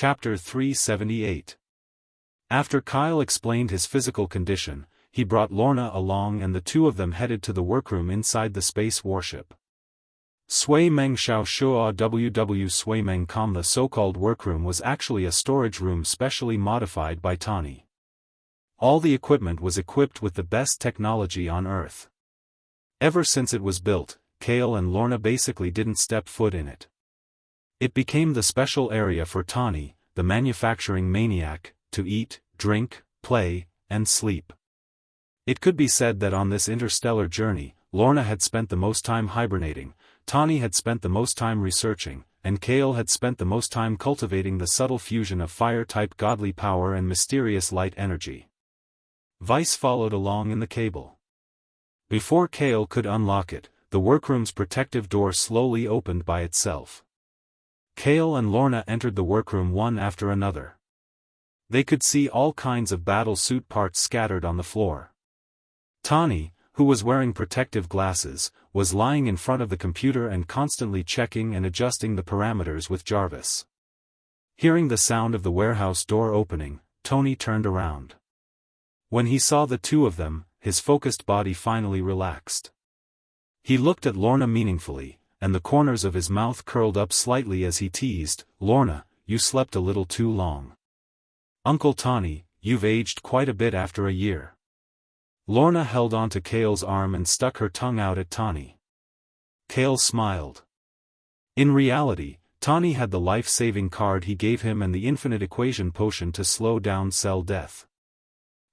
Chapter 378. After Kyle explained his physical condition, he brought Lorna along and the two of them headed to the workroom inside the space warship. Sui Meng Xiao Shua WW Sui Meng Com. The so-called workroom was actually a storage room specially modified by Tani. All the equipment was equipped with the best technology on Earth. Ever since it was built, Kale and Lorna basically didn't step foot in it. It became the special area for Tani, the manufacturing maniac, to eat, drink, play, and sleep. It could be said that on this interstellar journey, Lorna had spent the most time hibernating, Tani had spent the most time researching, and Kale had spent the most time cultivating the subtle fusion of fire-type godly power and mysterious light energy. Vice followed along in the cable. Before Kale could unlock it, the workroom's protective door slowly opened by itself. Kale and Lorna entered the workroom one after another. They could see all kinds of battle suit parts scattered on the floor. Tani, who was wearing protective glasses, was lying in front of the computer and constantly checking and adjusting the parameters with Jarvis. Hearing the sound of the warehouse door opening, Tony turned around. When he saw the two of them, his focused body finally relaxed. He looked at Lorna meaningfully, and the corners of his mouth curled up slightly as he teased, "Lorna, you slept a little too long. Uncle Tani, you've aged quite a bit after a year." Lorna held onto Kale's arm and stuck her tongue out at Tani. Kale smiled. In reality, Tani had the life-saving card he gave him and the infinite equation potion to slow down cell death.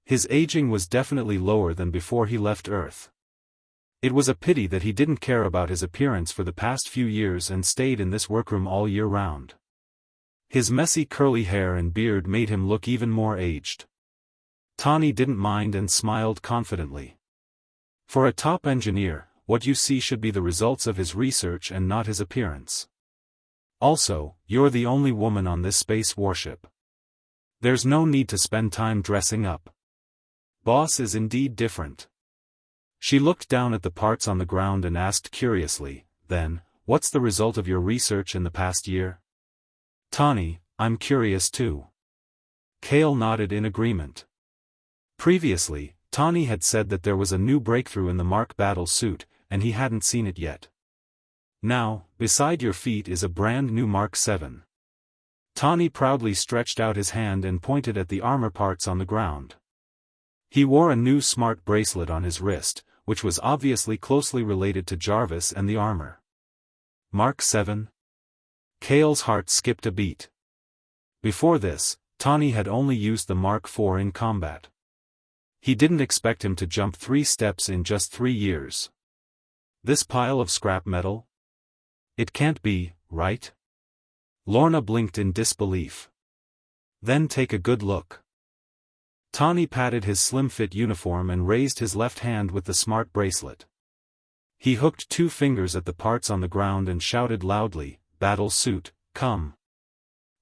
His aging was definitely lower than before he left Earth. It was a pity that he didn't care about his appearance for the past few years and stayed in this workroom all year round. His messy curly hair and beard made him look even more aged. Tani didn't mind and smiled confidently. For a top engineer, what you see should be the results of his research and not his appearance. Also, you're the only woman on this space warship. There's no need to spend time dressing up. Boss is indeed different. She looked down at the parts on the ground and asked curiously, "Then, what's the result of your research in the past year?" "Tani, I'm curious too." Kale nodded in agreement. Previously, Tani had said that there was a new breakthrough in the Mark battle suit, and he hadn't seen it yet. Now, beside your feet is a brand new Mark 7. Tani proudly stretched out his hand and pointed at the armor parts on the ground. He wore a new smart bracelet on his wrist, which was obviously closely related to Jarvis and the armor. Mark 7? Kale's heart skipped a beat. Before this, Tani had only used the Mark 4 in combat. He didn't expect him to jump 3 steps in just 3 years. This pile of scrap metal? It can't be, right? Lorna blinked in disbelief. Then take a good look. Tani patted his slim-fit uniform and raised his left hand with the smart bracelet. He hooked 2 fingers at the parts on the ground and shouted loudly, "Battle suit, come."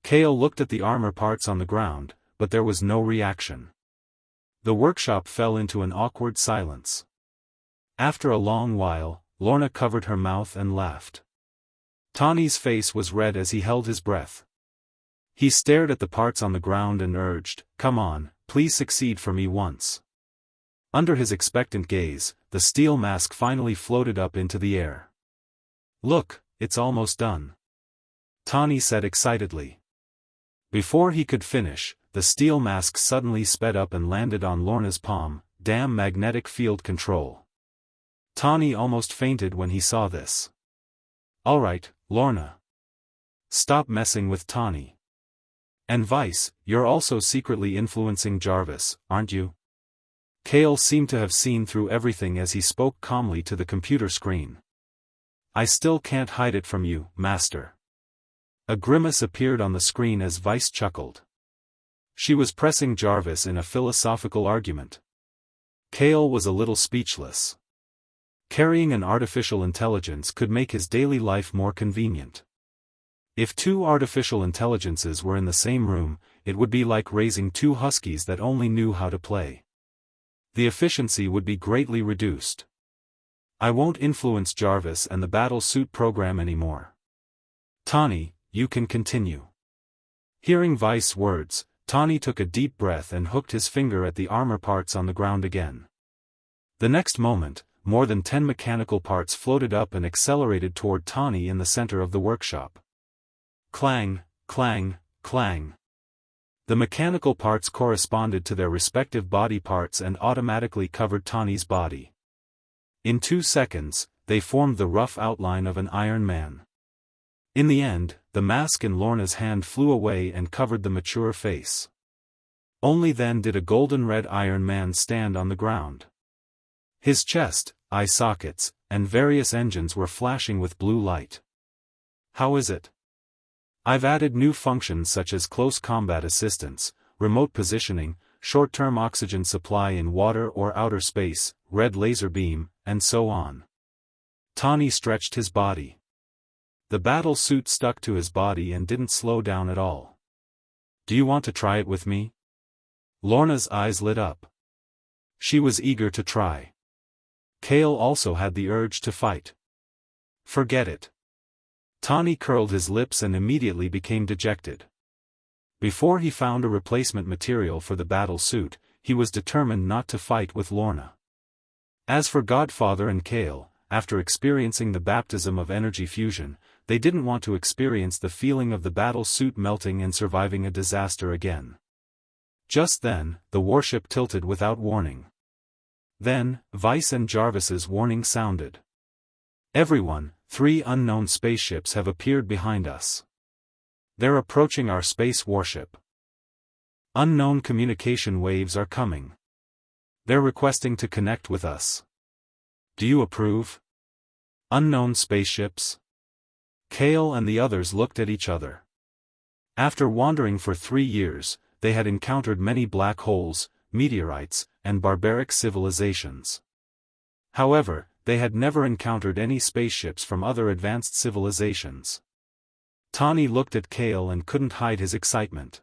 Kale looked at the armor parts on the ground, but there was no reaction. The workshop fell into an awkward silence. After a long while, Lorna covered her mouth and laughed. Tani's face was red as he held his breath. He stared at the parts on the ground and urged, "Come on, please succeed for me once." Under his expectant gaze, the steel mask finally floated up into the air. "Look, it's almost done," Tani said excitedly. Before he could finish, the steel mask suddenly sped up and landed on Lorna's palm. Damn magnetic field control. Tani almost fainted when he saw this. "All right, Lorna. Stop messing with Tani. And Vice, you're also secretly influencing Jarvis, aren't you?" Kale seemed to have seen through everything as he spoke calmly to the computer screen. "I still can't hide it from you, Master." A grimace appeared on the screen as Vice chuckled. She was pressing Jarvis in a philosophical argument. Kale was a little speechless. Carrying an artificial intelligence could make his daily life more convenient. If 2 artificial intelligences were in the same room, it would be like raising 2 huskies that only knew how to play. The efficiency would be greatly reduced. "I won't influence Jarvis and the battle suit program anymore. Tani, you can continue." Hearing Vice's words, Tawny took a deep breath and hooked his finger at the armor parts on the ground again. The next moment, more than 10 mechanical parts floated up and accelerated toward Tawny in the center of the workshop. Clang, clang, clang. The mechanical parts corresponded to their respective body parts and automatically covered Tawny's body. In 2 seconds, they formed the rough outline of an Iron Man. In the end, the mask in Lorna's hand flew away and covered the mature face. Only then did a golden-red Iron Man stand on the ground. His chest, eye sockets, and various engines were flashing with blue light. How is it? I've added new functions such as close combat assistance, remote positioning, short-term oxygen supply in water or outer space, red laser beam, and so on. Tawny stretched his body. The battle suit stuck to his body and didn't slow down at all. Do you want to try it with me? Lorna's eyes lit up. She was eager to try. Kale also had the urge to fight. Forget it. Tawny curled his lips and immediately became dejected. Before he found a replacement material for the battle suit, he was determined not to fight with Lorna. As for Godfather and Kale, after experiencing the baptism of energy fusion, they didn't want to experience the feeling of the battle suit melting and surviving a disaster again. Just then, the warship tilted without warning. Then, Vice and Jarvis's warning sounded. Everyone, 3 unknown spaceships have appeared behind us. They're approaching our space warship. Unknown communication waves are coming. They're requesting to connect with us. Do you approve? Unknown spaceships? Kale and the others looked at each other. After wandering for 3 years, they had encountered many black holes, meteorites, and barbaric civilizations. However, they had never encountered any spaceships from other advanced civilizations. Tawny looked at Kale and couldn't hide his excitement.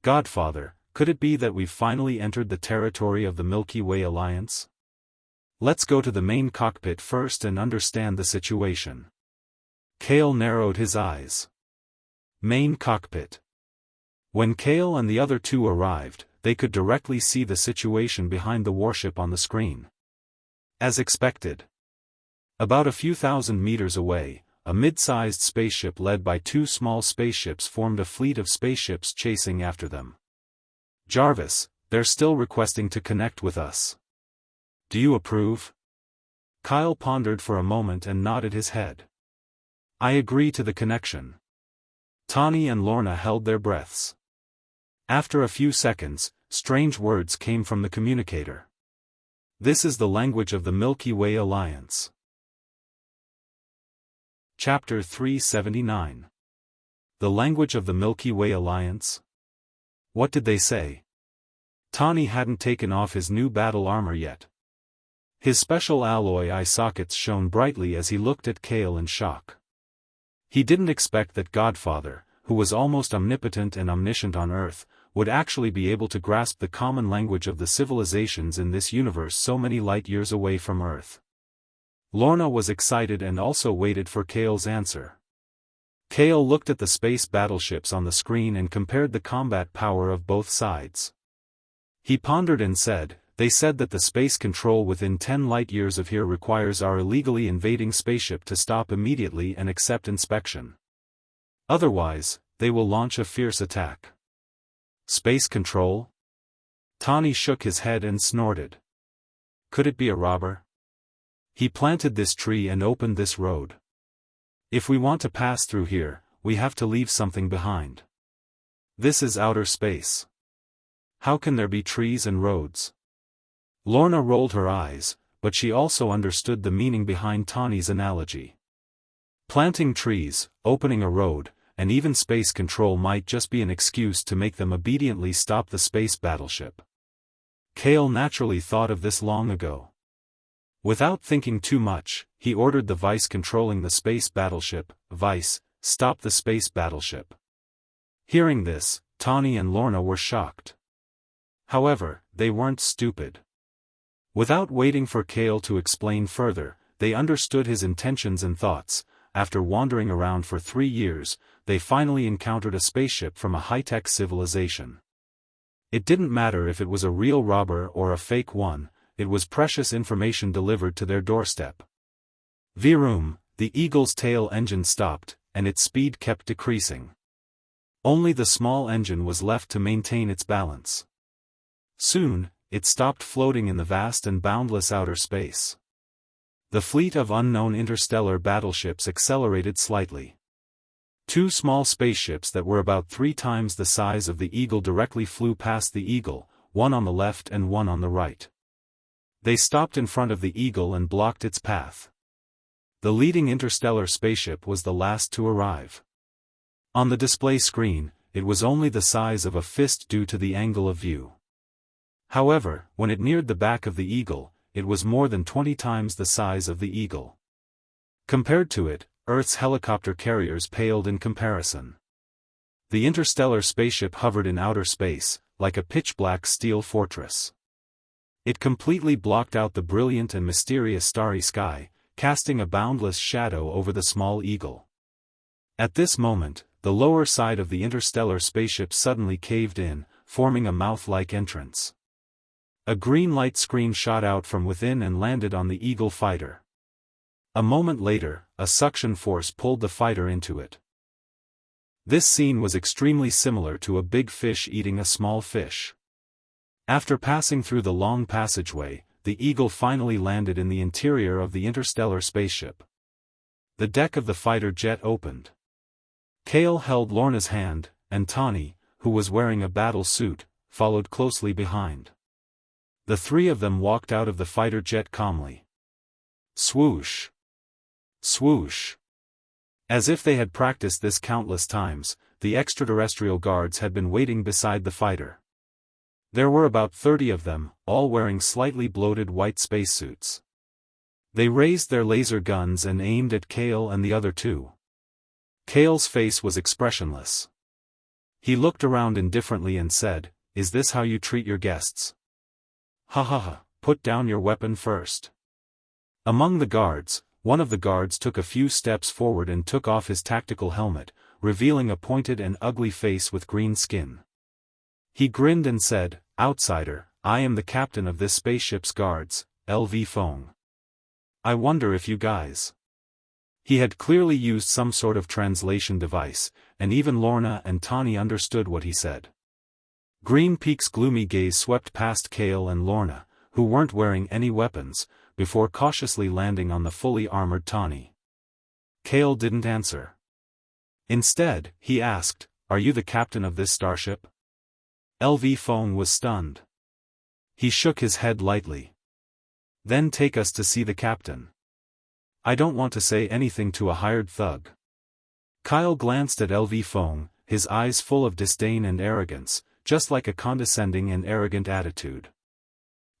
Godfather, could it be that we've finally entered the territory of the Milky Way Alliance? Let's go to the main cockpit first and understand the situation. Kale narrowed his eyes. Main cockpit. When Kale and the other 2 arrived, they could directly see the situation behind the warship on the screen. As expected. About a few thousand meters away, a mid-sized spaceship led by 2 small spaceships formed a fleet of spaceships chasing after them. Jarvis, they're still requesting to connect with us. Do you approve? Kyle pondered for a moment and nodded his head. I agree to the connection. Tawny and Lorna held their breaths. After a few seconds, strange words came from the communicator. This is the language of the Milky Way Alliance. Chapter 379. The language of the Milky Way Alliance? What did they say? Tawny hadn't taken off his new battle armor yet. His special alloy eye sockets shone brightly as he looked at Kale in shock. He didn't expect that Godfather, who was almost omnipotent and omniscient on Earth, would actually be able to grasp the common language of the civilizations in this universe so many light-years away from Earth. Lorna was excited and also waited for Kale's answer. Kale looked at the space battleships on the screen and compared the combat power of both sides. He pondered and said, they said that the space control within 10 light-years of here requires our illegally invading spaceship to stop immediately and accept inspection. Otherwise, they will launch a fierce attack. Space control? Tawny shook his head and snorted. Could it be a robber? He planted this tree and opened this road. If we want to pass through here, we have to leave something behind. This is outer space. How can there be trees and roads? Lorna rolled her eyes, but she also understood the meaning behind Tawny's analogy. Planting trees, opening a road, and even space control might just be an excuse to make them obediently stop the space battleship. Kale naturally thought of this long ago. Without thinking too much, he ordered the Vice controlling the space battleship, Vice, stop the space battleship. Hearing this, Tawny and Lorna were shocked. However, they weren't stupid. Without waiting for Kale to explain further, they understood his intentions and thoughts. After wandering around for 3 years, they finally encountered a spaceship from a high-tech civilization. It didn't matter if it was a real robber or a fake one, it was precious information delivered to their doorstep. Vroom, the Eagle's tail engine stopped, and its speed kept decreasing. Only the small engine was left to maintain its balance. Soon, it stopped floating in the vast and boundless outer space. The fleet of unknown interstellar battleships accelerated slightly. Two small spaceships that were about 3 times the size of the Eagle directly flew past the Eagle, one on the left and one on the right. They stopped in front of the Eagle and blocked its path. The leading interstellar spaceship was the last to arrive. On the display screen, it was only the size of a fist due to the angle of view. However, when it neared the back of the Eagle, it was more than 20 times the size of the Eagle. Compared to it, Earth's helicopter carriers paled in comparison. The interstellar spaceship hovered in outer space, like a pitch-black steel fortress. It completely blocked out the brilliant and mysterious starry sky, casting a boundless shadow over the small Eagle. At this moment, the lower side of the interstellar spaceship suddenly caved in, forming a mouth-like entrance. A green light screen shot out from within and landed on the Eagle fighter. A moment later, a suction force pulled the fighter into it. This scene was extremely similar to a big fish eating a small fish. After passing through the long passageway, the Eagle finally landed in the interior of the interstellar spaceship. The deck of the fighter jet opened. Kale held Lorna's hand, and Tawny, who was wearing a battle suit, followed closely behind. The 3 of them walked out of the fighter jet calmly. Swoosh! Swoosh! As if they had practiced this countless times, the extraterrestrial guards had been waiting beside the fighter. There were about 30 of them, all wearing slightly bloated white spacesuits. They raised their laser guns and aimed at Kale and the other 2. Kale's face was expressionless. He looked around indifferently and said, "Is this how you treat your guests? Ha ha ha, put down your weapon first." Among the guards, one of the guards took a few steps forward and took off his tactical helmet, revealing a pointed and ugly face with green skin. He grinned and said, "Outsider, I am the captain of this spaceship's guards, LV Fong. I wonder if you guys..." He had clearly used some sort of translation device, and even Lorna and Tawny understood what he said. Green Peak's gloomy gaze swept past Kale and Lorna, who weren't wearing any weapons, before cautiously landing on the fully armored Tawny. Kale didn't answer. Instead, he asked, "Are you the captain of this starship?" LV Fong was stunned. He shook his head lightly. "Then take us to see the captain." "I don't want to say anything to a hired thug." Kyle glanced at LV Fong, his eyes full of disdain and arrogance, just like a condescending and arrogant attitude.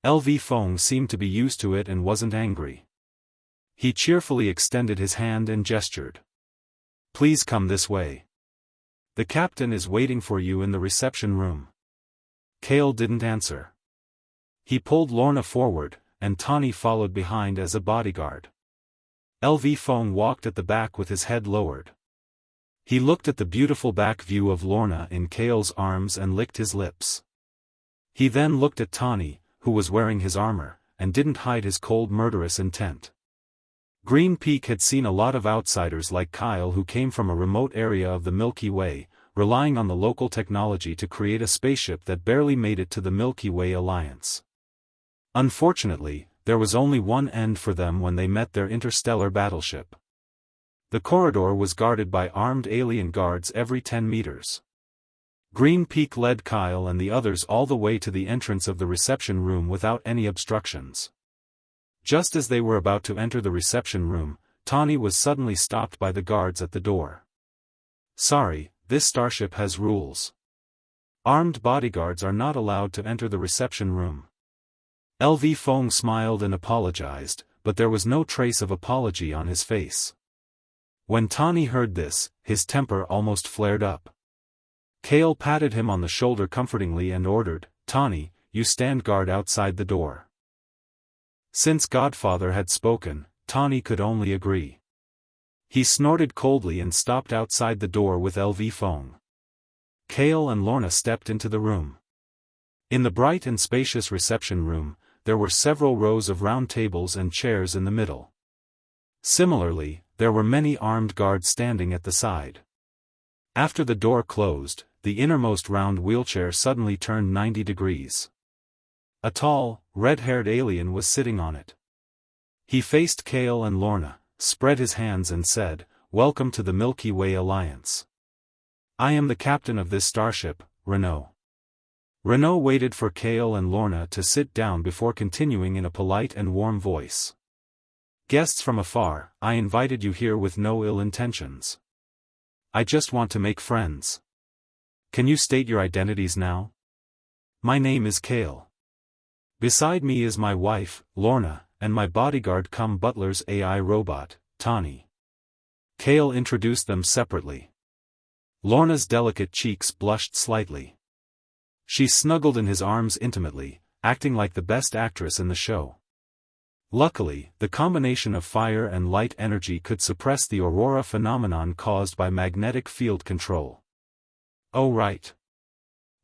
LV Fong seemed to be used to it and wasn't angry. He cheerfully extended his hand and gestured. "Please come this way. The captain is waiting for you in the reception room." Kale didn't answer. He pulled Lorna forward, and Tawny followed behind as a bodyguard. LV Fong walked at the back with his head lowered. He looked at the beautiful back view of Lorna in Kale's arms and licked his lips. He then looked at Tawny, who was wearing his armor, and didn't hide his cold murderous intent. Green Peak had seen a lot of outsiders like Kyle who came from a remote area of the Milky Way, relying on the local technology to create a spaceship that barely made it to the Milky Way Alliance. Unfortunately, there was only one end for them when they met their interstellar battleship. The corridor was guarded by armed alien guards every 10 meters. Green Peak led Kyle and the others all the way to the entrance of the reception room without any obstructions. Just as they were about to enter the reception room, Tawny was suddenly stopped by the guards at the door. "Sorry, this starship has rules. Armed bodyguards are not allowed to enter the reception room." LV Fong smiled and apologized, but there was no trace of apology on his face. When Tawny heard this, his temper almost flared up. Kale patted him on the shoulder comfortingly and ordered, "Tawny, you stand guard outside the door." Since Godfather had spoken, Tawny could only agree. He snorted coldly and stopped outside the door with LV phone. Kale and Lorna stepped into the room. In the bright and spacious reception room, there were several rows of round tables and chairs in the middle. Similarly, there were many armed guards standing at the side. After the door closed, the innermost round wheelchair suddenly turned 90 degrees. A tall, red-haired alien was sitting on it. He faced Kale and Lorna, spread his hands and said, "Welcome to the Milky Way Alliance. I am the captain of this starship, Renault." Renault waited for Kale and Lorna to sit down before continuing in a polite and warm voice. "Guests from afar, I invited you here with no ill intentions. I just want to make friends. Can you state your identities now? My name is Kale. Beside me is my wife, Lorna, and my bodyguard cum butler's AI robot, Tani." Kale introduced them separately. Lorna's delicate cheeks blushed slightly. She snuggled in his arms intimately, acting like the best actress in the show. Luckily, the combination of fire and light energy could suppress the aurora phenomenon caused by magnetic field control. "Oh right.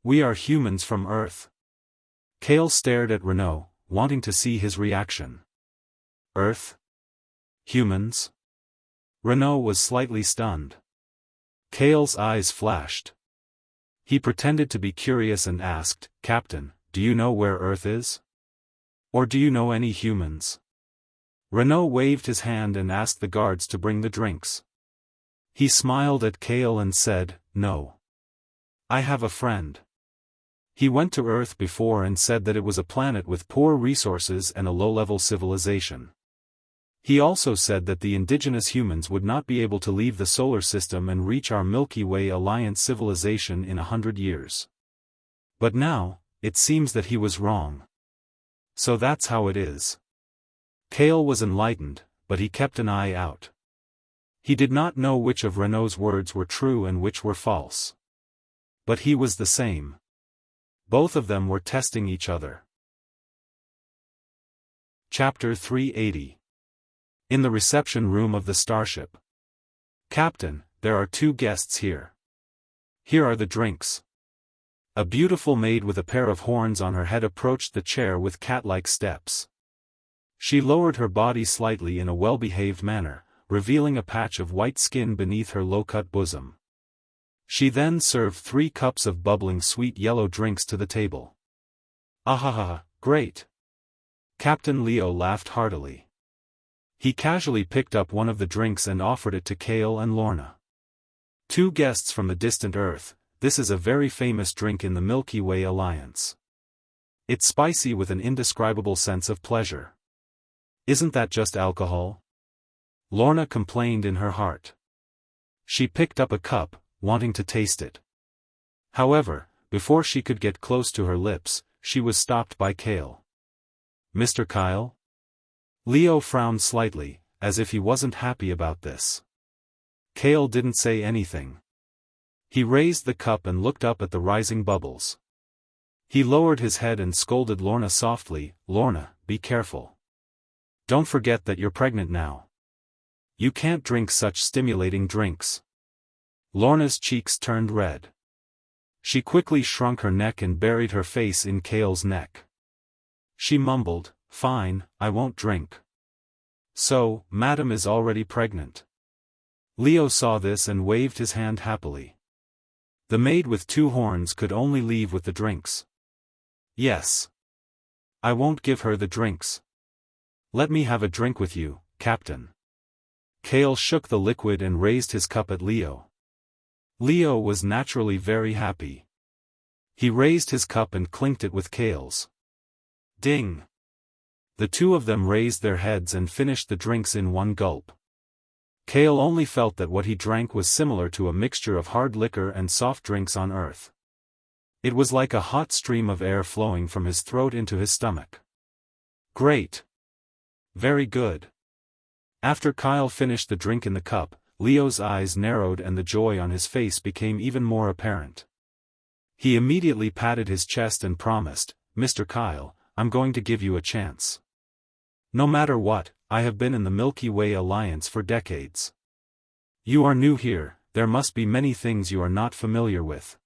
We are humans from Earth." Kale stared at Renault, wanting to see his reaction. "Earth? Humans?" Renault was slightly stunned. Kale's eyes flashed. He pretended to be curious and asked, "Captain, do you know where Earth is? Or do you know any humans?" Renault waved his hand and asked the guards to bring the drinks. He smiled at Kale and said, "No. I have a friend. He went to Earth before and said that it was a planet with poor resources and a low-level civilization. He also said that the indigenous humans would not be able to leave the solar system and reach our Milky Way Alliance civilization in 100 years. But now, it seems that he was wrong. So that's how it is." Kale was enlightened, but he kept an eye out. He did not know which of Renault's words were true and which were false. But he was the same. Both of them were testing each other. Chapter 380. In the reception room of the starship. "Captain, there are 2 guests here. Here are the drinks." A beautiful maid with a pair of horns on her head approached the chair with cat-like steps. She lowered her body slightly in a well-behaved manner, revealing a patch of white skin beneath her low-cut bosom. She then served 3 cups of bubbling sweet yellow drinks to the table. "Ahaha, great!" Captain Leo laughed heartily. He casually picked up one of the drinks and offered it to Kale and Lorna. "2 guests from the distant Earth, this is a very famous drink in the Milky Way Alliance. It's spicy with an indescribable sense of pleasure. Isn't that just alcohol?" Lorna complained in her heart. She picked up a cup, wanting to taste it. However, before she could get close to her lips, she was stopped by Kale. "Mr. Kyle?" Leo frowned slightly, as if he wasn't happy about this. Kale didn't say anything. He raised the cup and looked up at the rising bubbles. He lowered his head and scolded Lorna softly, "Lorna, be careful. Don't forget that you're pregnant now. You can't drink such stimulating drinks." Lorna's cheeks turned red. She quickly shrunk her neck and buried her face in Kale's neck. She mumbled, "Fine, I won't drink." "So, Madam is already pregnant." Leo saw this and waved his hand happily. The maid with 2 horns could only leave with the drinks. "Yes. I won't give her the drinks. Let me have a drink with you, Captain." Kale shook the liquid and raised his cup at Leo. Leo was naturally very happy. He raised his cup and clinked it with Kale's. Ding! The 2 of them raised their heads and finished the drinks in one gulp. Kale only felt that what he drank was similar to a mixture of hard liquor and soft drinks on Earth. It was like a hot stream of air flowing from his throat into his stomach. "Great! Very good." After Kyle finished the drink in the cup, Leo's eyes narrowed and the joy on his face became even more apparent. He immediately patted his chest and promised, "Mr. Kyle, I'm going to give you a chance. No matter what, I have been in the Milky Way Alliance for decades. You are new here, there must be many things you are not familiar with.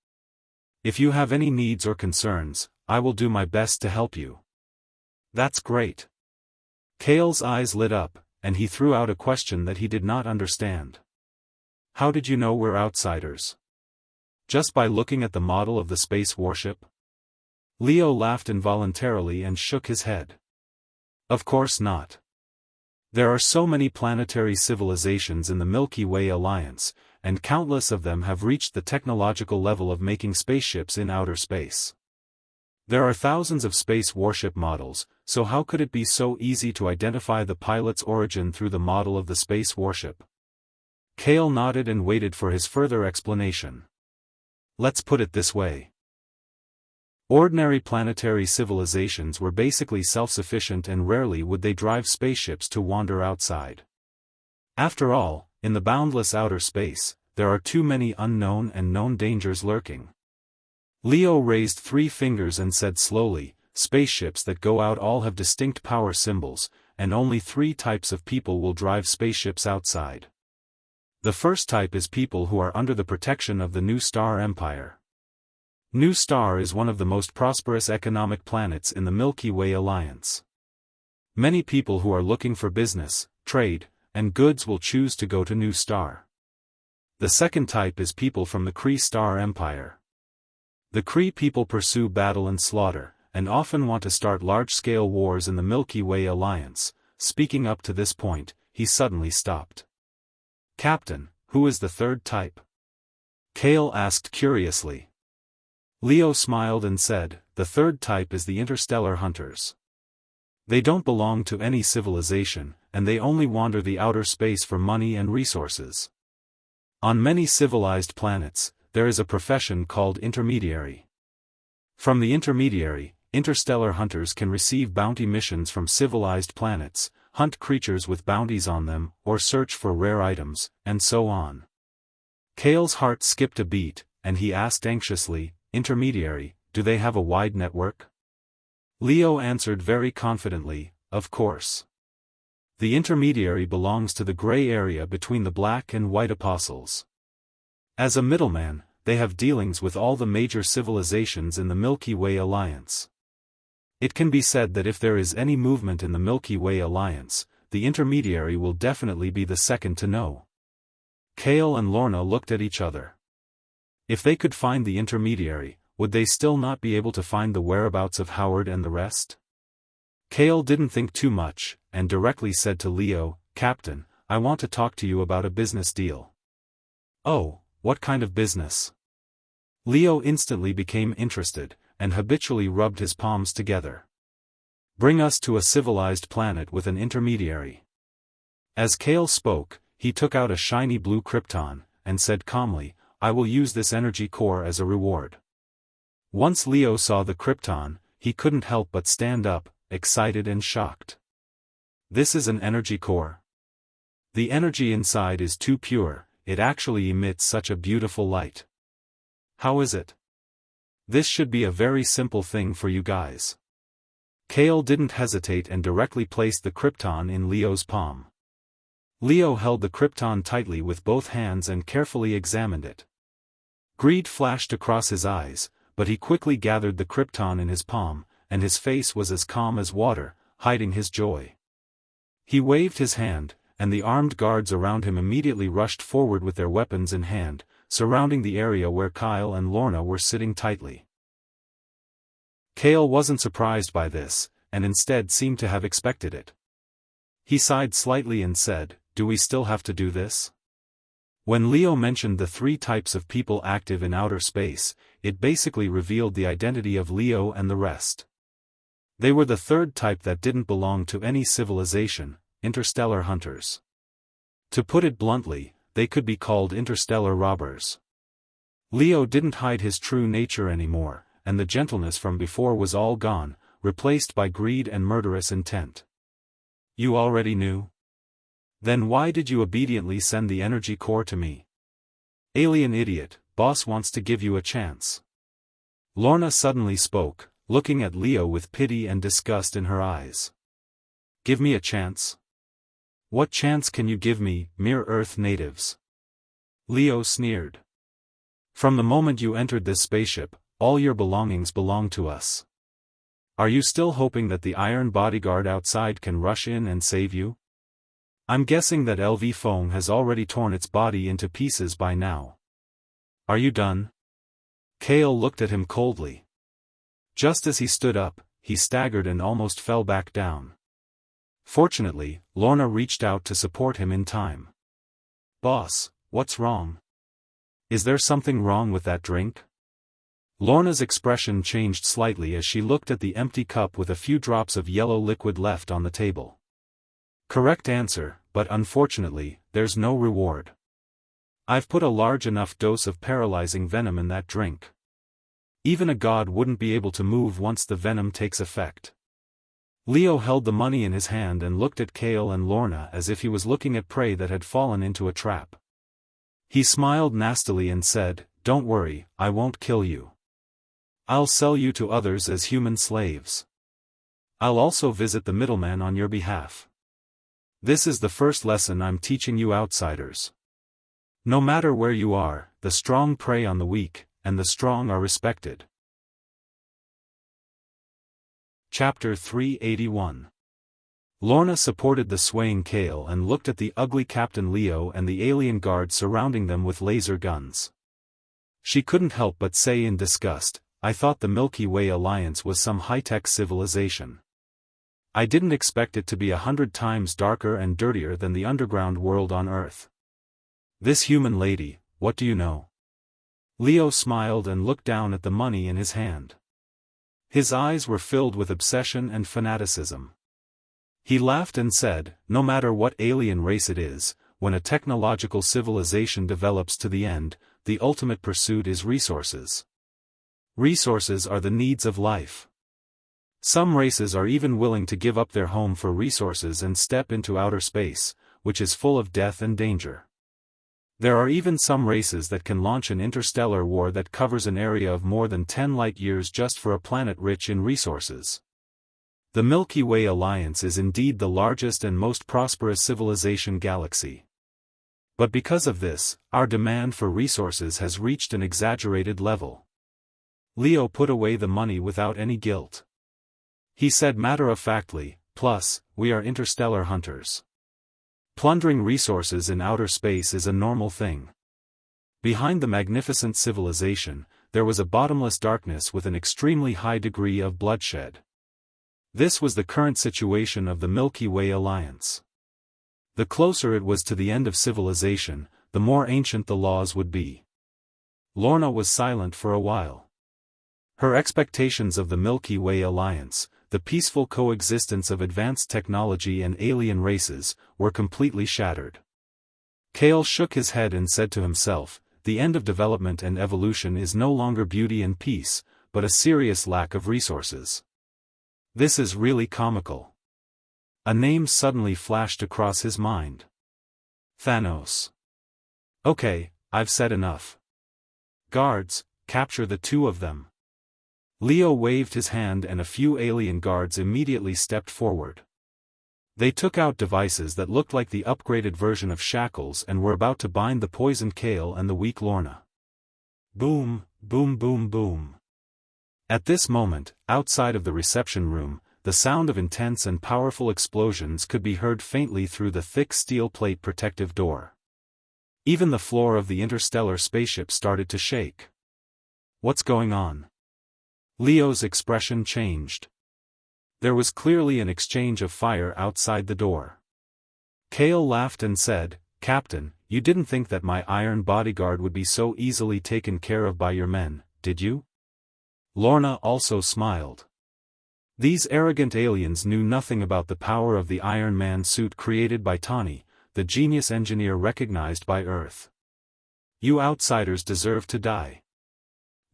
If you have any needs or concerns, I will do my best to help you. That's great. Kale's eyes lit up, and he threw out a question that he did not understand. How did you know we're outsiders? Just by looking at the model of the space warship? Leo laughed involuntarily and shook his head. Of course not. There are so many planetary civilizations in the Milky Way alliance, and countless of them have reached the technological level of making spaceships in outer space. There are thousands of space warship models, so how could it be so easy to identify the pilot's origin through the model of the space warship? Kale nodded and waited for his further explanation. Let's put it this way. Ordinary planetary civilizations were basically self-sufficient, and rarely would they drive spaceships to wander outside. After all, in the boundless outer space, there are too many unknown and known dangers lurking. Leo raised 3 fingers and said slowly, spaceships that go out all have distinct power symbols, and only 3 types of people will drive spaceships outside. The first type is people who are under the protection of the New Star Empire. New Star is one of the most prosperous economic planets in the Milky Way alliance. Many people who are looking for business, trade, and goods will choose to go to New Star. The second type is people from the Kree Star Empire. The Kree people pursue battle and slaughter, and often want to start large-scale wars in the Milky Way alliance. Speaking up to this point, he suddenly stopped. Captain, who is the third type? Kale asked curiously. Leo smiled and said, the third type is the interstellar hunters. They don't belong to any civilization, and they only wander the outer space for money and resources. On many civilized planets, there is a profession called intermediary. From the intermediary, interstellar hunters can receive bounty missions from civilized planets, hunt creatures with bounties on them, or search for rare items, and so on. Kale's heart skipped a beat, and he asked anxiously, intermediary, do they have a wide network? Leo answered very confidently, of course. The intermediary belongs to the gray area between the black and white apostles. As a middleman, they have dealings with all the major civilizations in the Milky Way alliance. It can be said that if there is any movement in the Milky Way alliance, the intermediary will definitely be the second to know. Kale and Lorna looked at each other. If they could find the intermediary, would they still not be able to find the whereabouts of Howard and the rest? Kale didn't think too much, and directly said to Leo, Captain, I want to talk to you about a business deal. Oh, what kind of business? Leo instantly became interested, and habitually rubbed his palms together. Bring us to a civilized planet with an intermediary. As Kale spoke, he took out a shiny blue krypton, and said calmly, I will use this energy core as a reward. Once Leo saw the krypton, he couldn't help but stand up, excited and shocked. This is an energy core. The energy inside is too pure, it actually emits such a beautiful light. How is it? This should be a very simple thing for you guys. Kale didn't hesitate and directly placed the krypton in Leo's palm. Leo held the krypton tightly with both hands and carefully examined it. Greed flashed across his eyes, but he quickly gathered the krypton in his palm, and his face was as calm as water, hiding his joy. He waved his hand, and the armed guards around him immediately rushed forward with their weapons in hand, surrounding the area where Kyle and Lorna were sitting tightly. Kale wasn't surprised by this, and instead seemed to have expected it. He sighed slightly and said, Do we still have to do this? When Leo mentioned the 3 types of people active in outer space, it basically revealed the identity of Leo and the rest. They were the third type that didn't belong to any civilization, interstellar hunters. To put it bluntly, they could be called interstellar robbers. Leo didn't hide his true nature anymore, and the gentleness from before was all gone, replaced by greed and murderous intent. You already knew? Then why did you obediently send the energy core to me? Alien idiot, boss wants to give you a chance. Lorna suddenly spoke, looking at Leo with pity and disgust in her eyes. Give me a chance? What chance can you give me, mere Earth natives? Leo sneered. From the moment you entered this spaceship, all your belongings belong to us. Are you still hoping that the iron bodyguard outside can rush in and save you? I'm guessing that LV Fong has already torn its body into pieces by now. Are you done? Kale looked at him coldly. Just as he stood up, he staggered and almost fell back down. Fortunately, Lorna reached out to support him in time. Boss, what's wrong? Is there something wrong with that drink? Lorna's expression changed slightly as she looked at the empty cup with a few drops of yellow liquid left on the table. Correct answer, but unfortunately, there's no reward. I've put a large enough dose of paralyzing venom in that drink. Even a god wouldn't be able to move once the venom takes effect. Leo held the money in his hand and looked at Kale and Lorna as if he was looking at prey that had fallen into a trap. He smiled nastily and said, "Don't worry, I won't kill you. I'll sell you to others as human slaves. I'll also visit the middleman on your behalf. This is the first lesson I'm teaching you outsiders. No matter where you are, the strong prey on the weak, and the strong are respected." Chapter 381. Lorna supported the swaying Kale and looked at the ugly Captain Leo and the alien guard surrounding them with laser guns. She couldn't help but say in disgust, "I thought the Milky Way Alliance was some high-tech civilization. I didn't expect it to be 100 times darker and dirtier than the underground world on Earth. This human lady, what do you know?" Leo smiled and looked down at the money in his hand. His eyes were filled with obsession and fanaticism. He laughed and said, "No matter what alien race it is, when a technological civilization develops to the end, the ultimate pursuit is resources. Resources are the needs of life. Some races are even willing to give up their home for resources and step into outer space, which is full of death and danger. There are even some races that can launch an interstellar war that covers an area of more than 10 light-years just for a planet rich in resources. The Milky Way Alliance is indeed the largest and most prosperous civilization galaxy. But because of this, our demand for resources has reached an exaggerated level." Leo put away the money without any guilt. He said matter-of-factly, "Plus, we are interstellar hunters. Plundering resources in outer space is a normal thing." Behind the magnificent civilization, there was a bottomless darkness with an extremely high degree of bloodshed. This was the current situation of the Milky Way Alliance. The closer it was to the end of civilization, the more ancient the laws would be. Lorna was silent for a while. Her expectations of the Milky Way Alliance, the peaceful coexistence of advanced technology and alien races, were completely shattered. Kale shook his head and said to himself, "The end of development and evolution is no longer beauty and peace, but a serious lack of resources. This is really comical." A name suddenly flashed across his mind. Thanos. "Okay, I've said enough. Guards, capture the two of them." Leo waved his hand and a few alien guards immediately stepped forward. They took out devices that looked like the upgraded version of shackles and were about to bind the poisoned Kale and the weak Lorna. Boom, boom, boom, boom. At this moment, outside of the reception room, the sound of intense and powerful explosions could be heard faintly through the thick steel plate protective door. Even the floor of the interstellar spaceship started to shake. "What's going on?" Leo's expression changed. There was clearly an exchange of fire outside the door. Kale laughed and said, "Captain, you didn't think that my iron bodyguard would be so easily taken care of by your men, did you?" Lorna also smiled. These arrogant aliens knew nothing about the power of the Iron Man suit created by Tani, the genius engineer recognized by Earth. "You outsiders deserve to die.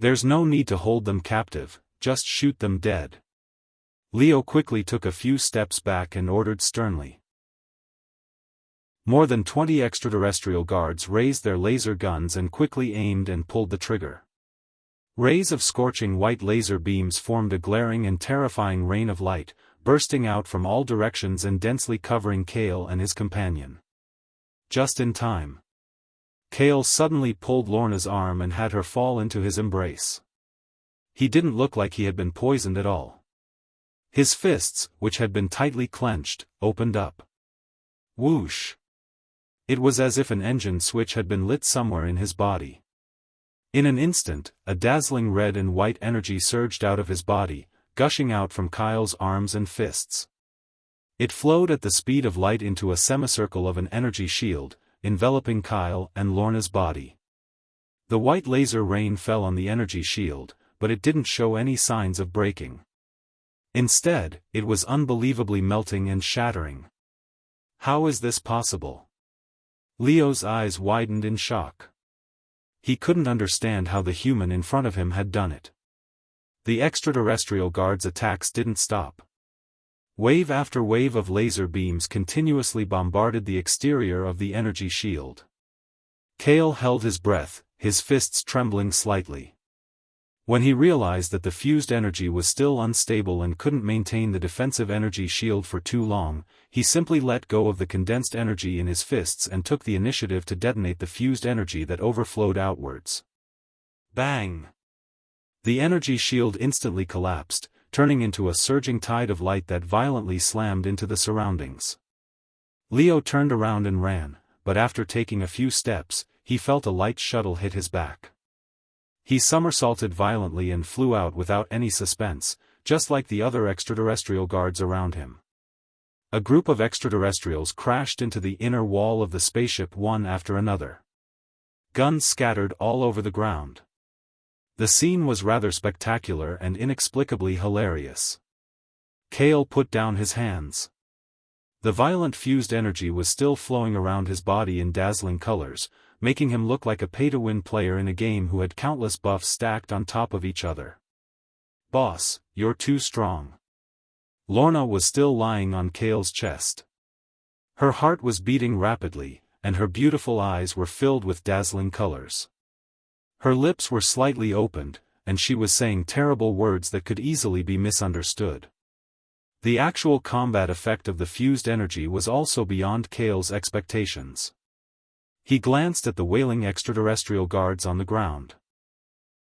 There's no need to hold them captive, just shoot them dead." Leo quickly took a few steps back and ordered sternly. More than 20 extraterrestrial guards raised their laser guns and quickly aimed and pulled the trigger. Rays of scorching white laser beams formed a glaring and terrifying rain of light, bursting out from all directions and densely covering Kale and his companion. Just in time. Kale suddenly pulled Lorna's arm and had her fall into his embrace. He didn't look like he had been poisoned at all. His fists, which had been tightly clenched, opened up. Whoosh! It was as if an engine switch had been lit somewhere in his body. In an instant, a dazzling red and white energy surged out of his body, gushing out from Kyle's arms and fists. It flowed at the speed of light into a semicircle of an energy shield, enveloping Kyle and Lorna's body. The white laser rain fell on the energy shield, but it didn't show any signs of breaking. Instead, it was unbelievably melting and shattering. How is this possible? Leo's eyes widened in shock. He couldn't understand how the human in front of him had done it. The extraterrestrial guard's attacks didn't stop. Wave after wave of laser beams continuously bombarded the exterior of the energy shield. Kale held his breath, his fists trembling slightly. When he realized that the fused energy was still unstable and couldn't maintain the defensive energy shield for too long, he simply let go of the condensed energy in his fists and took the initiative to detonate the fused energy that overflowed outwards. Bang! The energy shield instantly collapsed, turning into a surging tide of light that violently slammed into the surroundings. Leo turned around and ran, but after taking a few steps, he felt a light shuttle hit his back. He somersaulted violently and flew out without any suspense, just like the other extraterrestrial guards around him. A group of extraterrestrials crashed into the inner wall of the spaceship one after another. Guns scattered all over the ground. The scene was rather spectacular and inexplicably hilarious. Kale put down his hands. The violent fused energy was still flowing around his body in dazzling colors, making him look like a pay-to-win player in a game who had countless buffs stacked on top of each other. "Boss, you're too strong." Lorna was still lying on Kale's chest. Her heart was beating rapidly, and her beautiful eyes were filled with dazzling colors. Her lips were slightly opened, and she was saying terrible words that could easily be misunderstood. The actual combat effect of the fused energy was also beyond Kale's expectations. He glanced at the wailing extraterrestrial guards on the ground.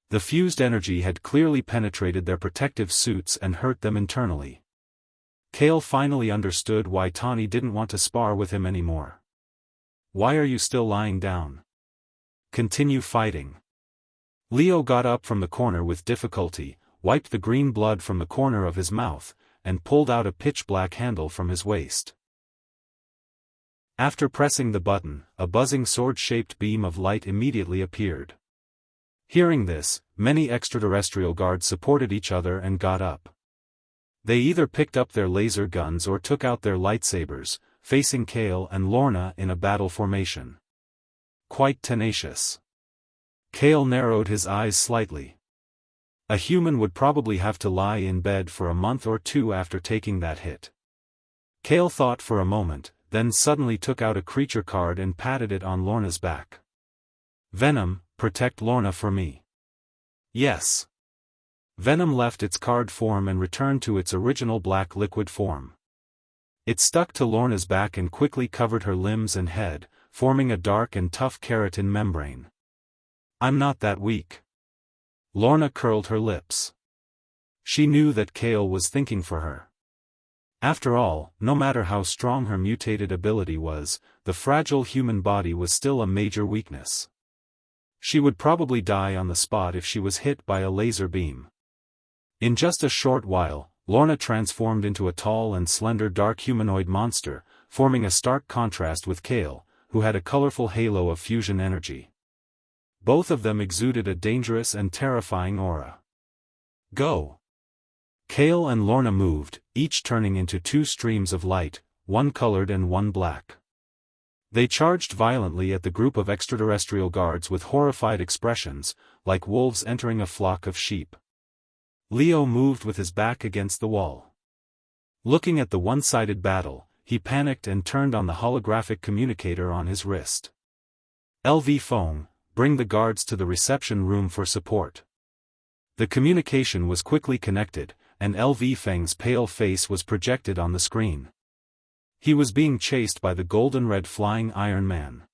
The fused energy had clearly penetrated their protective suits and hurt them internally. Kale finally understood why Tawny didn't want to spar with him anymore. "Why are you still lying down? Continue fighting." Leo got up from the corner with difficulty, wiped the green blood from the corner of his mouth, and pulled out a pitch-black handle from his waist. After pressing the button, a buzzing sword-shaped beam of light immediately appeared. Hearing this, many extraterrestrial guards supported each other and got up. They either picked up their laser guns or took out their lightsabers, facing Kale and Lorna in a battle formation. Quite tenacious. Kale narrowed his eyes slightly. A human would probably have to lie in bed for a month or two after taking that hit. Kale thought for a moment, then suddenly took out a creature card and patted it on Lorna's back. "Venom, protect Lorna for me." "Yes." Venom left its card form and returned to its original black liquid form. It stuck to Lorna's back and quickly covered her limbs and head, forming a dark and tough keratin membrane. "I'm not that weak." Lorna curled her lips. She knew that Kale was thinking for her. After all, no matter how strong her mutated ability was, the fragile human body was still a major weakness. She would probably die on the spot if she was hit by a laser beam. In just a short while, Lorna transformed into a tall and slender dark humanoid monster, forming a stark contrast with Kale, who had a colorful halo of fusion energy. Both of them exuded a dangerous and terrifying aura. "Go!" Kale and Lorna moved, each turning into two streams of light, one colored and one black. They charged violently at the group of extraterrestrial guards with horrified expressions, like wolves entering a flock of sheep. Leo moved with his back against the wall. Looking at the one-sided battle, he panicked and turned on the holographic communicator on his wrist. "LV phone, bring the guards to the reception room for support." The communication was quickly connected, and LV Feng's pale face was projected on the screen. He was being chased by the golden-red flying Iron Man.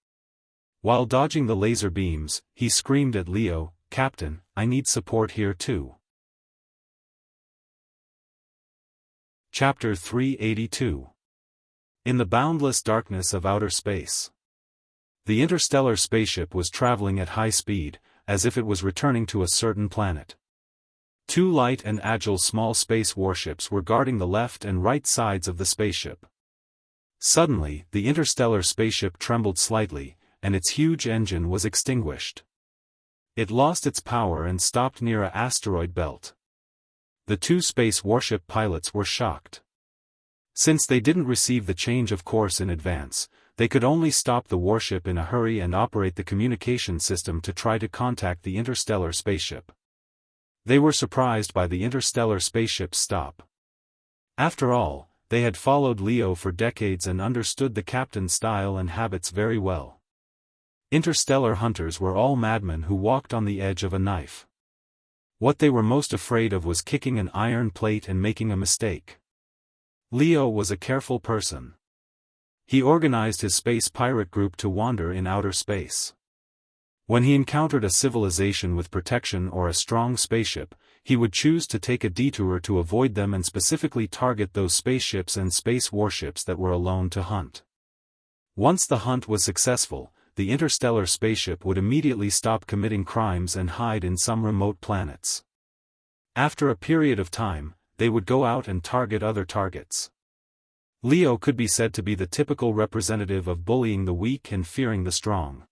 While dodging the laser beams, he screamed at Leo, "Captain, I need support here too." Chapter 382. In the boundless darkness of outer space. The interstellar spaceship was traveling at high speed, as if it was returning to a certain planet. Two light and agile small space warships were guarding the left and right sides of the spaceship. Suddenly, the interstellar spaceship trembled slightly, and its huge engine was extinguished. It lost its power and stopped near an asteroid belt. The two space warship pilots were shocked. Since they didn't receive the change of course in advance, they could only stop the warship in a hurry and operate the communication system to try to contact the interstellar spaceship. They were surprised by the interstellar spaceship's stop. After all, they had followed Leo for decades and understood the captain's style and habits very well. Interstellar hunters were all madmen who walked on the edge of a knife. What they were most afraid of was kicking an iron plate and making a mistake. Leo was a careful person. He organized his space pirate group to wander in outer space. When he encountered a civilization with protection or a strong spaceship, he would choose to take a detour to avoid them and specifically target those spaceships and space warships that were alone to hunt. Once the hunt was successful, the interstellar spaceship would immediately stop committing crimes and hide in some remote planets. After a period of time, they would go out and target other targets. Leo could be said to be the typical representative of bullying the weak and fearing the strong.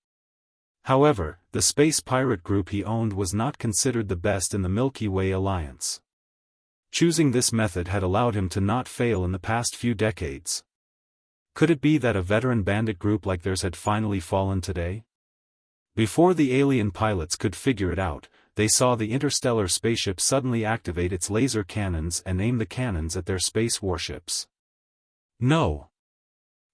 However, the space pirate group he owned was not considered the best in the Milky Way alliance. Choosing this method had allowed him to not fail in the past few decades. Could it be that a veteran bandit group like theirs had finally fallen today? Before the alien pilots could figure it out, they saw the interstellar spaceship suddenly activate its laser cannons and aim the cannons at their space warships. No!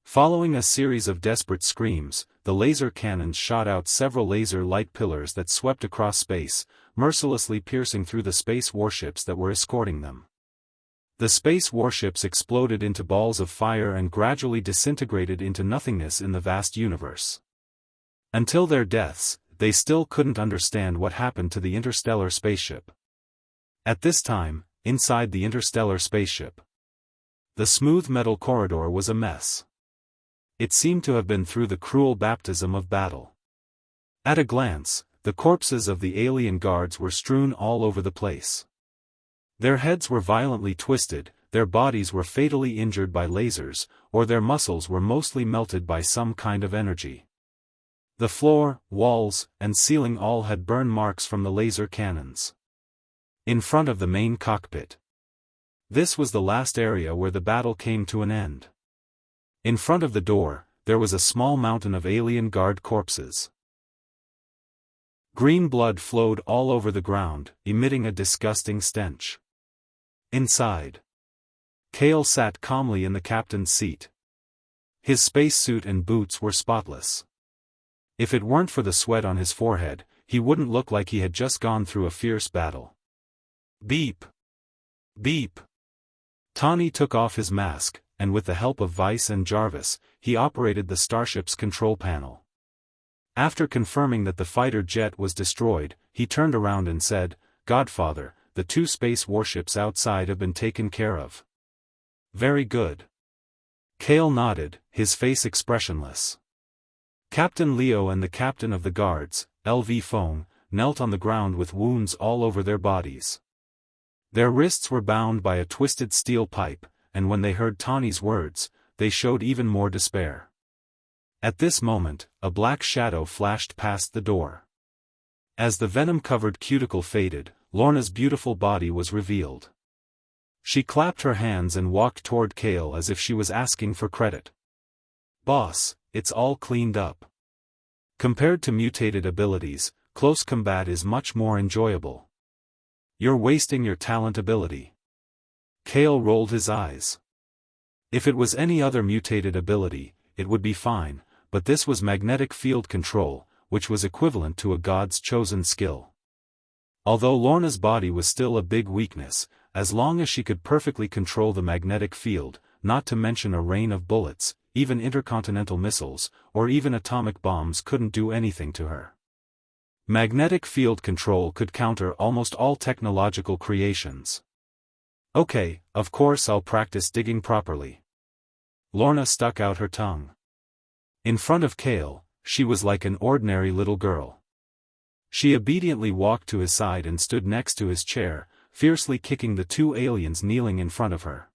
Following a series of desperate screams, the laser cannons shot out several laser light pillars that swept across space, mercilessly piercing through the space warships that were escorting them. The space warships exploded into balls of fire and gradually disintegrated into nothingness in the vast universe. Until their deaths, they still couldn't understand what happened to the interstellar spaceship. At this time, inside the interstellar spaceship, the smooth metal corridor was a mess. It seemed to have been through the cruel baptism of battle. At a glance, the corpses of the alien guards were strewn all over the place. Their heads were violently twisted, their bodies were fatally injured by lasers, or their muscles were mostly melted by some kind of energy. The floor, walls, and ceiling all had burn marks from the laser cannons. In front of the main cockpit. This was the last area where the battle came to an end. In front of the door, there was a small mountain of alien guard corpses. Green blood flowed all over the ground, emitting a disgusting stench. Inside, Kale sat calmly in the captain's seat. His spacesuit and boots were spotless. If it weren't for the sweat on his forehead, he wouldn't look like he had just gone through a fierce battle. Beep! Beep! Tawny took off his mask, and with the help of Vice and Jarvis, he operated the starship's control panel. After confirming that the fighter jet was destroyed, he turned around and said, "Godfather, the two space warships outside have been taken care of." "Very good." Kale nodded, his face expressionless. Captain Leo and the captain of the guards, LV Fong, knelt on the ground with wounds all over their bodies. Their wrists were bound by a twisted steel pipe, and when they heard Tawny's words, they showed even more despair. At this moment, a black shadow flashed past the door. As the venom-covered cuticle faded, Lorna's beautiful body was revealed. She clapped her hands and walked toward Kale as if she was asking for credit. "Boss, it's all cleaned up. Compared to mutated abilities, close combat is much more enjoyable. You're wasting your talent ability." Kale rolled his eyes. If it was any other mutated ability, it would be fine, but this was magnetic field control, which was equivalent to a god's chosen skill. Although Lorna's body was still a big weakness, as long as she could perfectly control the magnetic field, not to mention a rain of bullets, even intercontinental missiles, or even atomic bombs couldn't do anything to her. Magnetic field control could counter almost all technological creations. Okay, of course I'll practice digging properly. Lorna stuck out her tongue. In front of Kale, she was like an ordinary little girl. She obediently walked to his side and stood next to his chair, fiercely kicking the two aliens kneeling in front of her.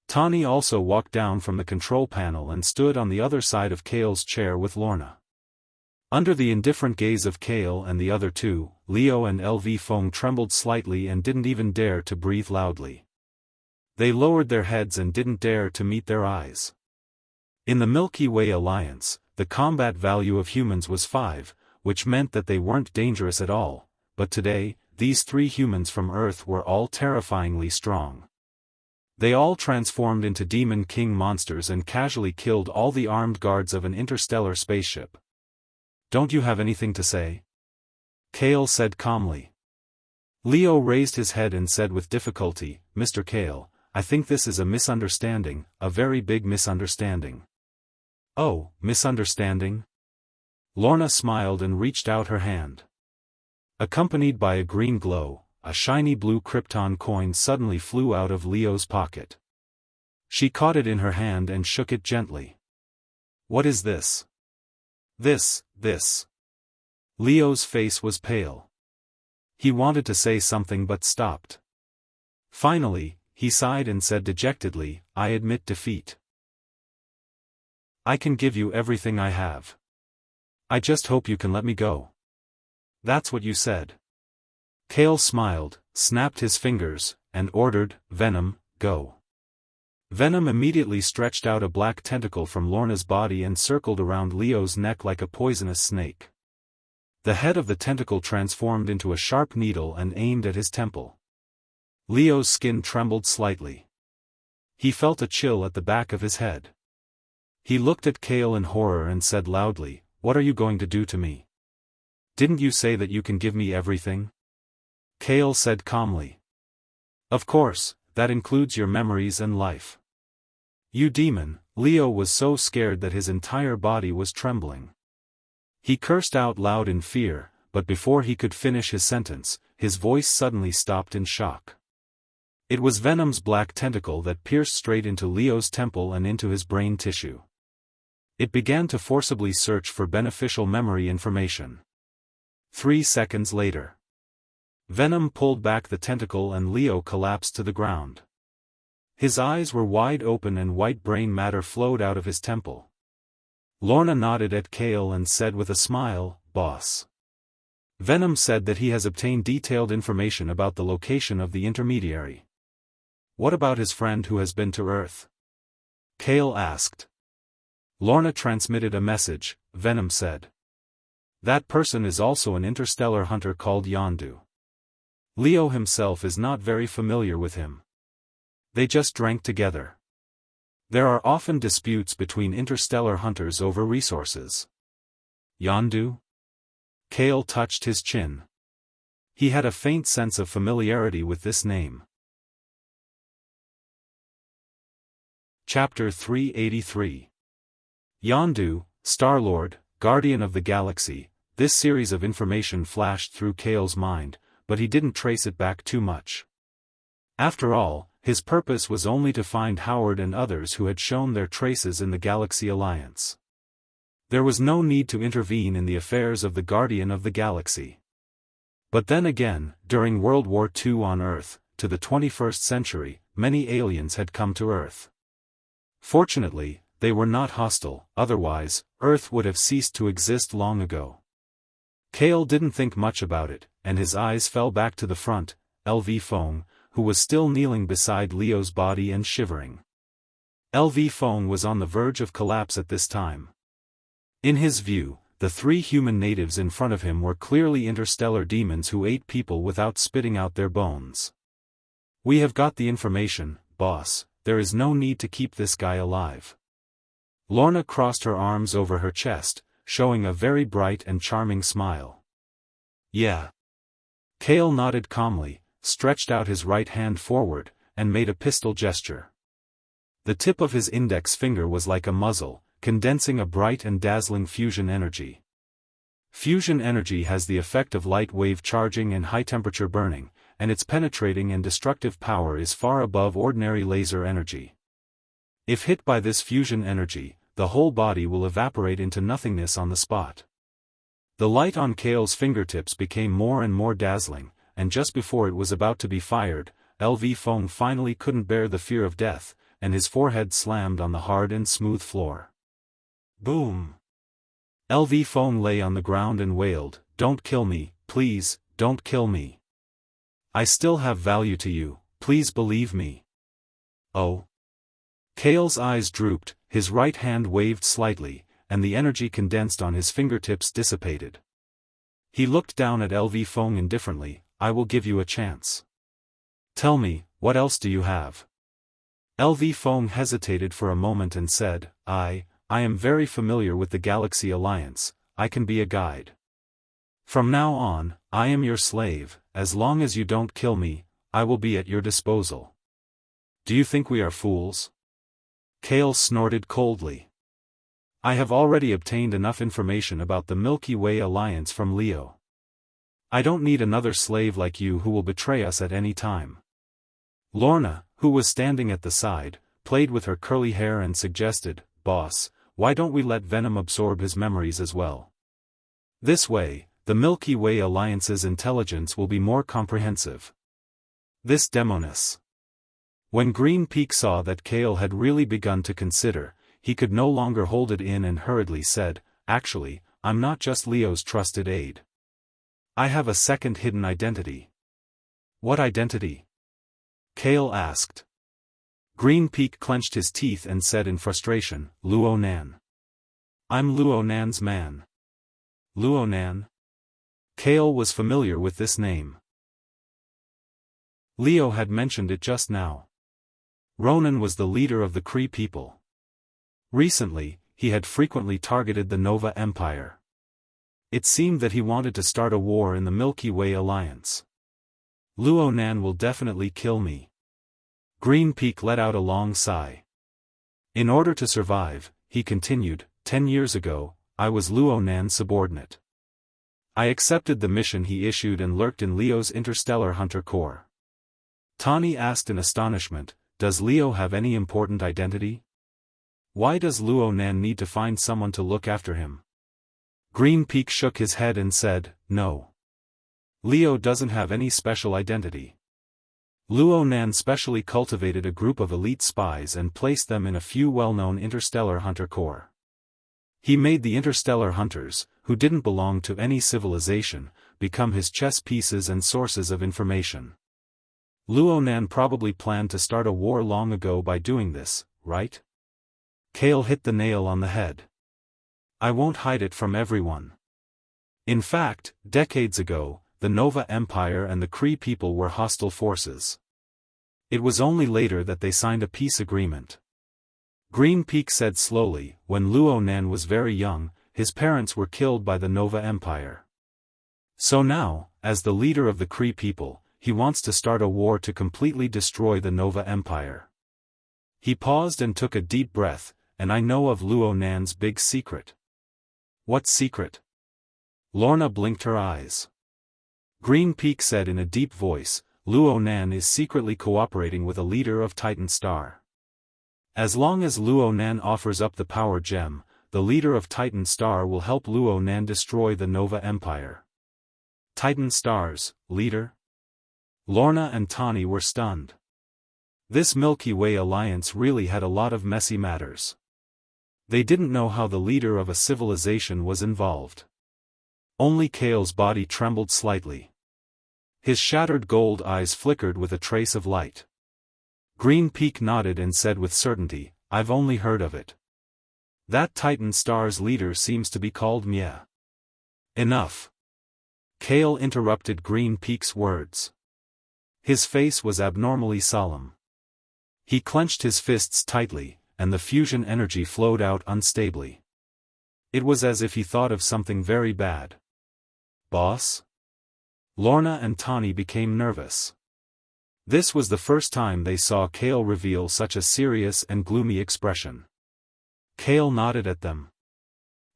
Tani also walked down from the control panel and stood on the other side of Kale's chair with Lorna. Under the indifferent gaze of Kale and the other two, Leo and LV Feng trembled slightly and didn't even dare to breathe loudly. They lowered their heads and didn't dare to meet their eyes. In the Milky Way Alliance, the combat value of humans was 5, which meant that they weren't dangerous at all, but today, these 3 humans from Earth were all terrifyingly strong. They all transformed into Demon King monsters and casually killed all the armed guards of an interstellar spaceship. Don't you have anything to say? Kale said calmly. Leo raised his head and said with difficulty, Mr. Kale, I think this is a misunderstanding, a very big misunderstanding. Oh, misunderstanding? Lorna smiled and reached out her hand. Accompanied by a green glow, a shiny blue Krypton coin suddenly flew out of Leo's pocket. She caught it in her hand and shook it gently. What is this? This. Leo's face was pale. He wanted to say something but stopped. Finally, he sighed and said dejectedly, I admit defeat. I can give you everything I have. I just hope you can let me go. That's what you said. Kale smiled, snapped his fingers, and ordered, Venom, go. Venom immediately stretched out a black tentacle from Lorna's body and circled around Leo's neck like a poisonous snake. The head of the tentacle transformed into a sharp needle and aimed at his temple. Leo's skin trembled slightly. He felt a chill at the back of his head. He looked at Kale in horror and said loudly, What are you going to do to me? Didn't you say that you can give me everything? Kale said calmly. Of course, that includes your memories and life. You demon. Leo was so scared that his entire body was trembling. He cursed out loud in fear, but before he could finish his sentence, his voice suddenly stopped in shock. It was Venom's black tentacle that pierced straight into Leo's temple and into his brain tissue. It began to forcibly search for beneficial memory information. 3 seconds later, Venom pulled back the tentacle and Leo collapsed to the ground. His eyes were wide open and white brain matter flowed out of his temple. Lorna nodded at Kale and said with a smile, Boss. Venom said that he has obtained detailed information about the location of the intermediary. What about his friend who has been to Earth? Kale asked. Lorna transmitted a message, Venom said. That person is also an interstellar hunter called Yondu. Leo himself is not very familiar with him. They just drank together. There are often disputes between interstellar hunters over resources. Yondu? Kale touched his chin. He had a faint sense of familiarity with this name. Chapter 383. Yondu, Star-Lord, Guardian of the Galaxy. This series of information flashed through Kale's mind, but he didn't trace it back too much. After all, his purpose was only to find Howard and others who had shown their traces in the Galaxy Alliance. There was no need to intervene in the affairs of the Guardian of the Galaxy. But then again, during World War II on Earth, to the 21st century, many aliens had come to Earth. Fortunately, they were not hostile, otherwise, Earth would have ceased to exist long ago. Kale didn't think much about it, and his eyes fell back to the front, LV Feng, who was still kneeling beside Leo's body and shivering. LV Feng was on the verge of collapse at this time. In his view, the 3 human natives in front of him were clearly interstellar demons who ate people without spitting out their bones. We have got the information, boss, there is no need to keep this guy alive. Lorna crossed her arms over her chest, showing a very bright and charming smile. Yeah. Kale nodded calmly, stretched out his right hand forward, and made a pistol gesture. The tip of his index finger was like a muzzle, condensing a bright and dazzling fusion energy. Fusion energy has the effect of light wave charging and high-temperature burning, and its penetrating and destructive power is far above ordinary laser energy. If hit by this fusion energy, the whole body will evaporate into nothingness on the spot. The light on Kale's fingertips became more and more dazzling, and just before it was about to be fired, LV Feng finally couldn't bear the fear of death, and his forehead slammed on the hard and smooth floor. Boom! LV Feng lay on the ground and wailed, "Don't kill me, please, don't kill me. I still have value to you, please believe me." Oh! Kale's eyes drooped, his right hand waved slightly, and the energy condensed on his fingertips dissipated. He looked down at LV Feng indifferently. "I will give you a chance. Tell me, what else do you have?" LV Feng hesitated for a moment and said, I am very familiar with the Galaxy Alliance, I can be a guide. From now on, I am your slave, as long as you don't kill me, I will be at your disposal. Do you think we are fools? Kale snorted coldly. I have already obtained enough information about the Milky Way Alliance from Leo. I don't need another slave like you who will betray us at any time. Lorna, who was standing at the side, played with her curly hair and suggested, "Boss, why don't we let Venom absorb his memories as well? This way, the Milky Way Alliance's intelligence will be more comprehensive." This demoness. When Green Peak saw that Kale had really begun to consider, he could no longer hold it in and hurriedly said, "Actually, I'm not just Leo's trusted aide. I have a second hidden identity." "What identity?" Kale asked. Green Peak clenched his teeth and said in frustration, "Luo Nan. I'm Luo Nan's man." Luo Nan? Kale was familiar with this name. Leo had mentioned it just now. Ronan was the leader of the Kree people. Recently, he had frequently targeted the Nova Empire. It seemed that he wanted to start a war in the Milky Way Alliance. Luo Nan will definitely kill me. Green Peak let out a long sigh. In order to survive, he continued, 10 years ago, I was Luo Nan's subordinate. I accepted the mission he issued and lurked in Leo's Interstellar Hunter Corps. Tani asked in astonishment, "Does Leo have any important identity? Why does Luo Nan need to find someone to look after him?" Green Peak shook his head and said, "No. Leo doesn't have any special identity. Luo Nan specially cultivated a group of elite spies and placed them in a few well-known Interstellar Hunter Corps. He made the Interstellar Hunters, who didn't belong to any civilization, become his chess pieces and sources of information. Luo Nan probably planned to start a war long ago by doing this, right?" Kale hit the nail on the head. "I won't hide it from everyone. In fact, decades ago, the Nova Empire and the Kree people were hostile forces. It was only later that they signed a peace agreement." Green Peak said slowly, "When Luo Nan was very young, his parents were killed by the Nova Empire. So now, as the leader of the Kree people, he wants to start a war to completely destroy the Nova Empire." He paused and took a deep breath, "And I know of Luo Nan's big secret." "What secret?" Lorna blinked her eyes. Green Peak said in a deep voice, "Luo Nan is secretly cooperating with a leader of Titan Star. As long as Luo Nan offers up the power gem, the leader of Titan Star will help Luo Nan destroy the Nova Empire." Titan Star's leader? Lorna and Tani were stunned. This Milky Way Alliance really had a lot of messy matters. They didn't know how the leader of a civilization was involved. Only Kale's body trembled slightly. His shattered gold eyes flickered with a trace of light. Green Peak nodded and said with certainty, "I've only heard of it. That Titan Star's leader seems to be called Mie." "Enough." Kale interrupted Green Peak's words. His face was abnormally solemn. He clenched his fists tightly, and the fusion energy flowed out unstably. It was as if he thought of something very bad. "Boss?" Lorna and Tani became nervous. This was the first time they saw Kale reveal such a serious and gloomy expression. Kale nodded at them.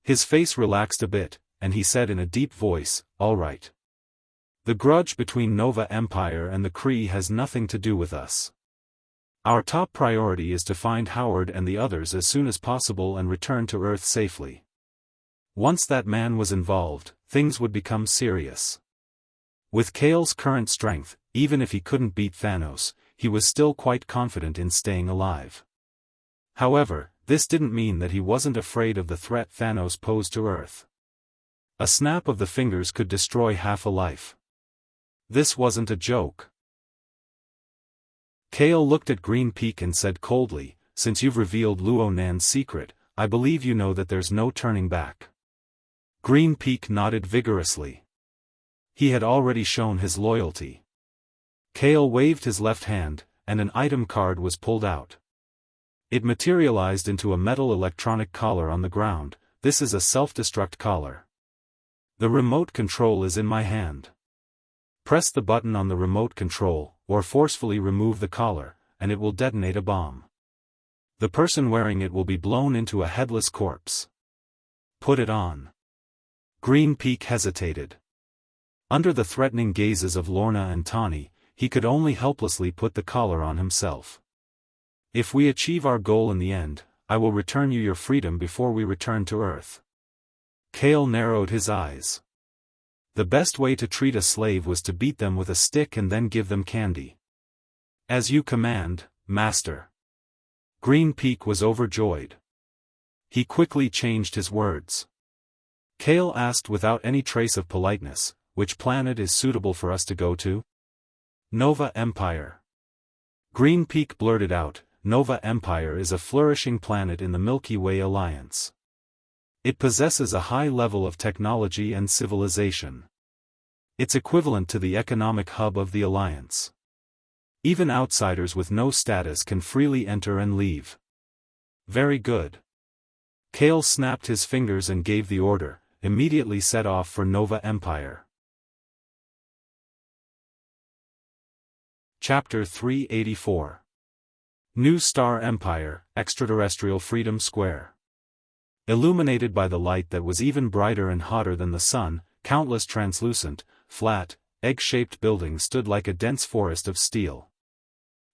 His face relaxed a bit, and he said in a deep voice, "All right. The grudge between Nova Empire and the Kree has nothing to do with us. Our top priority is to find Howard and the others as soon as possible and return to Earth safely. Once that man was involved, things would become serious." With Kale's current strength, even if he couldn't beat Thanos, he was still quite confident in staying alive. However, this didn't mean that he wasn't afraid of the threat Thanos posed to Earth. A snap of the fingers could destroy half a life. This wasn't a joke. Kale looked at Green Peak and said coldly, "Since you've revealed Luo Nan's secret, I believe you know that there's no turning back." Green Peak nodded vigorously. He had already shown his loyalty. Kale waved his left hand, and an item card was pulled out. It materialized into a metal electronic collar on the ground. "This is a self-destruct collar. The remote control is in my hand. Press the button on the remote control, or forcefully remove the collar, and it will detonate a bomb. The person wearing it will be blown into a headless corpse. Put it on." Green Peak hesitated. Under the threatening gazes of Lorna and Tawny, he could only helplessly put the collar on himself. "If we achieve our goal in the end, I will return you your freedom before we return to Earth." Kale narrowed his eyes. The best way to treat a slave was to beat them with a stick and then give them candy. "As you command, Master." Green Peak was overjoyed. He quickly changed his words. Kale asked without any trace of politeness, "Which planet is suitable for us to go to?" "Nova Empire." Green Peak blurted out, "Nova Empire is a flourishing planet in the Milky Way Alliance. It possesses a high level of technology and civilization. It's equivalent to the economic hub of the Alliance. Even outsiders with no status can freely enter and leave." "Very good." Kale snapped his fingers and gave the order, immediately set off for Nova Empire. Chapter 384. New Star Empire, Extraterrestrial Freedom Square. Illuminated by the light that was even brighter and hotter than the sun, countless translucent, flat, egg-shaped buildings stood like a dense forest of steel.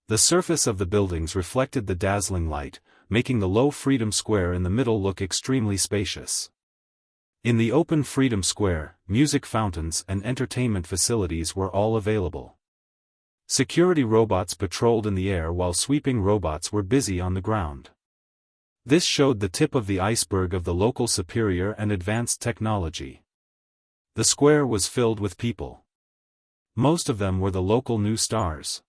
The surface of the buildings reflected the dazzling light, making the low Freedom Square in the middle look extremely spacious. In the open Freedom Square, music fountains and entertainment facilities were all available. Security robots patrolled in the air while sweeping robots were busy on the ground. This showed the tip of the iceberg of the local superior and advanced technology. The square was filled with people. Most of them were the local new stars.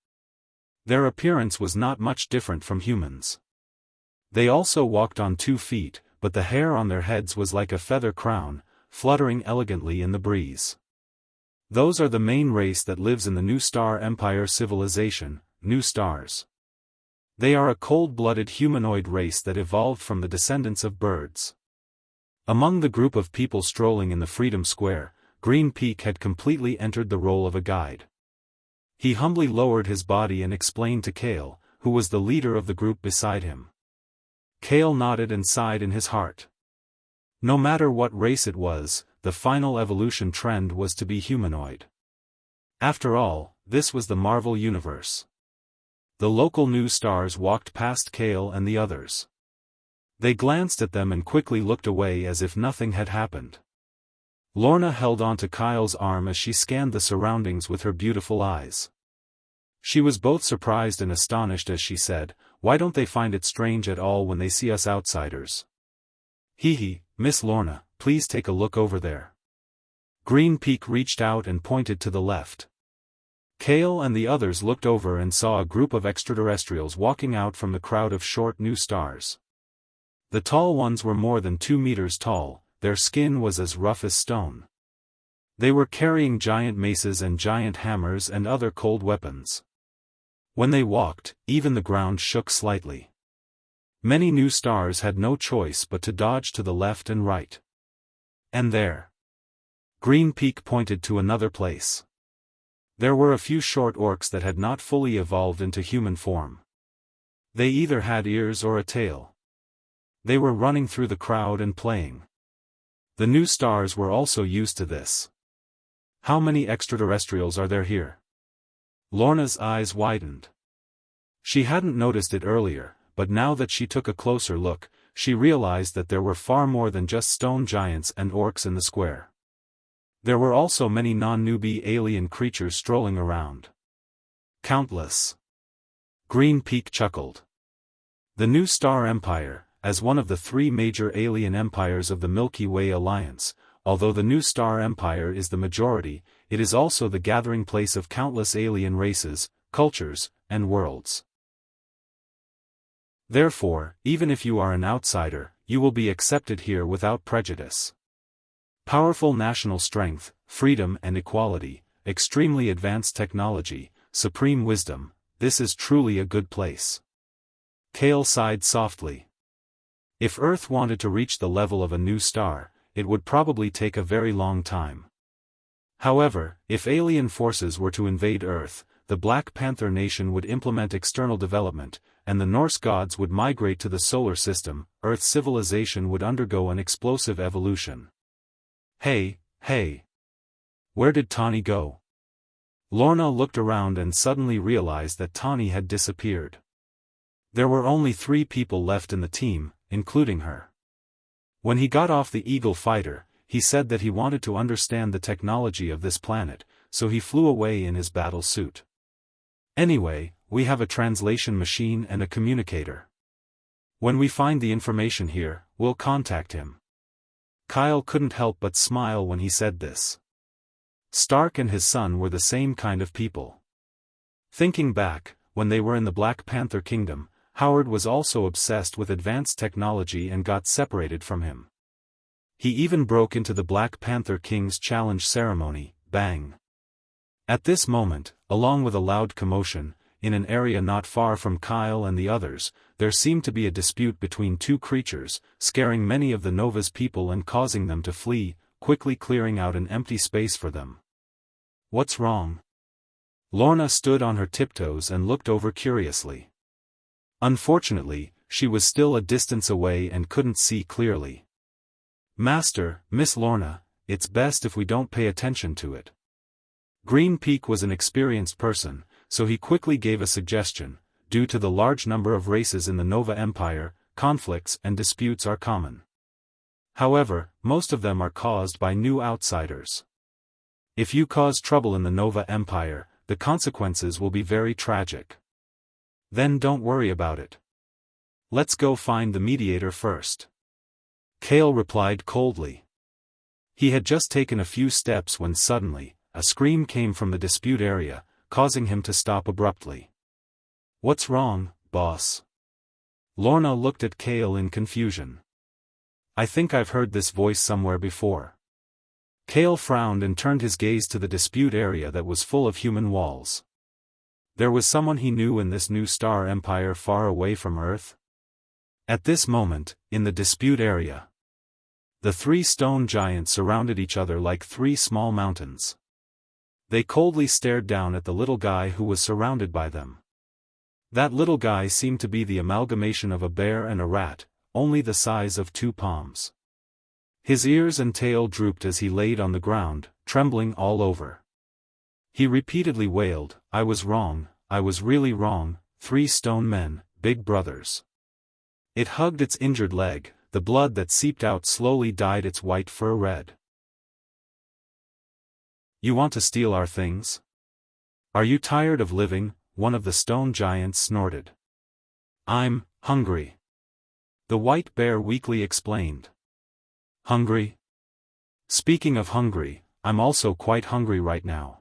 Their appearance was not much different from humans. They also walked on 2 feet, but the hair on their heads was like a feather crown, fluttering elegantly in the breeze. Those are the main race that lives in the New Star Empire civilization, New Stars. They are a cold-blooded humanoid race that evolved from the descendants of birds. Among the group of people strolling in the Freedom Square, Green Peak had completely entered the role of a guide. He humbly lowered his body and explained to Kale, who was the leader of the group beside him. Kale nodded and sighed in his heart. No matter what race it was, the final evolution trend was to be humanoid. After all, this was the Marvel Universe. The local new stars walked past Kale and the others. They glanced at them and quickly looked away as if nothing had happened. Lorna held onto Kyle's arm as she scanned the surroundings with her beautiful eyes. She was both surprised and astonished as she said, "Why don't they find it strange at all when they see us outsiders?" "Hee, Miss Lorna, please take a look over there." Green Peak reached out and pointed to the left. Kale and the others looked over and saw a group of extraterrestrials walking out from the crowd of short new stars. The tall ones were more than 2 meters tall, their skin was as rough as stone. They were carrying giant maces and giant hammers and other cold weapons. When they walked, even the ground shook slightly. Many new stars had no choice but to dodge to the left and right. And there. Green Peak pointed to another place. There were a few short orcs that had not fully evolved into human form. They either had ears or a tail. They were running through the crowd and playing. The new stars were also used to this. How many extraterrestrials are there here? Lorna's eyes widened. She hadn't noticed it earlier, but now that she took a closer look, she realized that there were far more than just stone giants and orcs in the square. There were also many non-newbie alien creatures strolling around. Countless. Green Peak chuckled. The New Star Empire, as one of the three major alien empires of the Milky Way Alliance, although the New Star Empire is the majority, it is also the gathering place of countless alien races, cultures, and worlds. Therefore, even if you are an outsider, you will be accepted here without prejudice. Powerful national strength, freedom and equality, extremely advanced technology, supreme wisdom, this is truly a good place. Kale sighed softly. If Earth wanted to reach the level of a new star, it would probably take a very long time. However, if alien forces were to invade Earth, the Black Panther Nation would implement external development, and the Norse gods would migrate to the solar system. Earth civilization would undergo an explosive evolution. Hey. Where did Tawny go? Lorna looked around and suddenly realized that Tawny had disappeared. There were only 3 people left in the team, including her. When he got off the Eagle fighter, he said that he wanted to understand the technology of this planet, so he flew away in his battle suit. Anyway, we have a translation machine and a communicator. When we find the information here, we'll contact him. Kyle couldn't help but smile when he said this. Stark and his son were the same kind of people. Thinking back, when they were in the Black Panther Kingdom, Howard was also obsessed with advanced technology and got separated from him. He even broke into the Black Panther King's challenge ceremony, bang. At this moment, along with a loud commotion, in an area not far from Kyle and the others, there seemed to be a dispute between 2 creatures, scaring many of the Nova's people and causing them to flee, quickly clearing out an empty space for them. What's wrong? Lorna stood on her tiptoes and looked over curiously. Unfortunately, she was still a distance away and couldn't see clearly. Master, Miss Lorna, it's best if we don't pay attention to it. Green Peak was an experienced person, so he quickly gave a suggestion. Due to the large number of races in the Nova Empire, conflicts and disputes are common. However, most of them are caused by new outsiders. If you cause trouble in the Nova Empire, the consequences will be very tragic. Then don't worry about it. Let's go find the mediator first. Kale replied coldly. He had just taken a few steps when suddenly, a scream came from the dispute area, causing him to stop abruptly. What's wrong, boss? Lorna looked at Kale in confusion. I think I've heard this voice somewhere before. Kale frowned and turned his gaze to the dispute area that was full of human walls. There was someone he knew in this new star empire far away from Earth? At this moment, in the dispute area, the 3 stone giants surrounded each other like 3 small mountains. They coldly stared down at the little guy who was surrounded by them. That little guy seemed to be the amalgamation of a bear and a rat, only the size of 2 palms. His ears and tail drooped as he laid on the ground, trembling all over. He repeatedly wailed, I was wrong, I was really wrong, 3 stone men, big brothers. It hugged its injured leg, the blood that seeped out slowly dyed its white fur red. You want to steal our things? Are you tired of living? One of the stone giants snorted. I'm hungry. The white bear weakly explained. Hungry? Speaking of hungry, I'm also quite hungry right now.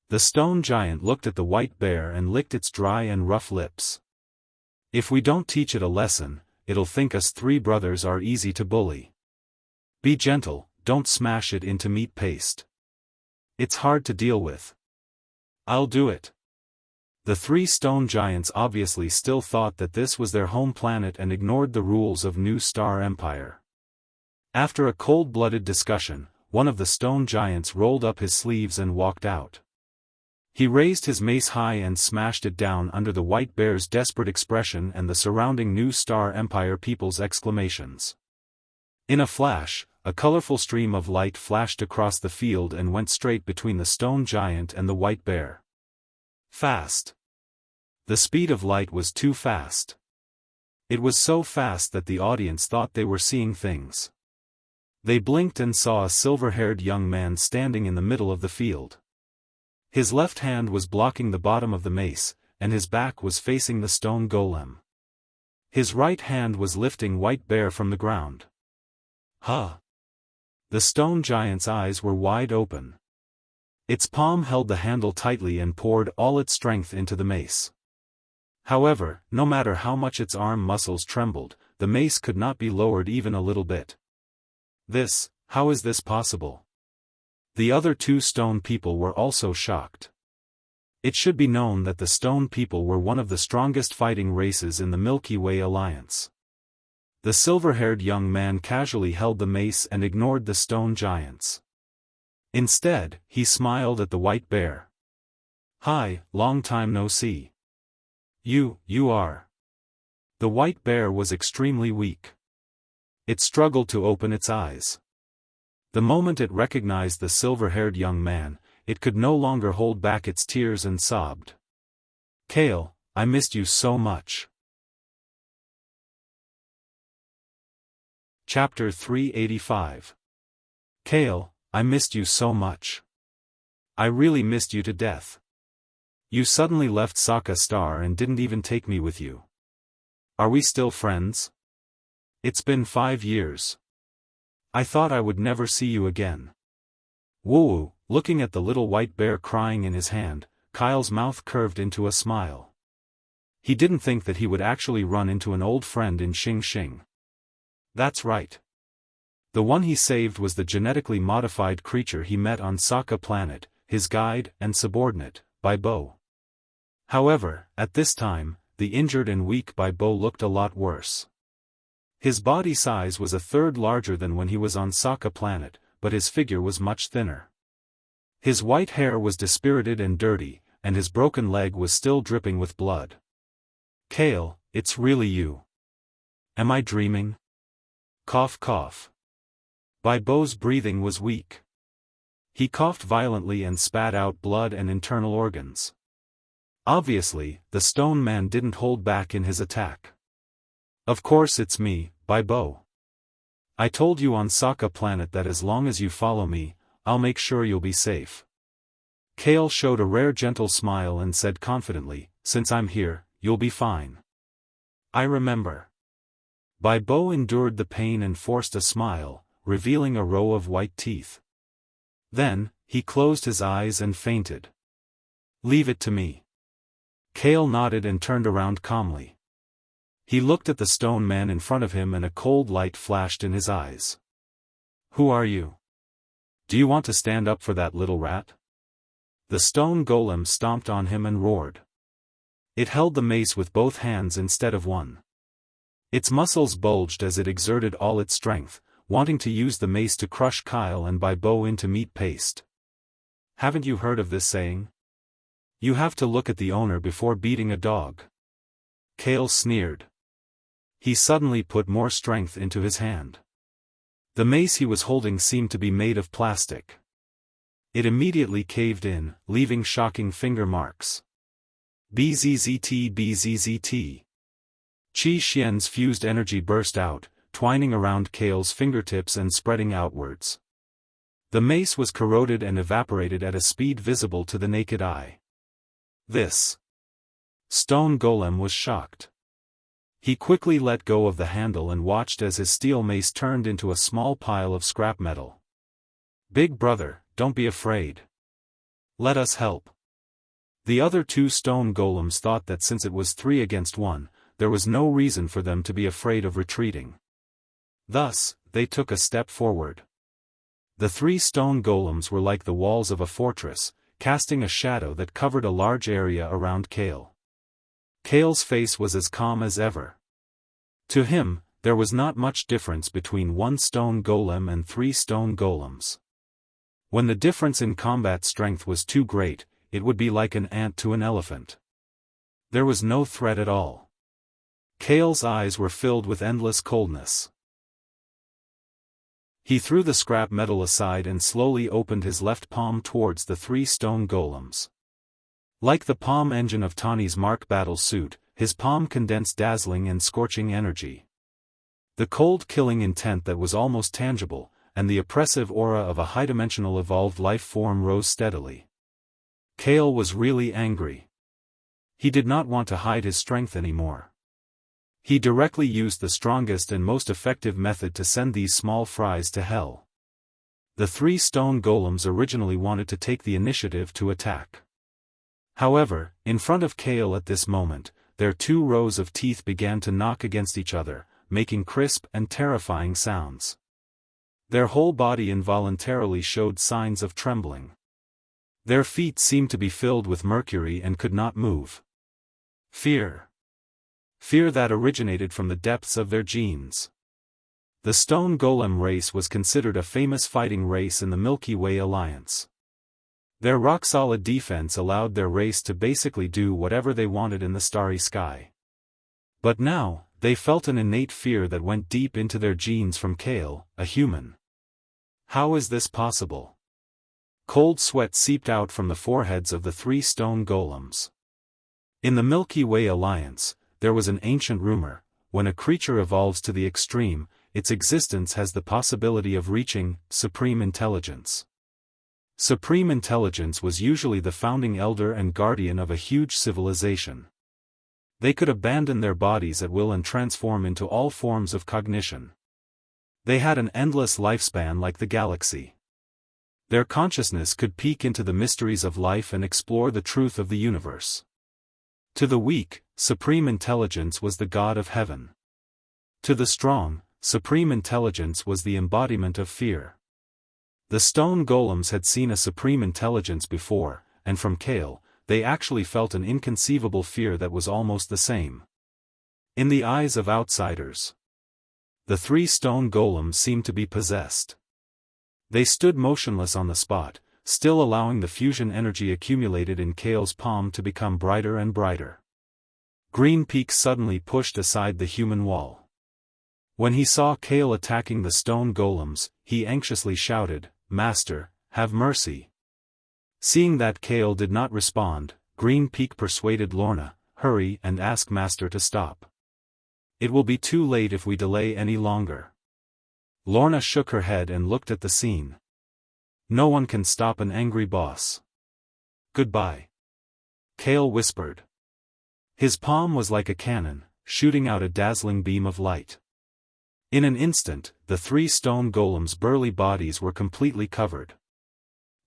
The stone giant looked at the white bear and licked its dry and rough lips. If we don't teach it a lesson, it'll think us 3 brothers are easy to bully. Be gentle, don't smash it into meat paste. It's hard to deal with. I'll do it. The 3 stone giants obviously still thought that this was their home planet and ignored the rules of New Star Empire. After a cold-blooded discussion, one of the stone giants rolled up his sleeves and walked out. He raised his mace high and smashed it down under the white bear's desperate expression and the surrounding New Star Empire people's exclamations. In a flash, a colorful stream of light flashed across the field and went straight between the stone giant and the white bear. Fast. The speed of light was too fast. It was so fast that the audience thought they were seeing things. They blinked and saw a silver-haired young man standing in the middle of the field. His left hand was blocking the bottom of the mace, and his back was facing the stone golem. His right hand was lifting White Bear from the ground. Huh! The stone giant's eyes were wide open. Its palm held the handle tightly and poured all its strength into the mace. However, no matter how much its arm muscles trembled, the mace could not be lowered even a little bit. How is this possible? The other two stone people were also shocked. It should be known that the stone people were one of the strongest fighting races in the Milky Way Alliance. The silver-haired young man casually held the mace and ignored the stone giants. Instead, he smiled at the white bear. Hi, long time no see. You are. The white bear was extremely weak. It struggled to open its eyes. The moment it recognized the silver-haired young man, it could no longer hold back its tears and sobbed. Kale, I missed you so much. Chapter 385. Kale, I missed you so much. I really missed you to death. You suddenly left Sokka Star and didn't even take me with you. Are we still friends? It's been 5 years. I thought I would never see you again. Woo, looking at the little white bear crying in his hand, Kyle's mouth curved into a smile. He didn't think that he would actually run into an old friend in Xing Xing. That's right. The one he saved was the genetically modified creature he met on Sokka Planet, his guide and subordinate, Bai Bo. However, at this time, the injured and weak Bai Bo looked a lot worse. His body size was a third larger than when he was on Sokka Planet, but his figure was much thinner. His white hair was dispirited and dirty, and his broken leg was still dripping with blood. Kale, it's really you. Am I dreaming? Cough cough. Bai Bo's breathing was weak. He coughed violently and spat out blood and internal organs. Obviously, the stone man didn't hold back in his attack. Of course it's me, Bai Bo. I told you on Sokka Planet that as long as you follow me, I'll make sure you'll be safe. Kale showed a rare gentle smile and said confidently, since I'm here, you'll be fine. I remember. Bai Bo endured the pain and forced a smile, revealing a row of white teeth. Then, he closed his eyes and fainted. Leave it to me. Kale nodded and turned around calmly. He looked at the stone man in front of him and a cold light flashed in his eyes. Who are you? Do you want to stand up for that little rat? The stone golem stomped on him and roared. It held the mace with both hands instead of one. Its muscles bulged as it exerted all its strength, wanting to use the mace to crush Kyle and Bai Bo into meat paste. Haven't you heard of this saying? You have to look at the owner before beating a dog. Kale sneered. He suddenly put more strength into his hand. The mace he was holding seemed to be made of plastic. It immediately caved in, leaving shocking finger marks. Bzzzt bzzzt. Qi Xian's fused energy burst out, twining around Kale's fingertips and spreading outwards. The mace was corroded and evaporated at a speed visible to the naked eye. This stone golem was shocked. He quickly let go of the handle and watched as his steel mace turned into a small pile of scrap metal. Big brother, don't be afraid. Let us help. The other two stone golems thought that since it was 3 against 1, there was no reason for them to be afraid of retreating. Thus, they took a step forward. The 3 stone golems were like the walls of a fortress, casting a shadow that covered a large area around Kale. Kale's face was as calm as ever. To him, there was not much difference between 1 stone golem and 3 stone golems. When the difference in combat strength was too great, it would be like an ant to an elephant. There was no threat at all. Kale's eyes were filled with endless coldness. He threw the scrap metal aside and slowly opened his left palm towards the 3 stone golems. Like the palm engine of Tani's Mark battle suit, his palm condensed dazzling and scorching energy. The cold killing intent that was almost tangible, and the oppressive aura of a high-dimensional evolved life form rose steadily. Kale was really angry. He did not want to hide his strength anymore. He directly used the strongest and most effective method to send these small fries to hell. The 3 stone golems originally wanted to take the initiative to attack. However, in front of Kale at this moment, their 2 rows of teeth began to knock against each other, making crisp and terrifying sounds. Their whole body involuntarily showed signs of trembling. Their feet seemed to be filled with mercury and could not move. Fear. Fear that originated from the depths of their genes. The Stone Golem race was considered a famous fighting race in the Milky Way Alliance. Their rock-solid defense allowed their race to basically do whatever they wanted in the starry sky. But now, they felt an innate fear that went deep into their genes from Kale, a human. How is this possible? Cold sweat seeped out from the foreheads of the 3 stone golems. In the Milky Way Alliance, there was an ancient rumor: when a creature evolves to the extreme, its existence has the possibility of reaching supreme intelligence. Supreme intelligence was usually the founding elder and guardian of a huge civilization. They could abandon their bodies at will and transform into all forms of cognition. They had an endless lifespan like the galaxy. Their consciousness could peek into the mysteries of life and explore the truth of the universe. To the weak, supreme intelligence was the god of heaven. To the strong, supreme intelligence was the embodiment of fear. The stone golems had seen a supreme intelligence before, and from Kale, they actually felt an inconceivable fear that was almost the same. In the eyes of outsiders, the 3 stone golems seemed to be possessed. They stood motionless on the spot, still allowing the fusion energy accumulated in Kale's palm to become brighter and brighter. Green Peak suddenly pushed aside the human wall. When he saw Kale attacking the stone golems, he anxiously shouted, "Master, have mercy." Seeing that Kale did not respond, Green Peak persuaded Lorna, "Hurry and ask Master to stop. It will be too late if we delay any longer." Lorna shook her head and looked at the scene. No one can stop an angry boss. "Goodbye," Kale whispered. His palm was like a cannon, shooting out a dazzling beam of light. In an instant, the 3 stone golems' burly bodies were completely covered.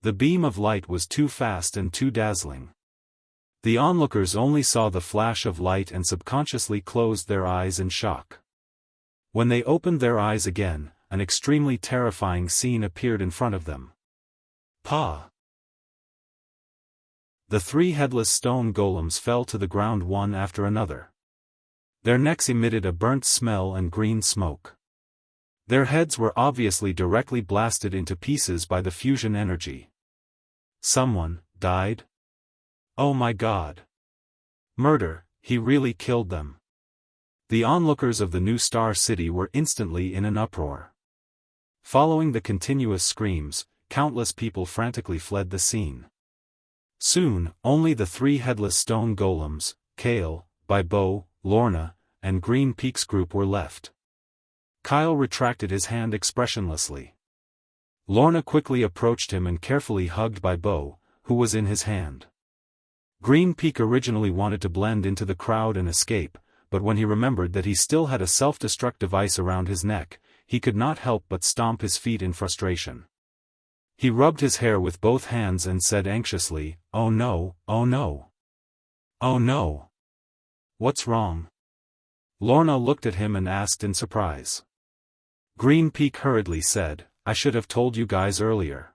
The beam of light was too fast and too dazzling. The onlookers only saw the flash of light and subconsciously closed their eyes in shock. When they opened their eyes again, an extremely terrifying scene appeared in front of them. Pa! The 3 headless stone golems fell to the ground one after another. Their necks emitted a burnt smell and green smoke. Their heads were obviously directly blasted into pieces by the fusion energy. Someone died? Oh my God! Murder, he really killed them. The onlookers of the new Star City were instantly in an uproar. Following the continuous screams, countless people frantically fled the scene. Soon, only the 3 headless stone golems, Kale, Bo, Lorna, and Green Peak's group were left. Kyle retracted his hand expressionlessly. Lorna quickly approached him and carefully hugged Bo, who was in his hand. Green Peak originally wanted to blend into the crowd and escape, but when he remembered that he still had a self-destruct device around his neck, he could not help but stomp his feet in frustration. He rubbed his hair with both hands and said anxiously, "Oh no, oh no. Oh no. What's wrong?" Lorna looked at him and asked in surprise. Green Peak hurriedly said, "I should have told you guys earlier.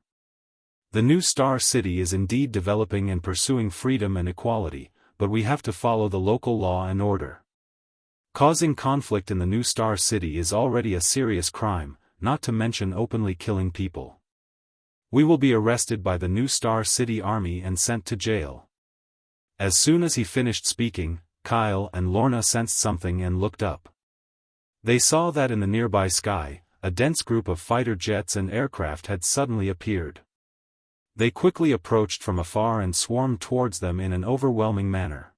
The new Star City is indeed developing and pursuing freedom and equality, but we have to follow the local law and order. Causing conflict in the new Star City is already a serious crime, not to mention openly killing people. We will be arrested by the New Star City Army and sent to jail. As soon as he finished speaking, Kyle and Lorna sensed something and looked up. They saw that in the nearby sky, a dense group of fighter jets and aircraft had suddenly appeared. They quickly approached from afar and swarmed towards them in an overwhelming manner.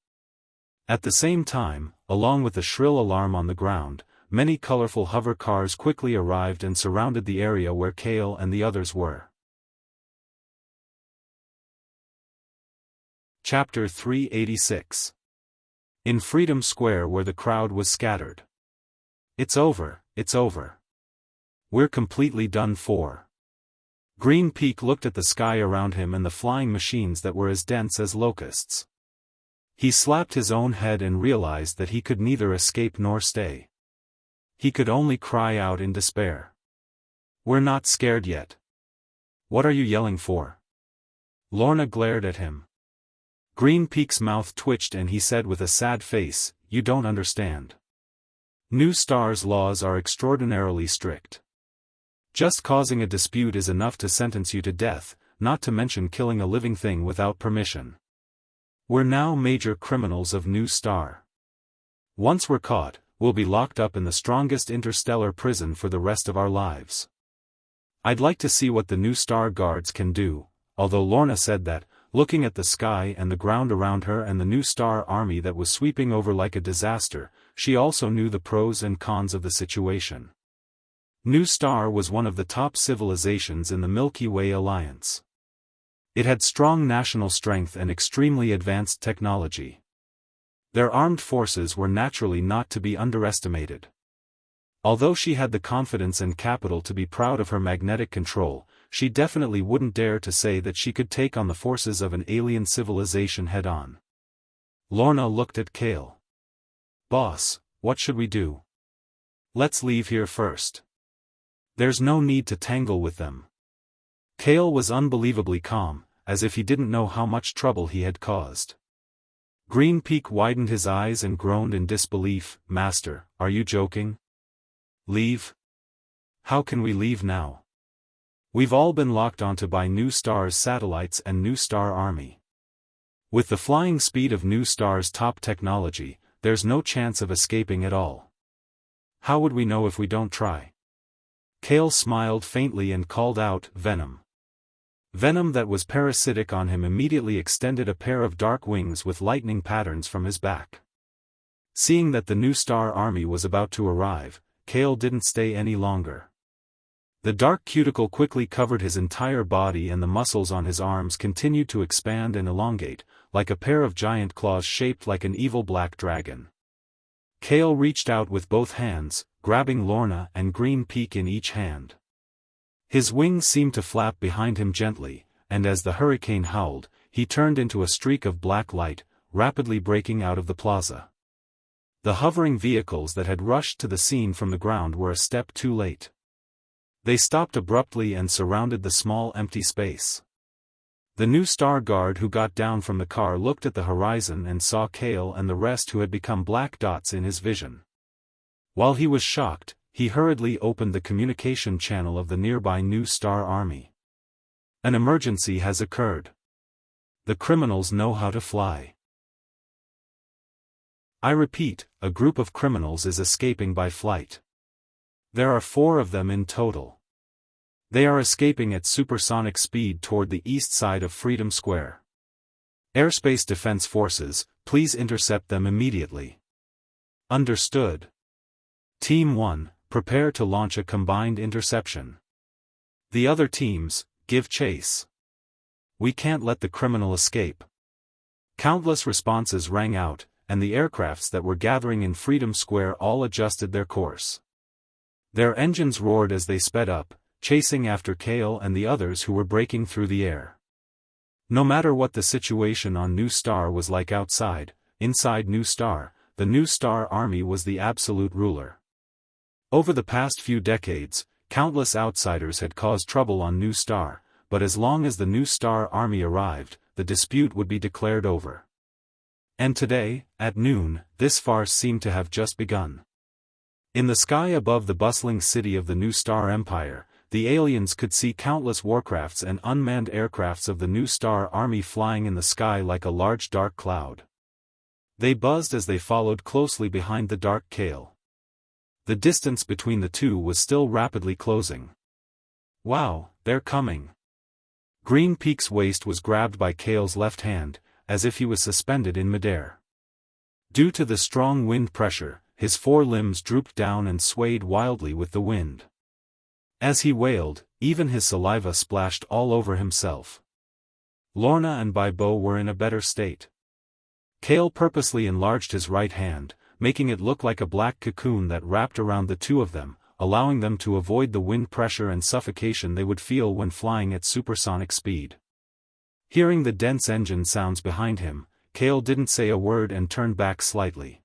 At the same time, along with the shrill alarm on the ground, many colorful hover cars quickly arrived and surrounded the area where Kale and the others were. Chapter 386. In Freedom Square, where the crowd was scattered. It's over, it's over. We're completely done for. Green Peak looked at the sky around him and the flying machines that were as dense as locusts. He slapped his own head and realized that he could neither escape nor stay. He could only cry out in despair. We're not scared yet. What are you yelling for? Lorna glared at him. Green Peak's mouth twitched and he said with a sad face, "You don't understand. New Star's laws are extraordinarily strict. Just causing a dispute is enough to sentence you to death, not to mention killing a living thing without permission. We're now major criminals of New Star. Once we're caught, we'll be locked up in the strongest interstellar prison for the rest of our lives. I'd like to see what the New Star guards can do." Although Lorna said that, looking at the sky and the ground around her and the New Star Army that was sweeping over like a disaster, she also knew the pros and cons of the situation. New Star was one of the top civilizations in the Milky Way Alliance. It had strong national strength and extremely advanced technology. Their armed forces were naturally not to be underestimated. Although she had the confidence and capital to be proud of her magnetic control, she definitely wouldn't dare to say that she could take on the forces of an alien civilization head-on. Lorna looked at Kale. "Boss, what should we do? Let's leave here first. There's no need to tangle with them." Kale was unbelievably calm, as if he didn't know how much trouble he had caused. Green Peak widened his eyes and groaned in disbelief. "Master, are you joking? Leave? How can we leave now? We've all been locked onto by New Star's satellites and New Star Army. With the flying speed of New Star's top technology, there's no chance of escaping at all. How would we know if we don't try?" Kale smiled faintly and called out, "Venom." Venom that was parasitic on him immediately extended a pair of dark wings with lightning patterns from his back. Seeing that the New Star Army was about to arrive, Kale didn't stay any longer. The dark cuticle quickly covered his entire body and the muscles on his arms continued to expand and elongate, like a pair of giant claws shaped like an evil black dragon. Kale reached out with both hands, grabbing Lorna and Green Peak in each hand. His wings seemed to flap behind him gently, and as the hurricane howled, he turned into a streak of black light, rapidly breaking out of the plaza. The hovering vehicles that had rushed to the scene from the ground were a step too late. They stopped abruptly and surrounded the small empty space. The New Star guard who got down from the car looked at the horizon and saw Kale and the rest who had become black dots in his vision. While he was shocked, he hurriedly opened the communication channel of the nearby New Star Army. "An emergency has occurred. The criminals know how to fly. I repeat, a group of criminals is escaping by flight. There are 4 of them in total. They are escaping at supersonic speed toward the east side of Freedom Square. Airspace Defense Forces, please intercept them immediately." "Understood. Team 1, prepare to launch a combined interception. The other teams, give chase. We can't let the criminal escape." Countless responses rang out, and the aircrafts that were gathering in Freedom Square all adjusted their course. Their engines roared as they sped up, chasing after Kale and the others who were breaking through the air. No matter what the situation on New Star was like outside, inside New Star, the New Star Army was the absolute ruler. Over the past few decades, countless outsiders had caused trouble on New Star, but as long as the New Star Army arrived, the dispute would be declared over. And today, at noon, this farce seemed to have just begun. In the sky above the bustling city of the New Star Empire, the aliens could see countless warcrafts and unmanned aircrafts of the New Star Army flying in the sky like a large dark cloud. They buzzed as they followed closely behind the dark Kale. The distance between the two was still rapidly closing. Wow, they're coming. Green Peak's waist was grabbed by Kale's left hand, as if he was suspended in midair. Due to the strong wind pressure, his four limbs drooped down and swayed wildly with the wind. As he wailed, even his saliva splashed all over himself. Lorna and Baibo were in a better state. Kale purposely enlarged his right hand, making it look like a black cocoon that wrapped around the two of them, allowing them to avoid the wind pressure and suffocation they would feel when flying at supersonic speed. Hearing the dense engine sounds behind him, Kale didn't say a word and turned back slightly.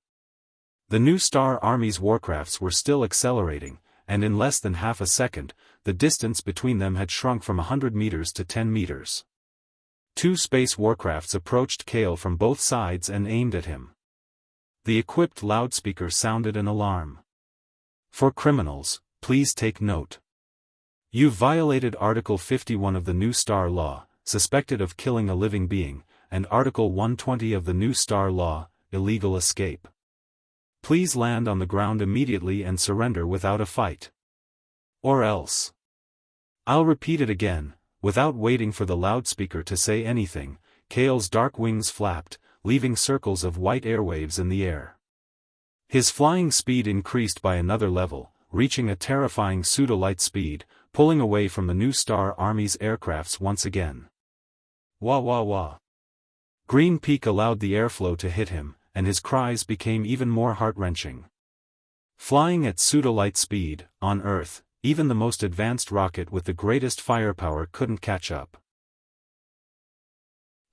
The New Star Army's warcrafts were still accelerating, and in less than half a second, the distance between them had shrunk from 100 meters to 10 meters. Two space warcrafts approached Kale from both sides and aimed at him. The equipped loudspeaker sounded an alarm. For criminals, please take note. You've violated Article 51 of the New Star Law, suspected of killing a living being, and Article 120 of the New Star Law, illegal escape. Please land on the ground immediately and surrender without a fight. Or else. I'll repeat it again. Without waiting for the loudspeaker to say anything, Kale's dark wings flapped, leaving circles of white airwaves in the air. His flying speed increased by another level, reaching a terrifying pseudo-light speed, pulling away from the New Star Army's aircrafts once again. Wah wah wah. Green Peak allowed the airflow to hit him, and his cries became even more heart-wrenching. Flying at pseudo-light speed, on Earth, even the most advanced rocket with the greatest firepower couldn't catch up.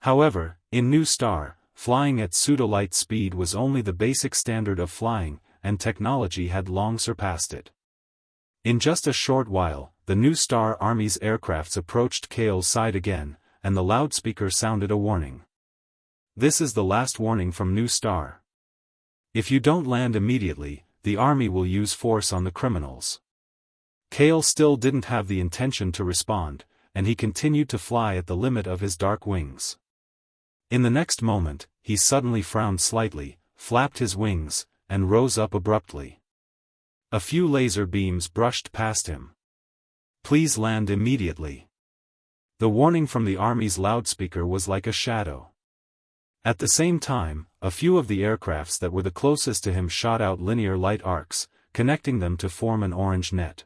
However, in New Star, flying at pseudo-light speed was only the basic standard of flying, and technology had long surpassed it. In just a short while, the New Star Army's aircrafts approached Kale's side again, and the loudspeaker sounded a warning. This is the last warning from New Star. If you don't land immediately, the army will use force on the criminals. Kale still didn't have the intention to respond, and he continued to fly at the limit of his dark wings. In the next moment, he suddenly frowned slightly, flapped his wings, and rose up abruptly. A few laser beams brushed past him. Please land immediately. The warning from the army's loudspeaker was like a shadow. At the same time, a few of the aircrafts that were the closest to him shot out linear light arcs, connecting them to form an orange net.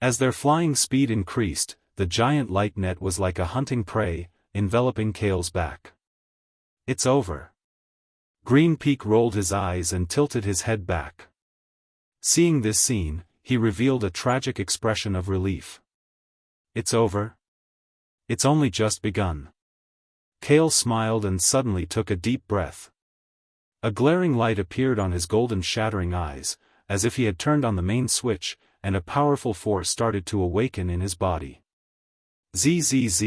As their flying speed increased, the giant light net was like a hunting prey, enveloping Kale's back. It's over. Green Peak rolled his eyes and tilted his head back. Seeing this scene, he revealed a tragic expression of relief. It's over? It's only just begun. Kale smiled and suddenly took a deep breath. A glaring light appeared on his golden shattering eyes, as if he had turned on the main switch, and a powerful force started to awaken in his body. ZZZ,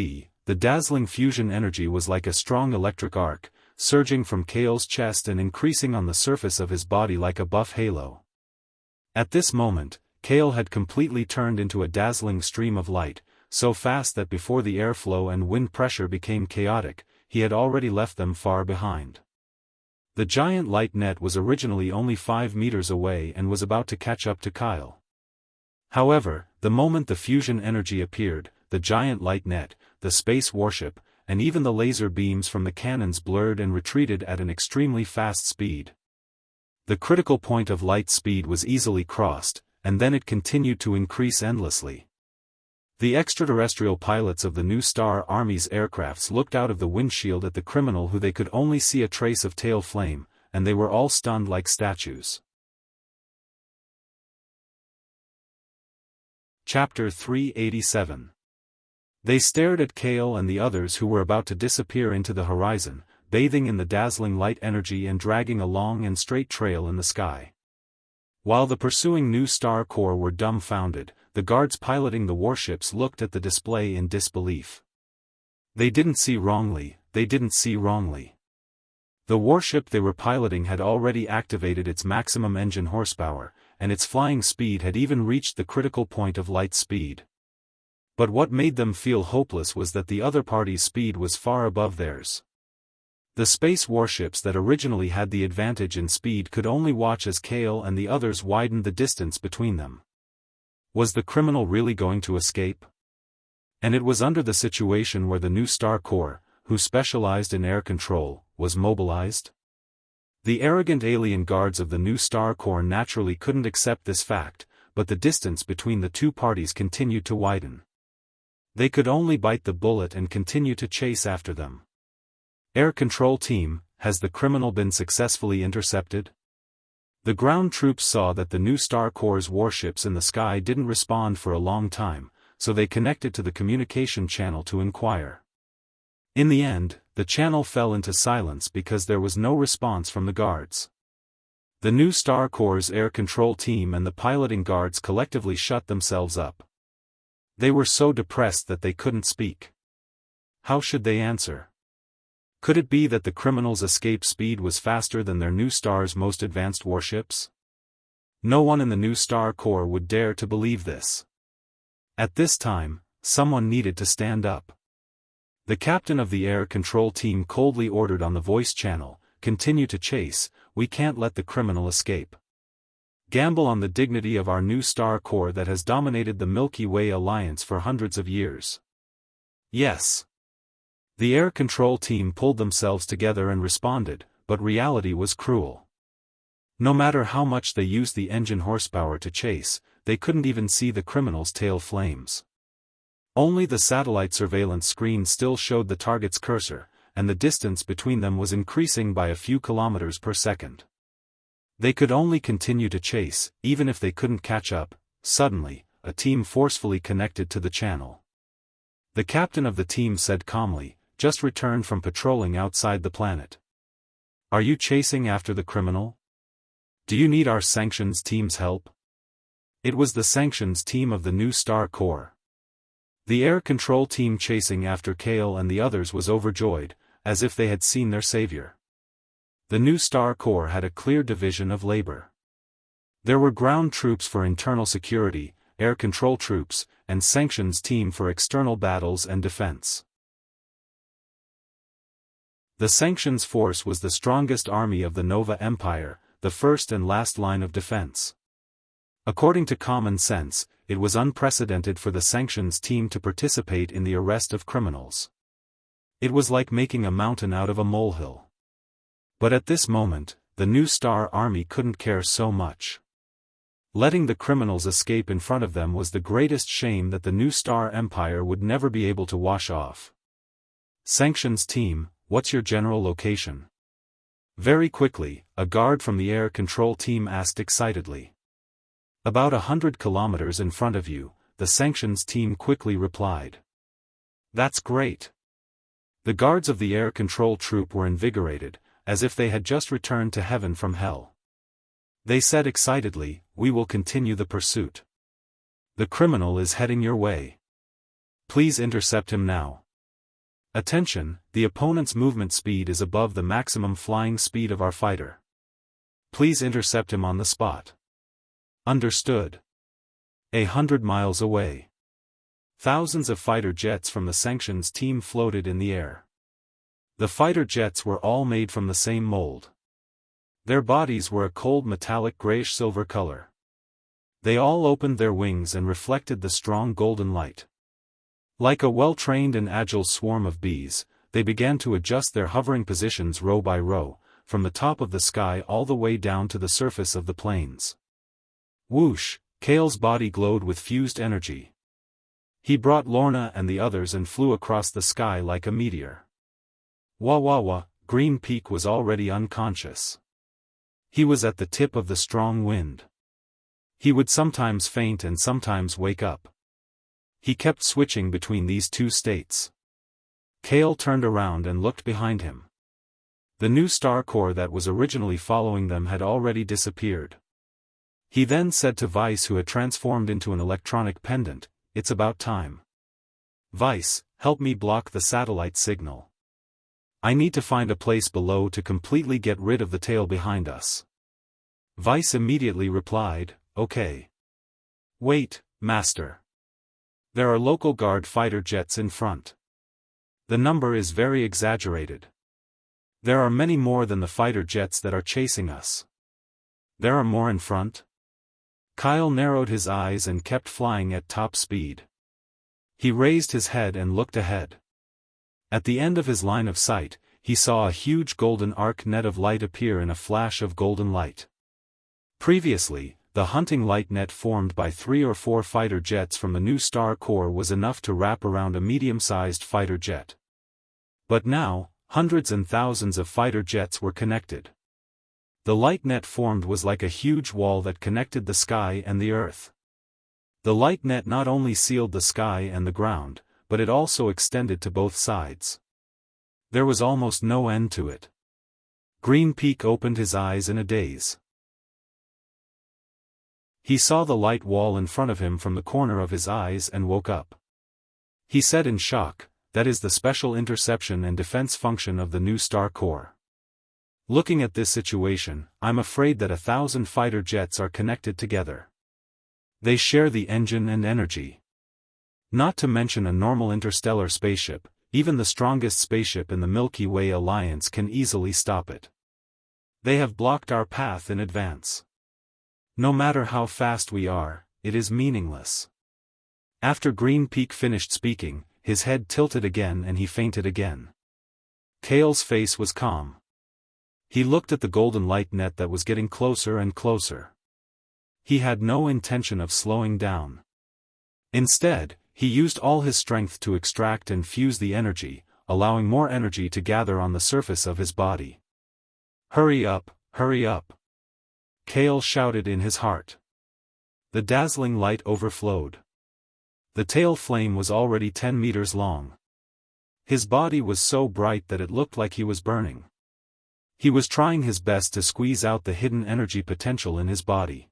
the dazzling fusion energy was like a strong electric arc, surging from Kale's chest and increasing on the surface of his body like a buff halo. At this moment, Kale had completely turned into a dazzling stream of light, so fast that before the airflow and wind pressure became chaotic, he had already left them far behind. The giant light net was originally only 5 meters away and was about to catch up to Kyle. However, the moment the fusion energy appeared, the giant light net, the space warship, and even the laser beams from the cannons blurred and retreated at an extremely fast speed. The critical point of light speed was easily crossed, and then it continued to increase endlessly. The extraterrestrial pilots of the New Star Army's aircrafts looked out of the windshield at the criminal who they could only see a trace of tail flame, and they were all stunned like statues. Chapter 387. They stared at Kale and the others who were about to disappear into the horizon, bathing in the dazzling light energy and dragging a long and straight trail in the sky. While the pursuing New Star Corps were dumbfounded, the guards piloting the warships looked at the display in disbelief. They didn't see wrongly, they didn't see wrongly. The warship they were piloting had already activated its maximum engine horsepower, and its flying speed had even reached the critical point of light speed. But what made them feel hopeless was that the other party's speed was far above theirs. The space warships that originally had the advantage in speed could only watch as Kale and the others widened the distance between them. Was the criminal really going to escape? And it was under the situation where the new Star Corps, who specialized in air control, was mobilized. The arrogant alien guards of the new Star Corps naturally couldn't accept this fact, but the distance between the two parties continued to widen. They could only bite the bullet and continue to chase after them. Air Control Team, has the criminal been successfully intercepted? The ground troops saw that the new Star Corps' warships in the sky didn't respond for a long time, so they connected to the communication channel to inquire. In the end, the channel fell into silence because there was no response from the guards. The new Star Corps' Air Control Team and the piloting guards collectively shut themselves up. They were so depressed that they couldn't speak. How should they answer? Could it be that the criminals' escape speed was faster than their new star's most advanced warships? No one in the new Star Corps would dare to believe this. At this time, someone needed to stand up. The captain of the Air Control Team coldly ordered on the voice channel, "Continue to chase, we can't let the criminal escape. Gamble on the dignity of our new Star Corps that has dominated the Milky Way Alliance for hundreds of years." Yes. The Air Control Team pulled themselves together and responded, but reality was cruel. No matter how much they used the engine horsepower to chase, they couldn't even see the criminal's tail flames. Only the satellite surveillance screen still showed the target's cursor, and the distance between them was increasing by a few kilometers per second. They could only continue to chase, even if they couldn't catch up. Suddenly, a team forcefully connected to the channel. The captain of the team said calmly, "Just returned from patrolling outside the planet. Are you chasing after the criminal? Do you need our sanctions team's help?" It was the sanctions team of the new Star Corps. The Air Control Team chasing after Kale and the others was overjoyed, as if they had seen their savior. The new Star Corps had a clear division of labor. There were ground troops for internal security, air control troops, and sanctions team for external battles and defense. The sanctions force was the strongest army of the Nova Empire, the first and last line of defense. According to common sense, it was unprecedented for the sanctions team to participate in the arrest of criminals. It was like making a mountain out of a molehill. But at this moment, the new Star Army couldn't care so much. Letting the criminals escape in front of them was the greatest shame that the new Star Empire would never be able to wash off. Sanctions team, what's your general location? Very quickly, a guard from the Air Control Team asked excitedly. About 100 kilometers in front of you, the sanctions team quickly replied. That's great. The guards of the Air Control Troop were invigorated, as if they had just returned to heaven from hell. They said excitedly, "We will continue the pursuit. The criminal is heading your way. Please intercept him now. Attention, the opponent's movement speed is above the maximum flying speed of our fighter. Please intercept him on the spot." Understood. 100 miles away. Thousands of fighter jets from the sanctions team floated in the air. The fighter jets were all made from the same mold. Their bodies were a cold metallic grayish-silver color. They all opened their wings and reflected the strong golden light. Like a well-trained and agile swarm of bees, they began to adjust their hovering positions row by row, from the top of the sky all the way down to the surface of the plains. Whoosh, Kale's body glowed with fused energy. He brought Lorna and the others and flew across the sky like a meteor. Wah wah wah, Green Peak was already unconscious. He was at the tip of the strong wind. He would sometimes faint and sometimes wake up. He kept switching between these two states. Kale turned around and looked behind him. The new Star Corps that was originally following them had already disappeared. He then said to Vice, who had transformed into an electronic pendant, "It's about time. Vice, help me block the satellite signal. I need to find a place below to completely get rid of the tail behind us." Vice immediately replied, "Okay. Wait, Master. There are local guard fighter jets in front. The number is very exaggerated. There are many more than the fighter jets that are chasing us. There are more in front? Kyle narrowed his eyes and kept flying at top speed. He raised his head and looked ahead. At the end of his line of sight, he saw a huge golden arc net of light appear in a flash of golden light. Previously, the hunting light net formed by 3 or 4 fighter jets from the new Star Corps was enough to wrap around a medium-sized fighter jet. But now, hundreds and thousands of fighter jets were connected. The light net formed was like a huge wall that connected the sky and the earth. The light net not only sealed the sky and the ground, but it also extended to both sides. There was almost no end to it. Green Peak opened his eyes in a daze. He saw the light wall in front of him from the corner of his eyes and woke up. He said in shock, "That is the special interception and defense function of the new Star Corps. Looking at this situation, I'm afraid that 1,000 fighter jets are connected together. They share the engine and energy. Not to mention a normal interstellar spaceship, even the strongest spaceship in the Milky Way Alliance can easily stop it. They have blocked our path in advance. No matter how fast we are, it is meaningless." After Green Peak finished speaking, his head tilted again and he fainted again. Kale's face was calm. He looked at the golden light net that was getting closer and closer. He had no intention of slowing down. Instead, he used all his strength to extract and fuse the energy, allowing more energy to gather on the surface of his body. "Hurry up, hurry up!" Kale shouted in his heart. The dazzling light overflowed. The tail flame was already 10 meters long. His body was so bright that it looked like he was burning. He was trying his best to squeeze out the hidden energy potential in his body.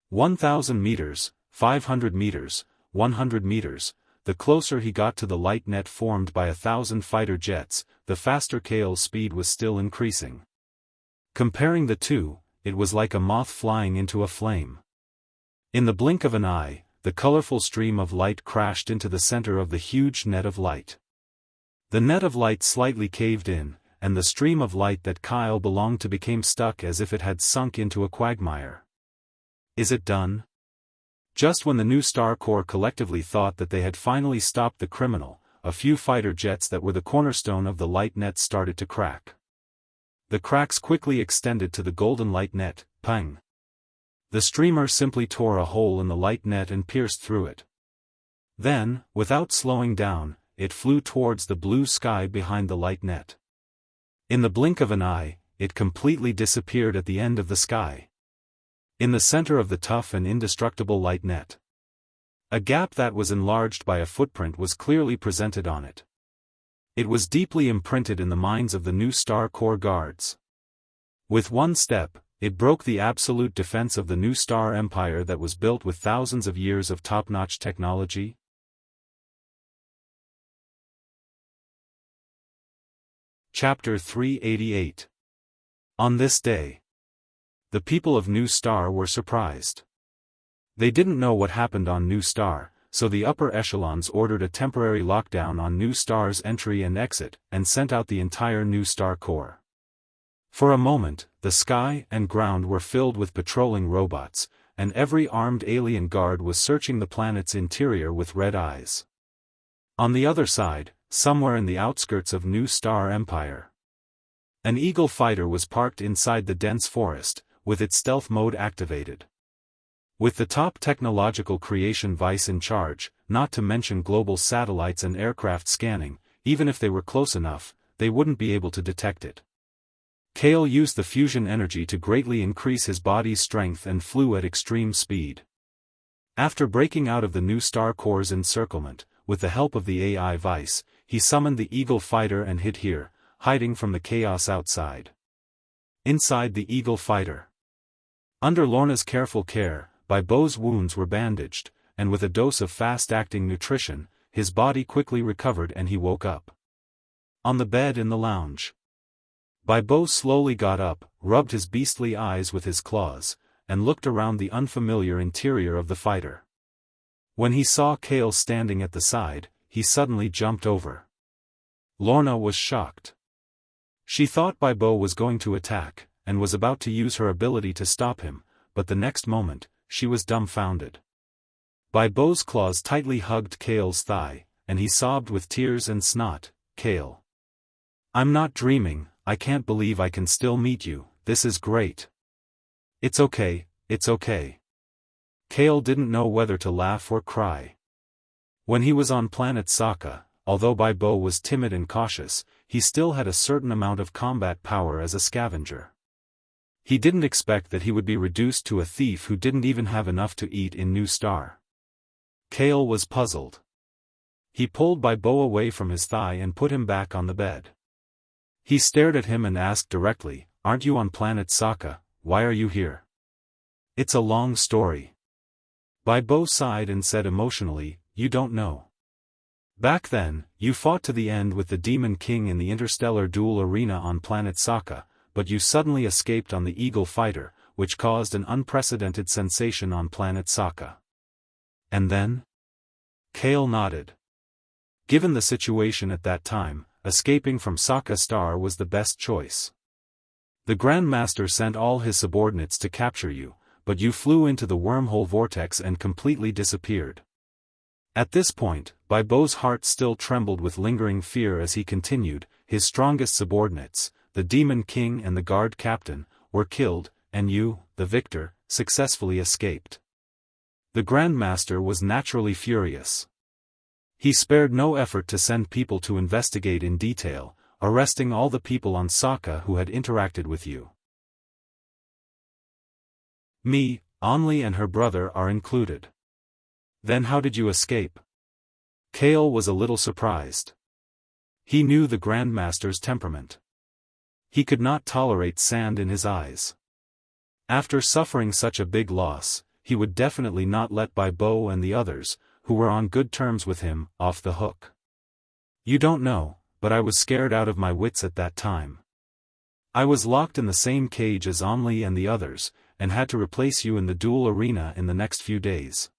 1,000 meters, 500 meters, 100 meters, the closer he got to the light net formed by 1,000 fighter jets, the faster Kale's speed was still increasing. Comparing the two, it was like a moth flying into a flame. In the blink of an eye, the colorful stream of light crashed into the center of the huge net of light. The net of light slightly caved in, and the stream of light that Kyle belonged to became stuck as if it had sunk into a quagmire. Is it done? Just when the new Star Corps collectively thought that they had finally stopped the criminal, a few fighter jets that were the cornerstone of the light net started to crack. The cracks quickly extended to the golden light net, pang. The streamer simply tore a hole in the light net and pierced through it. Then, without slowing down, it flew towards the blue sky behind the light net. In the blink of an eye, it completely disappeared at the end of the sky. In the center of the tough and indestructible light net, a gap that was enlarged by a footprint was clearly presented on it. It was deeply imprinted in the minds of the new Star Corps guards. With one step, it broke the absolute defense of the new Star Empire that was built with thousands of years of top-notch technology. Chapter 388. On this day, the people of New Star were surprised. They didn't know what happened on New Star, so the upper echelons ordered a temporary lockdown on New Star's entry and exit, and sent out the entire New Star Corps. For a moment, the sky and ground were filled with patrolling robots, and every armed alien guard was searching the planet's interior with red eyes. On the other side, somewhere in the outskirts of New Star Empire, an Eagle fighter was parked inside the dense forest, with its stealth mode activated. With the top technological creation vice in charge, not to mention global satellites and aircraft scanning, even if they were close enough, they wouldn't be able to detect it. Kale used the fusion energy to greatly increase his body's strength and flew at extreme speed. After breaking out of the new Star Corps' encirclement, with the help of the AI vice, he summoned the Eagle fighter and hid here, hiding from the chaos outside. Inside the Eagle fighter, under Lorna's careful care, Baibo's wounds were bandaged, and with a dose of fast-acting nutrition, his body quickly recovered and he woke up. On the bed in the lounge, Baibo slowly got up, rubbed his beastly eyes with his claws, and looked around the unfamiliar interior of the fighter. When he saw Kale standing at the side, he suddenly jumped over. Lorna was shocked. She thought Bai Bo was going to attack, and was about to use her ability to stop him, but the next moment, she was dumbfounded. Bai Bo's claws tightly hugged Kale's thigh, and he sobbed with tears and snot, "Kale. I'm not dreaming, I can't believe I can still meet you, this is great. It's okay, it's okay." Kale didn't know whether to laugh or cry. When he was on planet Sokka, although Bai Bo was timid and cautious, he still had a certain amount of combat power as a scavenger. He didn't expect that he would be reduced to a thief who didn't even have enough to eat in New Star. Kale was puzzled. He pulled Bai Bo away from his thigh and put him back on the bed. He stared at him and asked directly, "Aren't you on planet Sokka, why are you here?" "It's a long story." Bai Bo sighed and said emotionally, "You don't know. Back then, you fought to the end with the Demon King in the interstellar duel arena on planet Sokka, but you suddenly escaped on the Eagle Fighter, which caused an unprecedented sensation on planet Sokka. And then?" Kale nodded. Given the situation at that time, escaping from Sokka Star was the best choice. The Grand Master sent all his subordinates to capture you, but you flew into the wormhole vortex and completely disappeared. At this point, Bai Bo's heart still trembled with lingering fear as he continued, his strongest subordinates, the Demon King and the guard captain, were killed, and you, the victor, successfully escaped. The Grand Master was naturally furious. He spared no effort to send people to investigate in detail, arresting all the people on Sokka who had interacted with you. Me, Only and her brother are included. Then how did you escape? Kale was a little surprised. He knew the Grand Master's temperament. He could not tolerate sand in his eyes. After suffering such a big loss, he would definitely not let Bai Bo and the others, who were on good terms with him, off the hook. You don't know, but I was scared out of my wits at that time. I was locked in the same cage as Only and the others, and had to replace you in the duel arena in the next few days.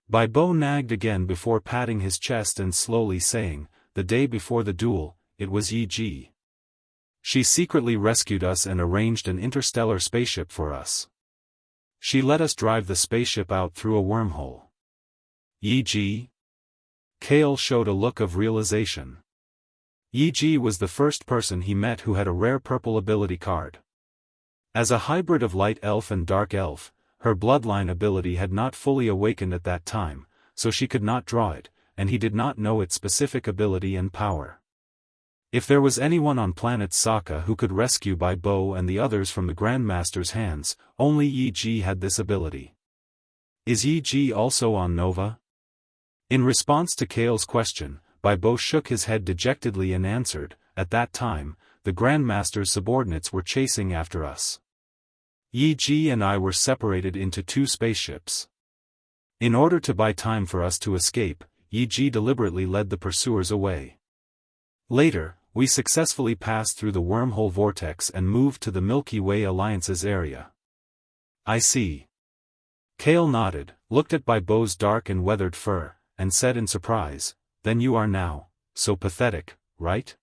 Bai Bo nagged again before patting his chest and slowly saying, "The day before the duel, it was Yi Ji. She secretly rescued us and arranged an interstellar spaceship for us. She let us drive the spaceship out through a wormhole." Yi Ji? Kale showed a look of realization. Yi Ji was the first person he met who had a rare purple ability card. As a hybrid of light elf and dark elf, her bloodline ability had not fully awakened at that time, so she could not draw it, and he did not know its specific ability and power. If there was anyone on planet Sokka who could rescue Bai Bo and the others from the Grand Master's hands, only Yi Ji had this ability. Is Yi Ji also on Nova? In response to Kale's question, Bai Bo shook his head dejectedly and answered, "At that time, the Grand Master's subordinates were chasing after us. Yi Ji and I were separated into two spaceships. In order to buy time for us to escape, Yi Ji deliberately led the pursuers away. Later, we successfully passed through the wormhole vortex and moved to the Milky Way Alliance's area." "I see." Kale nodded, looked at Bai Bo's dark and weathered fur, and said in surprise, "Then you are now so pathetic, right?"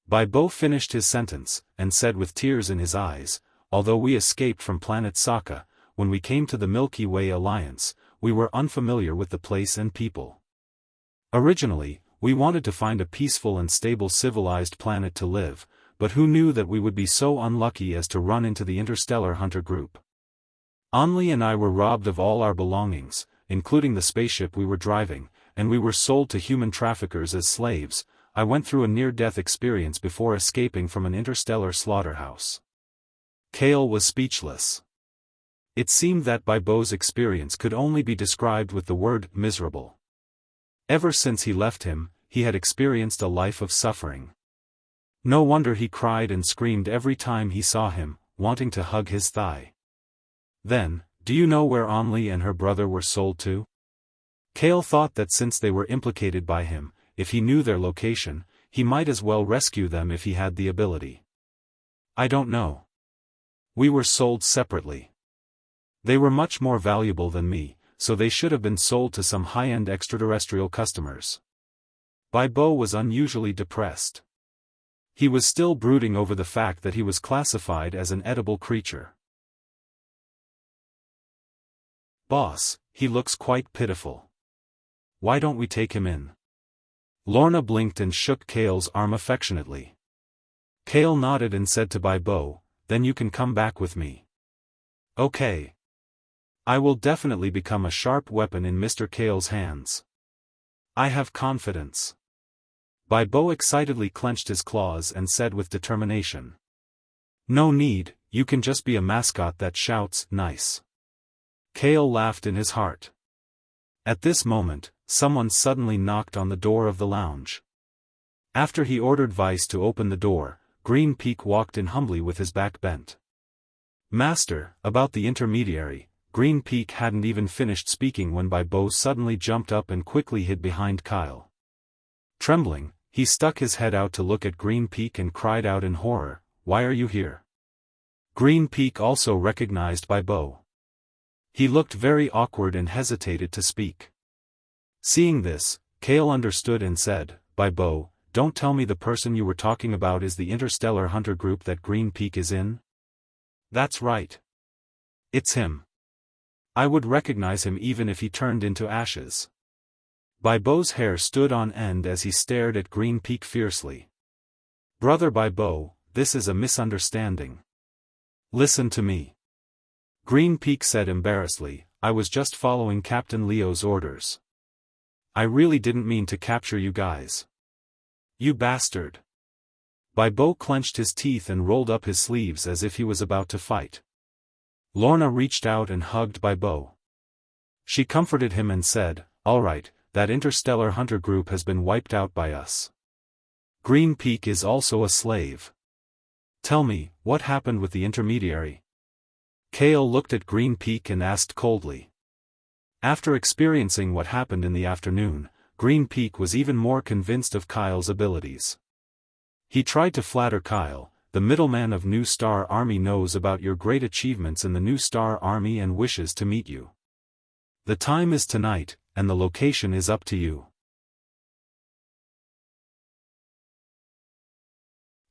Bai Bo finished his sentence, and said with tears in his eyes, "Although we escaped from planet Sokka, when we came to the Milky Way Alliance, we were unfamiliar with the place and people. Originally, we wanted to find a peaceful and stable civilized planet to live, but who knew that we would be so unlucky as to run into the interstellar hunter group. Only and I were robbed of all our belongings, including the spaceship we were driving, and we were sold to human traffickers as slaves. I went through a near-death experience before escaping from an interstellar slaughterhouse." Kale was speechless. It seemed that Bai Bo's experience could only be described with the word miserable. Ever since he left him, he had experienced a life of suffering. No wonder he cried and screamed every time he saw him, wanting to hug his thigh. "Then, do you know where Only and her brother were sold to?" Kale thought that since they were implicated by him, if he knew their location, he might as well rescue them if he had the ability. "I don't know. We were sold separately. They were much more valuable than me, so they should have been sold to some high-end extraterrestrial customers. Bai Bo was unusually depressed. He was still brooding over the fact that he was classified as an edible creature. "Boss, he looks quite pitiful. Why don't we take him in?" Lorna blinked and shook Kale's arm affectionately. Kale nodded and said to Bai Bo, "Then you can come back with me." "Okay. I will definitely become a sharp weapon in Mr. Kale's hands. I have confidence." Bai Bo excitedly clenched his claws and said with determination. "No need, you can just be a mascot that shouts, 'Nice.'" Kale laughed in his heart. At this moment, someone suddenly knocked on the door of the lounge. After he ordered Vice to open the door, Green Peak walked in humbly with his back bent. "Master, about the intermediary." Green Peak hadn't even finished speaking when Bai Bo suddenly jumped up and quickly hid behind Kyle. Trembling, he stuck his head out to look at Green Peak and cried out in horror, "Why are you here?" Green Peak also recognized Bai Bo. He looked very awkward and hesitated to speak. Seeing this, Kale understood and said, "Bai Bo, don't tell me the person you were talking about is the interstellar hunter group that Green Peak is in?" "That's right. It's him. I would recognize him even if he turned into ashes." Bai Bo's hair stood on end as he stared at Green Peak fiercely. "Brother Bai Bo, this is a misunderstanding. Listen to me." Green Peak said embarrassedly, "I was just following Captain Leo's orders. I really didn't mean to capture you guys." "You bastard." Bai Bo clenched his teeth and rolled up his sleeves as if he was about to fight. Lorna reached out and hugged Bai Bo. She comforted him and said, "All right, that interstellar hunter group has been wiped out by us. Green Peak is also a slave. Tell me, what happened with the intermediary?" Kale looked at Green Peak and asked coldly. After experiencing what happened in the afternoon, Green Peak was even more convinced of Kyle's abilities. He tried to flatter Kyle, "The middleman of New Star Army knows about your great achievements in the New Star Army and wishes to meet you. The time is tonight, and the location is up to you."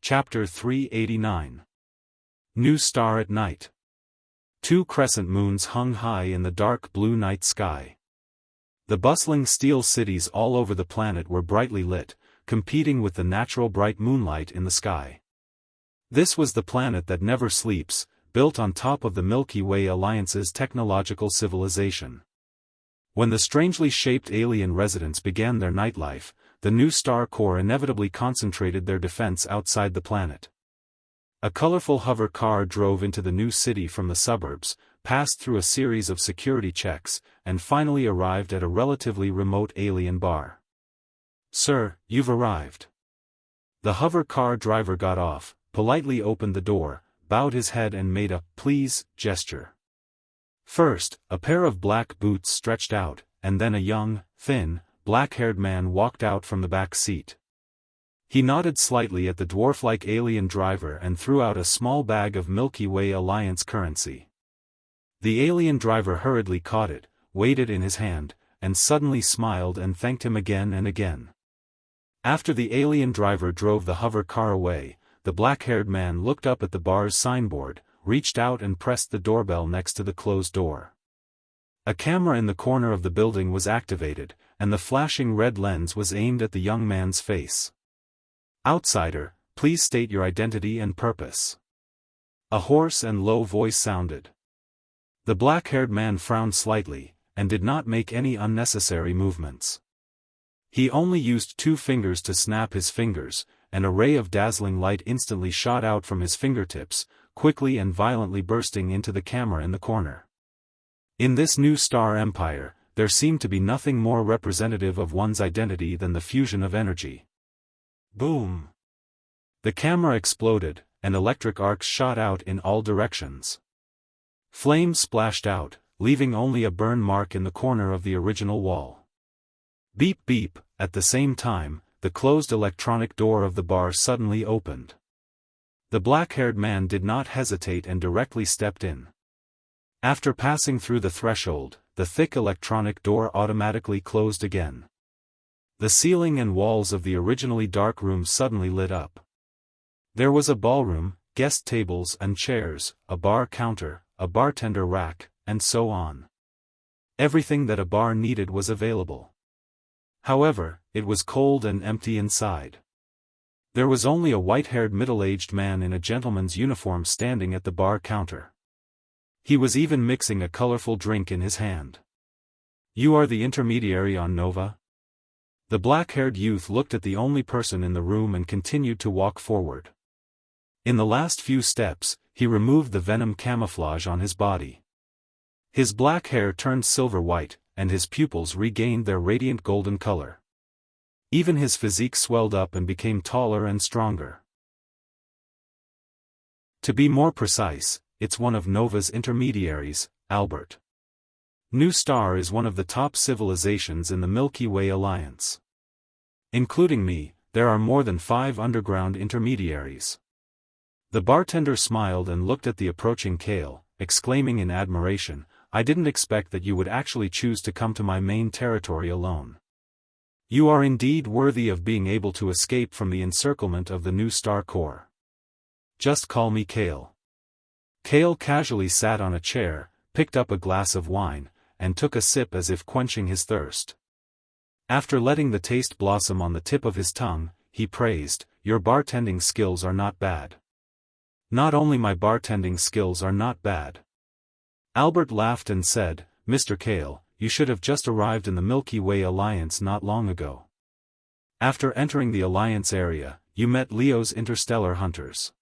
Chapter 389. New Star at Night. 2 crescent moons hung high in the dark blue night sky. The bustling steel cities all over the planet were brightly lit, competing with the natural bright moonlight in the sky. This was the planet that never sleeps, built on top of the Milky Way Alliance's technological civilization. When the strangely shaped alien residents began their nightlife, the New Star Corps inevitably concentrated their defense outside the planet. A colorful hover car drove into the new city from the suburbs, passed through a series of security checks, and finally arrived at a relatively remote alien bar. "Sir, you've arrived." The hover car driver got off, politely opened the door, bowed his head and made a "please" gesture. First, a pair of black boots stretched out, and then a young, thin, black-haired man walked out from the back seat. He nodded slightly at the dwarf-like alien driver and threw out a small bag of Milky Way Alliance currency. The alien driver hurriedly caught it, weighed it in his hand, and suddenly smiled and thanked him again and again. After the alien driver drove the hover car away, the black-haired man looked up at the bar's signboard, reached out and pressed the doorbell next to the closed door. A camera in the corner of the building was activated, and the flashing red lens was aimed at the young man's face. "Outsider, please state your identity and purpose." A hoarse and low voice sounded. The black-haired man frowned slightly, and did not make any unnecessary movements. He only used 2 fingers to snap his fingers, and a ray of dazzling light instantly shot out from his fingertips, quickly and violently bursting into the camera in the corner. In this new star empire, there seemed to be nothing more representative of one's identity than the fusion of energy. Boom! The camera exploded, and electric arcs shot out in all directions. Flames splashed out, leaving only a burn mark in the corner of the original wall. Beep beep, at the same time, the closed electronic door of the bar suddenly opened. The black-haired man did not hesitate and directly stepped in. After passing through the threshold, the thick electronic door automatically closed again. The ceiling and walls of the originally dark room suddenly lit up. There was a ballroom, guest tables and chairs, a bar counter, a bartender rack, and so on. Everything that a bar needed was available. However, it was cold and empty inside. There was only a white-haired middle-aged man in a gentleman's uniform standing at the bar counter. He was even mixing a colorful drink in his hand. "You are the intermediary on Nova?" The black-haired youth looked at the only person in the room and continued to walk forward. In the last few steps, he removed the venom camouflage on his body. His black hair turned silver-white, and his pupils regained their radiant golden color. Even his physique swelled up and became taller and stronger. To be more precise, it's one of Nova's intermediaries, Albert. New Star is one of the top civilizations in the Milky Way Alliance. Including me, there are more than 5 underground intermediaries. The bartender smiled and looked at the approaching Kale, exclaiming in admiration, "I didn't expect that you would actually choose to come to my main territory alone. You are indeed worthy of being able to escape from the encirclement of the New Star Core. Just call me Kale." Kale casually sat on a chair, picked up a glass of wine, and took a sip as if quenching his thirst. After letting the taste blossom on the tip of his tongue, he praised, "Your bartending skills are not bad." "Not only my bartending skills are not bad." Albert laughed and said, "Mr. Kale, you should have just arrived in the Milky Way Alliance not long ago. After entering the Alliance area, you met Leo's interstellar hunters.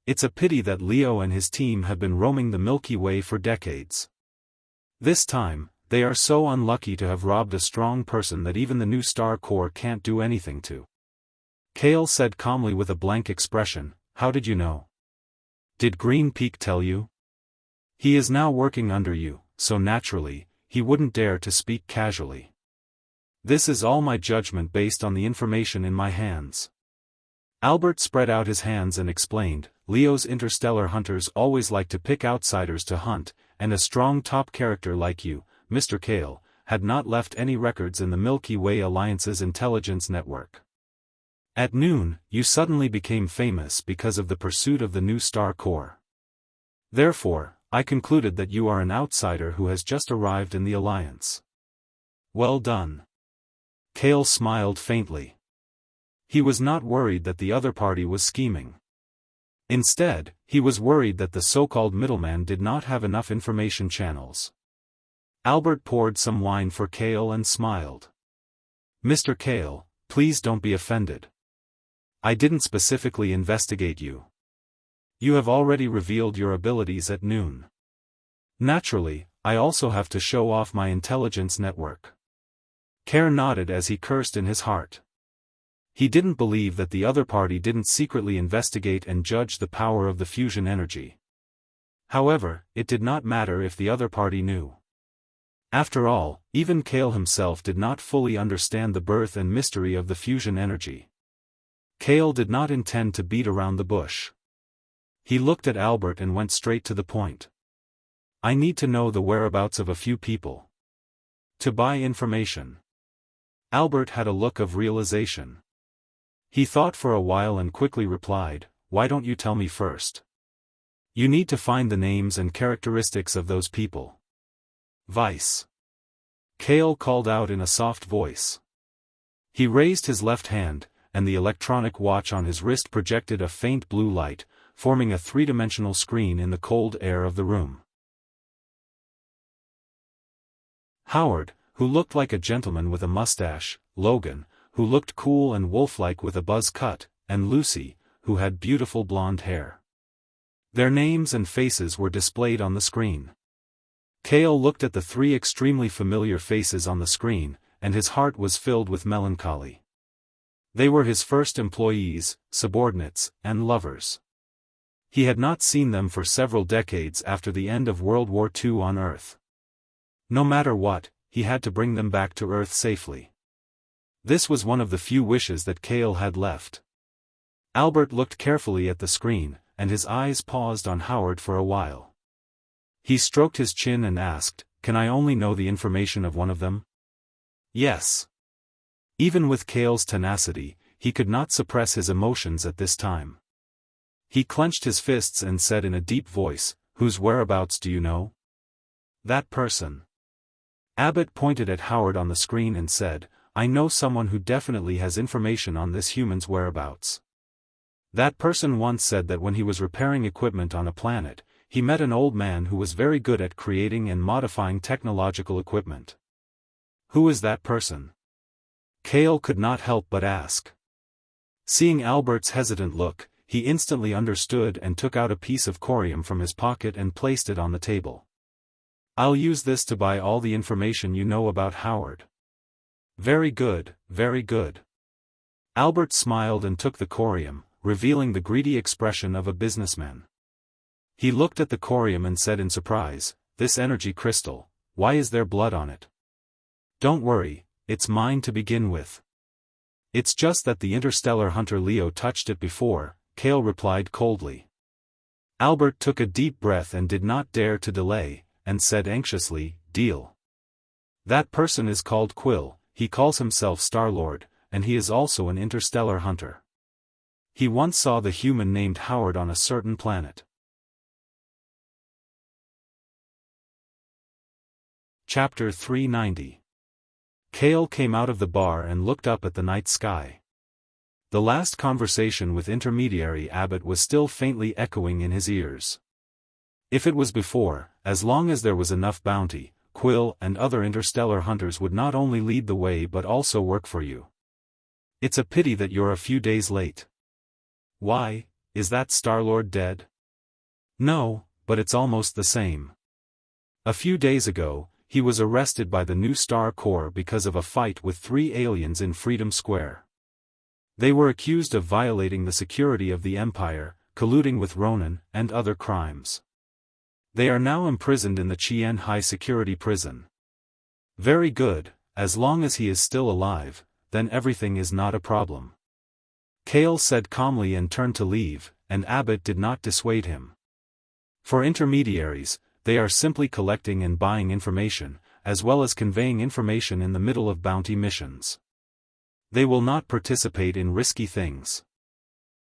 It's a pity that Leo and his team have been roaming the Milky Way for decades. This time, they are so unlucky to have robbed a strong person that even the New Star Core can't do anything to." Kale said calmly with a blank expression, "How did you know? Did Green Peak tell you? He is now working under you, so naturally, he wouldn't dare to speak casually. This is all my judgment based on the information in my hands." Albert spread out his hands and explained, "Leo's interstellar hunters always like to pick outsiders to hunt, and a strong top character like you, Mr. Kale, had not left any records in the Milky Way Alliance's intelligence network. At noon, you suddenly became famous because of the pursuit of the New Star Core. Therefore, I concluded that you are an outsider who has just arrived in the Alliance." "Well done." Kale smiled faintly. He was not worried that the other party was scheming. Instead, he was worried that the so-called middleman did not have enough information channels. Albert poured some wine for Kale and smiled. "Mr. Kale, please don't be offended. I didn't specifically investigate you. You have already revealed your abilities at noon. Naturally, I also have to show off my intelligence network." Kale nodded as he cursed in his heart. He didn't believe that the other party didn't secretly investigate and judge the power of the fusion energy. However, it did not matter if the other party knew. After all, even Kale himself did not fully understand the birth and mystery of the fusion energy. Kale did not intend to beat around the bush. He looked at Albert and went straight to the point. "I need to know the whereabouts of a few people. To buy information." Albert had a look of realization. He thought for a while and quickly replied, "Why don't you tell me first? You need to find the names and characteristics of those people." "Vice." Kale called out in a soft voice. He raised his left hand, and the electronic watch on his wrist projected a faint blue light, forming a three-dimensional screen in the cold air of the room. Howard, who looked like a gentleman with a mustache, Logan, who looked cool and wolf-like with a buzz cut, and Lucy, who had beautiful blonde hair. Their names and faces were displayed on the screen. Kale looked at the 3 extremely familiar faces on the screen, and his heart was filled with melancholy. They were his first employees, subordinates, and lovers. He had not seen them for several decades after the end of World War II on Earth. No matter what, he had to bring them back to Earth safely. This was one of the few wishes that Kale had left. Albert looked carefully at the screen, and his eyes paused on Howard for a while. He stroked his chin and asked, can I only know the information of one of them? Yes. Even with Kale's tenacity, he could not suppress his emotions at this time. He clenched his fists and said in a deep voice, "Whose whereabouts do you know?" "That person." Abbott pointed at Howard on the screen and said, "I know someone who definitely has information on this human's whereabouts. That person once said that when he was repairing equipment on a planet, he met an old man who was very good at creating and modifying technological equipment." "Who is that person?" Kale could not help but ask. Seeing Albert's hesitant look, he instantly understood and took out a piece of corium from his pocket and placed it on the table. "I'll use this to buy all the information you know about Howard." "Very good, very good." Albert smiled and took the corium, revealing the greedy expression of a businessman. He looked at the corium and said in surprise, "This energy crystal, why is there blood on it?" "Don't worry, it's mine to begin with. It's just that the interstellar hunter Leo touched it before," Kale replied coldly. Albert took a deep breath and did not dare to delay, and said anxiously, "Deal." "That person is called Quill, he calls himself Star-Lord, and he is also an interstellar hunter. He once saw the human named Howard on a certain planet." Chapter 390. Kale came out of the bar and looked up at the night sky. The last conversation with intermediary Abbott was still faintly echoing in his ears. If it was before, as long as there was enough bounty, Quill and other interstellar hunters would not only lead the way but also work for you. "It's a pity that you're a few days late." "Why, is that Star-Lord dead?" "No, but it's almost the same. A few days ago, he was arrested by the new Star Corps because of a fight with 3 aliens in Freedom Square. They were accused of violating the security of the Empire, colluding with Ronin, and other crimes. They are now imprisoned in the Chien High Security Prison." "Very good, as long as he is still alive, then everything is not a problem." Kale said calmly and turned to leave, and Abbott did not dissuade him. For intermediaries, they are simply collecting and buying information, as well as conveying information in the middle of bounty missions. They will not participate in risky things.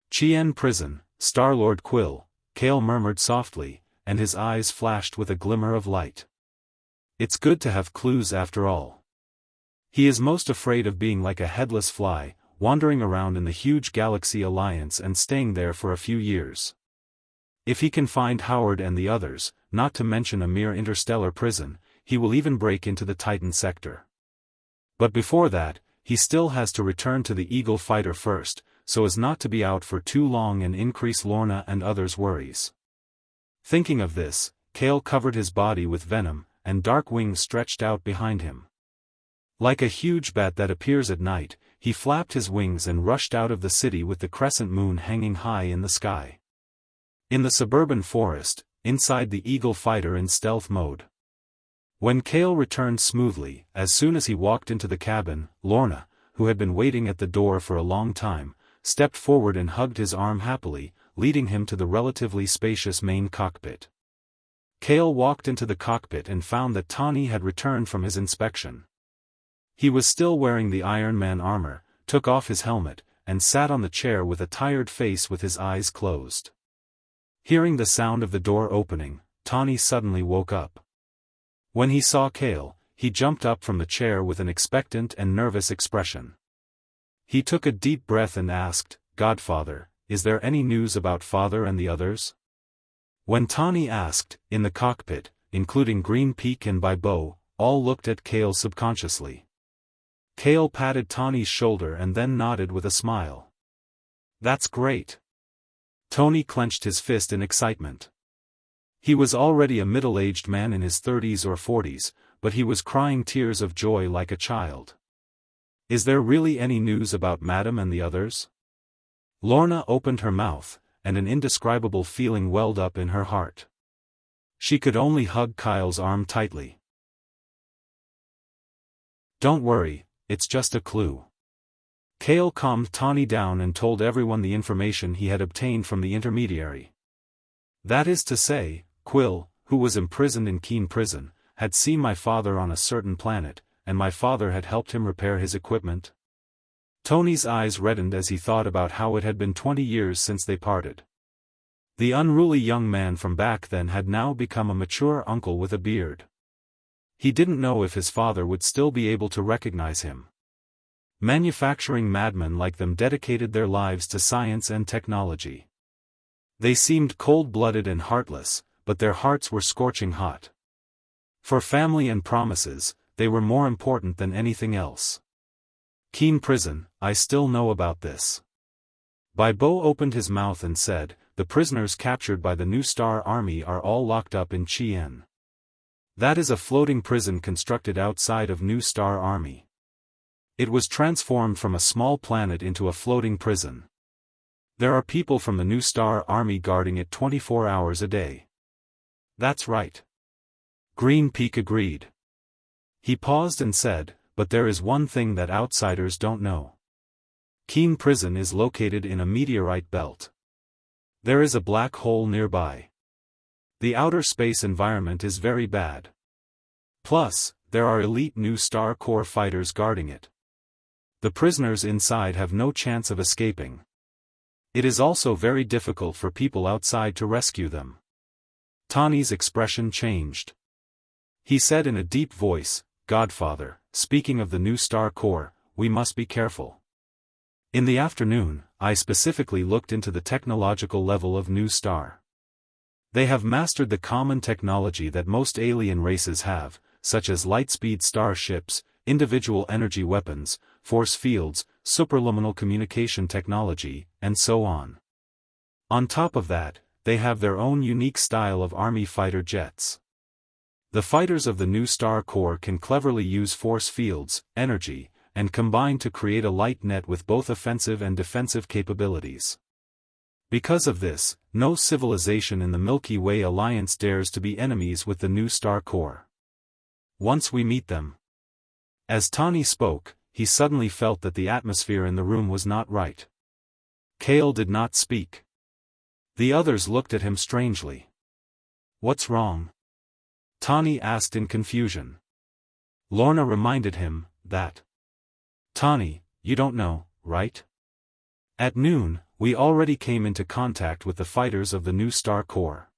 "Chien Prison, Star-Lord Quill," Kale murmured softly, and his eyes flashed with a glimmer of light. "It's good to have clues after all. He is most afraid of being like a headless fly, wandering around in the huge Galaxy Alliance and staying there for a few years. If he can find Howard and the others, not to mention a mere interstellar prison, he will even break into the Titan sector. But before that, he still has to return to the Eagle fighter first, so as not to be out for too long and increase Lorna and others' worries." Thinking of this, Kale covered his body with venom, and dark wings stretched out behind him. Like a huge bat that appears at night, he flapped his wings and rushed out of the city with the crescent moon hanging high in the sky. In the suburban forest, inside the Eagle fighter in stealth mode. When Kale returned smoothly, as soon as he walked into the cabin, Lorna, who had been waiting at the door for a long time, stepped forward and hugged his arm happily, leading him to the relatively spacious main cockpit. Kale walked into the cockpit and found that Tawny had returned from his inspection. He was still wearing the Iron Man armor, took off his helmet, and sat on the chair with a tired face with his eyes closed. Hearing the sound of the door opening, Tawny suddenly woke up. When he saw Kale, he jumped up from the chair with an expectant and nervous expression. He took a deep breath and asked, "Godfather, is there any news about Father and the others?" When Tawny asked, in the cockpit, including Green Peak and Bibo, all looked at Kale subconsciously. Kale patted Tawny's shoulder and then nodded with a smile. "That's great." Tony clenched his fist in excitement. He was already a middle-aged man in his 30s or 40s, but he was crying tears of joy like a child. "Is there really any news about Madam and the others?" Lorna opened her mouth, and an indescribable feeling welled up in her heart. She could only hug Kyle's arm tightly. "Don't worry, it's just a clue." Kale calmed Tawny down and told everyone the information he had obtained from the intermediary. That is to say, Quill, who was imprisoned in Keen Prison, had seen my father on a certain planet, and my father had helped him repair his equipment? Tony's eyes reddened as he thought about how it had been 20 years since they parted. The unruly young man from back then had now become a mature uncle with a beard. He didn't know if his father would still be able to recognize him. Manufacturing madmen like them dedicated their lives to science and technology. They seemed cold-blooded and heartless, but their hearts were scorching hot. For family and promises, they were more important than anything else. Keen Prison, I still know about this. Baibo opened his mouth and said, the prisoners captured by the New Star Army are all locked up in Chien. That is a floating prison constructed outside of New Star Army. It was transformed from a small planet into a floating prison. There are people from the New Star Army guarding it 24 hours a day. That's right. Green Peak agreed. He paused and said, but there is one thing that outsiders don't know. Keen Prison is located in a meteorite belt. There is a black hole nearby. The outer space environment is very bad. Plus, there are elite New Star Corps fighters guarding it. The prisoners inside have no chance of escaping. It is also very difficult for people outside to rescue them. Tani's expression changed. He said in a deep voice, Godfather, speaking of the New Star Corps, we must be careful. In the afternoon, I specifically looked into the technological level of New Star. They have mastered the common technology that most alien races have, such as light-speed starships, individual energy weapons, force fields, superluminal communication technology, and so on. On top of that, they have their own unique style of army fighter jets. The fighters of the New Star Corps can cleverly use force fields, energy, and combine to create a light net with both offensive and defensive capabilities. Because of this, no civilization in the Milky Way alliance dares to be enemies with the New Star Corps. Once we meet them. As Tani spoke, he suddenly felt that the atmosphere in the room was not right. Kale did not speak. The others looked at him strangely. What's wrong? Tani asked in confusion. Lorna reminded him that. Tani, you don't know, right? At noon, we already came into contact with the fighters of the New Star Corps.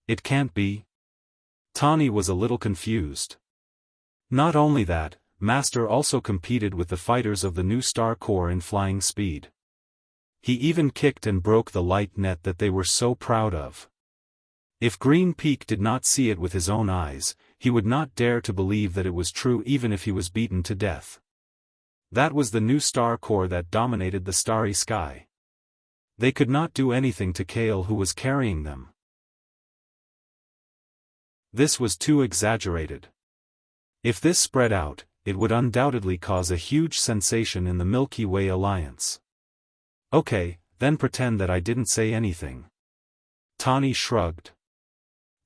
It can't be. Tani was a little confused. Not only that, Master also competed with the fighters of the New Star Corps in flying speed. He even kicked and broke the light net that they were so proud of. If Green Peak did not see it with his own eyes, he would not dare to believe that it was true even if he was beaten to death. That was the New Star Corps that dominated the starry sky. They could not do anything to Kale who was carrying them. This was too exaggerated. If this spread out, it would undoubtedly cause a huge sensation in the Milky Way alliance. Okay, then pretend that I didn't say anything. Tani shrugged.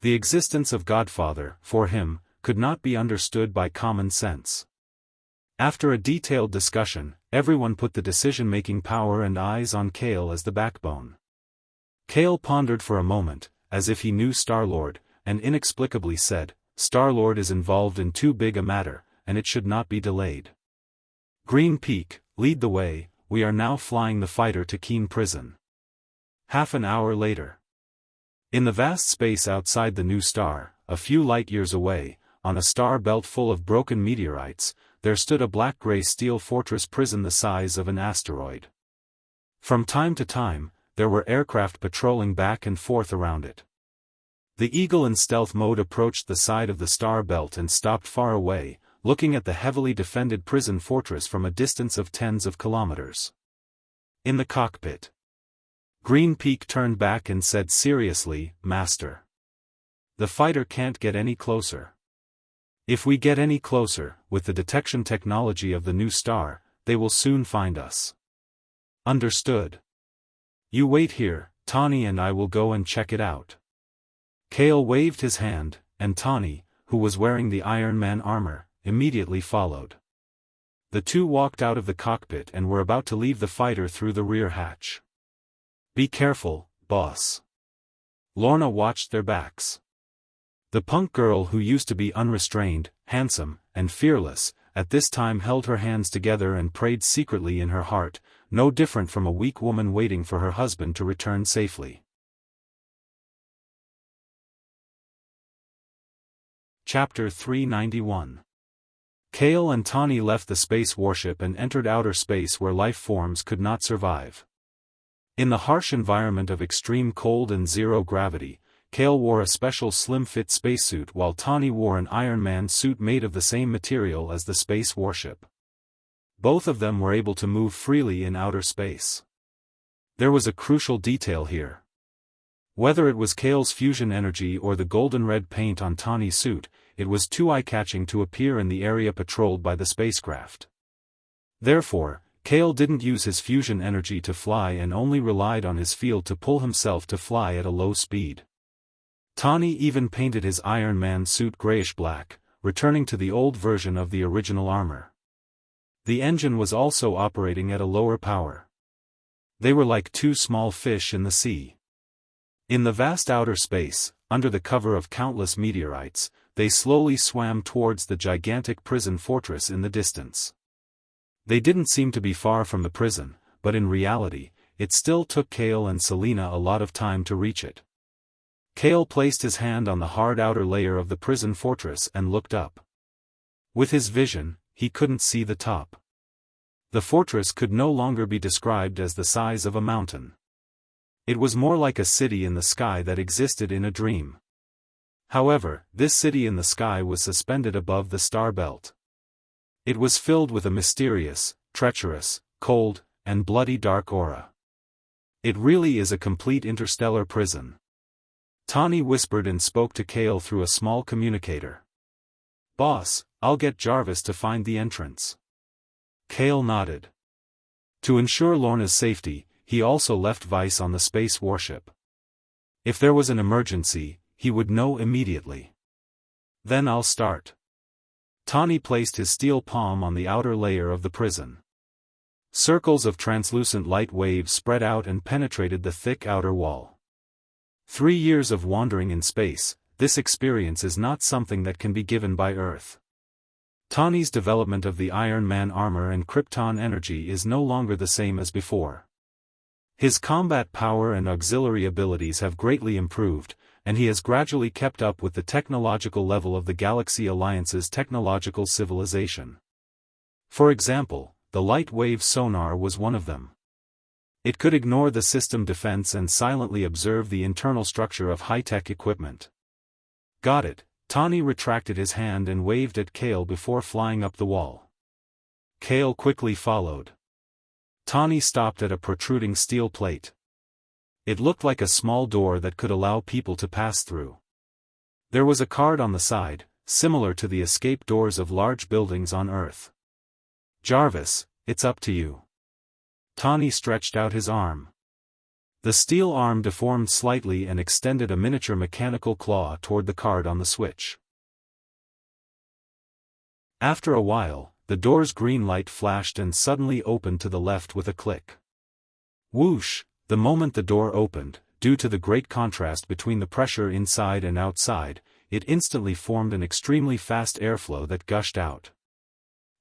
The existence of Godfather, for him, could not be understood by common sense. After a detailed discussion, everyone put the decision-making power and eyes on Kale as the backbone. Kale pondered for a moment, as if he knew Star-Lord, and inexplicably said, Star-Lord is involved in too big a matter, and it should not be delayed. Green Peak, lead the way, we are now flying the fighter to Keen Prison. Half an hour later. In the vast space outside the New Star, a few light-years away, on a star belt full of broken meteorites, there stood a black-gray steel fortress prison the size of an asteroid. From time to time, there were aircraft patrolling back and forth around it. The Eagle in stealth mode approached the side of the star belt and stopped far away, looking at the heavily defended prison fortress from a distance of tens of kilometers. In the cockpit, Green Peak turned back and said seriously, Master. The fighter can't get any closer. If we get any closer, with the detection technology of the New Star, they will soon find us. Understood. You wait here, Tani and I will go and check it out. Kale waved his hand, and Tani, who was wearing the Iron Man armor, immediately followed. The two walked out of the cockpit and were about to leave the fighter through the rear hatch. Be careful, boss. Lorna watched their backs. The punk girl who used to be unrestrained, handsome, and fearless, at this time held her hands together and prayed secretly in her heart, no different from a weak woman waiting for her husband to return safely. Chapter 391. Kale and Tani left the space warship and entered outer space where life forms could not survive. In the harsh environment of extreme cold and zero gravity, Kale wore a special slim-fit spacesuit while Tani wore an Iron Man suit made of the same material as the space warship. Both of them were able to move freely in outer space. There was a crucial detail here. Whether it was Kale's fusion energy or the golden-red paint on Tani's suit, it was too eye-catching to appear in the area patrolled by the spacecraft. Therefore, Kale didn't use his fusion energy to fly and only relied on his field to pull himself to fly at a low speed. Tani even painted his Iron Man suit grayish-black, returning to the old version of the original armor. The engine was also operating at a lower power. They were like two small fish in the sea. In the vast outer space, under the cover of countless meteorites, they slowly swam towards the gigantic prison fortress in the distance. They didn't seem to be far from the prison, but in reality, it still took Kale and Selena a lot of time to reach it. Kale placed his hand on the hard outer layer of the prison fortress and looked up. With his vision, he couldn't see the top. The fortress could no longer be described as the size of a mountain. It was more like a city in the sky that existed in a dream. However, this city in the sky was suspended above the star belt. It was filled with a mysterious, treacherous, cold, and bloody dark aura. It really is a complete interstellar prison. Tani whispered and spoke to Kale through a small communicator. "Boss, I'll get Jarvis to find the entrance." Kale nodded. To ensure Lorna's safety, he also left Vice on the space warship. If there was an emergency, he would know immediately. "Then I'll start." Tani placed his steel palm on the outer layer of the prison. Circles of translucent light waves spread out and penetrated the thick outer wall. 3 years of wandering in space, this experience is not something that can be given by Earth. Tani's development of the Iron Man armor and Krypton energy is no longer the same as before. His combat power and auxiliary abilities have greatly improved, and he has gradually kept up with the technological level of the Galaxy Alliance's technological civilization. For example, the light-wave sonar was one of them. It could ignore the system defense and silently observe the internal structure of high-tech equipment. "Got it." Tani retracted his hand and waved at Kale before flying up the wall. Kale quickly followed. Tani stopped at a protruding steel plate. It looked like a small door that could allow people to pass through. There was a card on the side, similar to the escape doors of large buildings on Earth. "Jarvis, it's up to you." Tani stretched out his arm. The steel arm deformed slightly and extended a miniature mechanical claw toward the card on the switch. After a while, the door's green light flashed and suddenly opened to the left with a click. Whoosh! The moment the door opened, due to the great contrast between the pressure inside and outside, it instantly formed an extremely fast airflow that gushed out.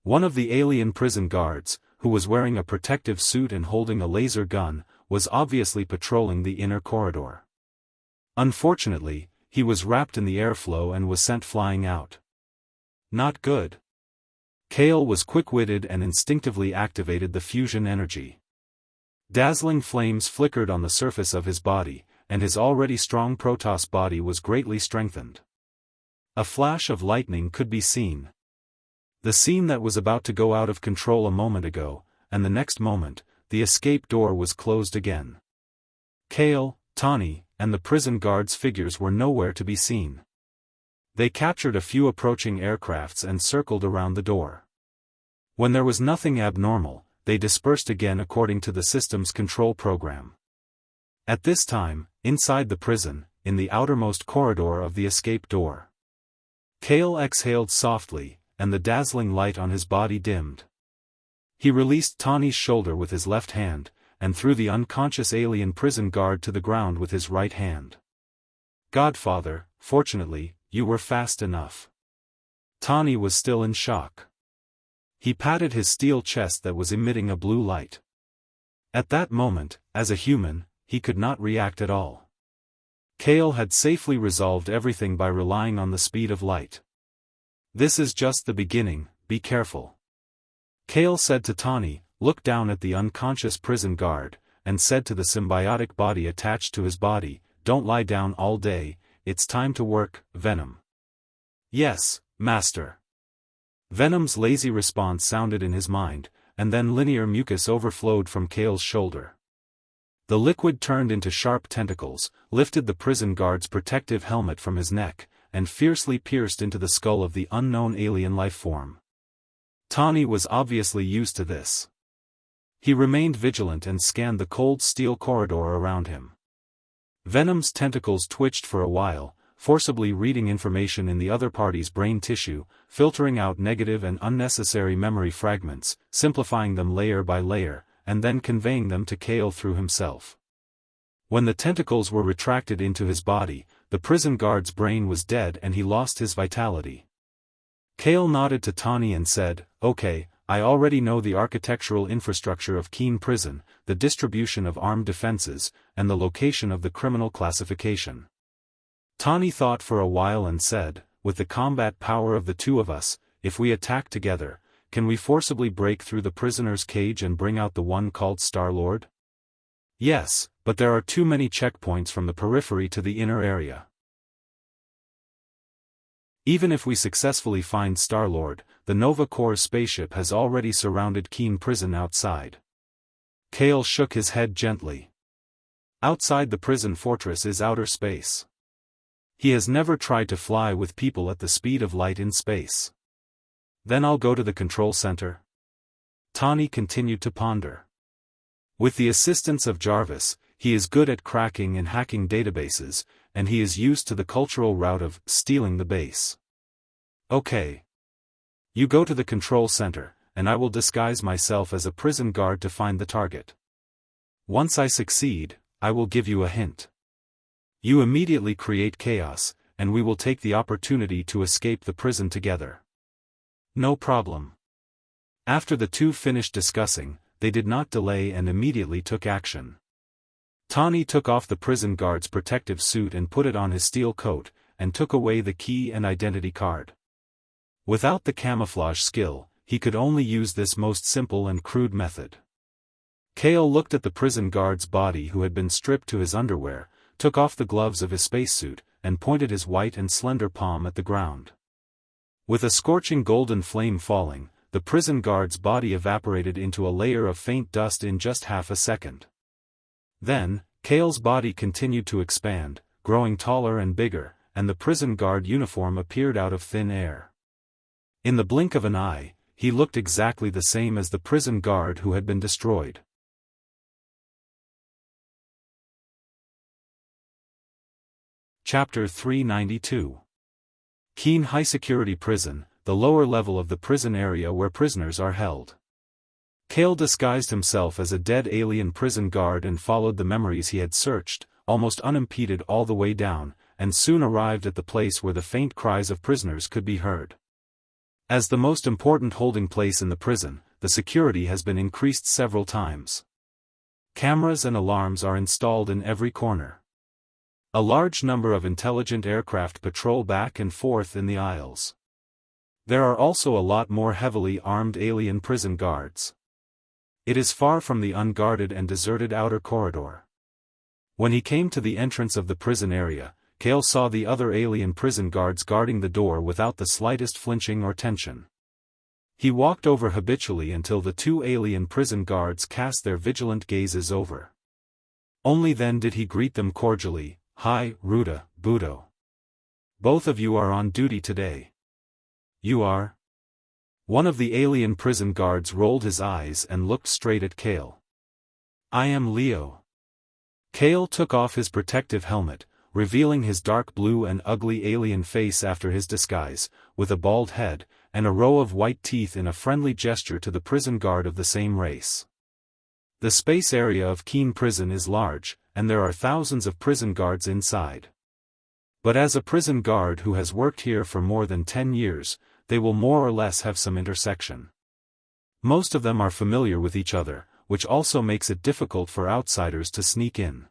One of the alien prison guards, who was wearing a protective suit and holding a laser gun, was obviously patrolling the inner corridor. Unfortunately, he was wrapped in the airflow and was sent flying out. Not good. Kale was quick-witted and instinctively activated the fusion energy. Dazzling flames flickered on the surface of his body, and his already strong Protoss body was greatly strengthened. A flash of lightning could be seen. The scene that was about to go out of control a moment ago, and the next moment, the escape door was closed again. Kale, Tani, and the prison guards' figures were nowhere to be seen. They captured a few approaching aircrafts and circled around the door. When there was nothing abnormal, they dispersed again according to the system's control program. At this time, inside the prison, in the outermost corridor of the escape door, Kale exhaled softly, and the dazzling light on his body dimmed. He released Tani's shoulder with his left hand, and threw the unconscious alien prison guard to the ground with his right hand. "Godfather," fortunately, you were fast enough." Tani was still in shock. He patted his steel chest that was emitting a blue light. At that moment, as a human, he could not react at all. Kale had safely resolved everything by relying on the speed of light. "This is just the beginning, be careful." Kale said to Tani, looked down at the unconscious prison guard, and said to the symbiotic body attached to his body, "Don't lie down all day, it's time to work, Venom." "Yes, Master." Venom's lazy response sounded in his mind, and then linear mucus overflowed from Kale's shoulder. The liquid turned into sharp tentacles, lifted the prison guard's protective helmet from his neck, and fiercely pierced into the skull of the unknown alien life form. Tani was obviously used to this. He remained vigilant and scanned the cold steel corridor around him. Venom's tentacles twitched for a while, forcibly reading information in the other party's brain tissue, filtering out negative and unnecessary memory fragments, simplifying them layer by layer, and then conveying them to Kale through himself. When the tentacles were retracted into his body, the prison guard's brain was dead and he lost his vitality. Kale nodded to Tani and said, "Okay, I already know the architectural infrastructure of Keen Prison, the distribution of armed defenses, and the location of the criminal classification." Tani thought for a while and said, "With the combat power of the two of us, if we attack together, can we forcibly break through the prisoner's cage and bring out the one called Star-Lord?" "Yes, but there are too many checkpoints from the periphery to the inner area. Even if we successfully find Star-Lord, the Nova Corps spaceship has already surrounded Keen Prison outside." Kale shook his head gently. "Outside the prison fortress is outer space. He has never tried to fly with people at the speed of light in space." "Then I'll go to the control center?" Tani continued to ponder. With the assistance of Jarvis, he is good at cracking and hacking databases, and he is used to the cultural route of stealing the base. "Okay. You go to the control center, and I will disguise myself as a prison guard to find the target. Once I succeed, I will give you a hint. You immediately create chaos, and we will take the opportunity to escape the prison together." "No problem." After the two finished discussing, they did not delay and immediately took action. Tani took off the prison guard's protective suit and put it on his steel coat, and took away the key and identity card. Without the camouflage skill, he could only use this most simple and crude method. Kale looked at the prison guard's body who had been stripped to his underwear, took off the gloves of his spacesuit, and pointed his white and slender palm at the ground. With a scorching golden flame falling, the prison guard's body evaporated into a layer of faint dust in just half a second. Then, Kale's body continued to expand, growing taller and bigger, and the prison guard uniform appeared out of thin air. In the blink of an eye, he looked exactly the same as the prison guard who had been destroyed. Chapter 392. Keen High-Security Prison, the lower level of the prison area where prisoners are held. Kale disguised himself as a dead alien prison guard and followed the memories he had searched, almost unimpeded all the way down, and soon arrived at the place where the faint cries of prisoners could be heard. As the most important holding place in the prison, the security has been increased several times. Cameras and alarms are installed in every corner. A large number of intelligent aircraft patrol back and forth in the aisles. There are also a lot more heavily armed alien prison guards. It is far from the unguarded and deserted outer corridor. When he came to the entrance of the prison area, Kale saw the other alien prison guards guarding the door without the slightest flinching or tension. He walked over habitually until the two alien prison guards cast their vigilant gazes over. Only then did he greet them cordially. "Hi, Ruda, Budo. Both of you are on duty today." "You are?" One of the alien prison guards rolled his eyes and looked straight at Kale. "I am Leo." Kale took off his protective helmet, revealing his dark blue and ugly alien face after his disguise, with a bald head, and a row of white teeth in a friendly gesture to the prison guard of the same race. The space area of Keen Prison is large, and there are thousands of prison guards inside. But as a prison guard who has worked here for more than 10 years, they will more or less have some intersection. Most of them are familiar with each other, which also makes it difficult for outsiders to sneak in.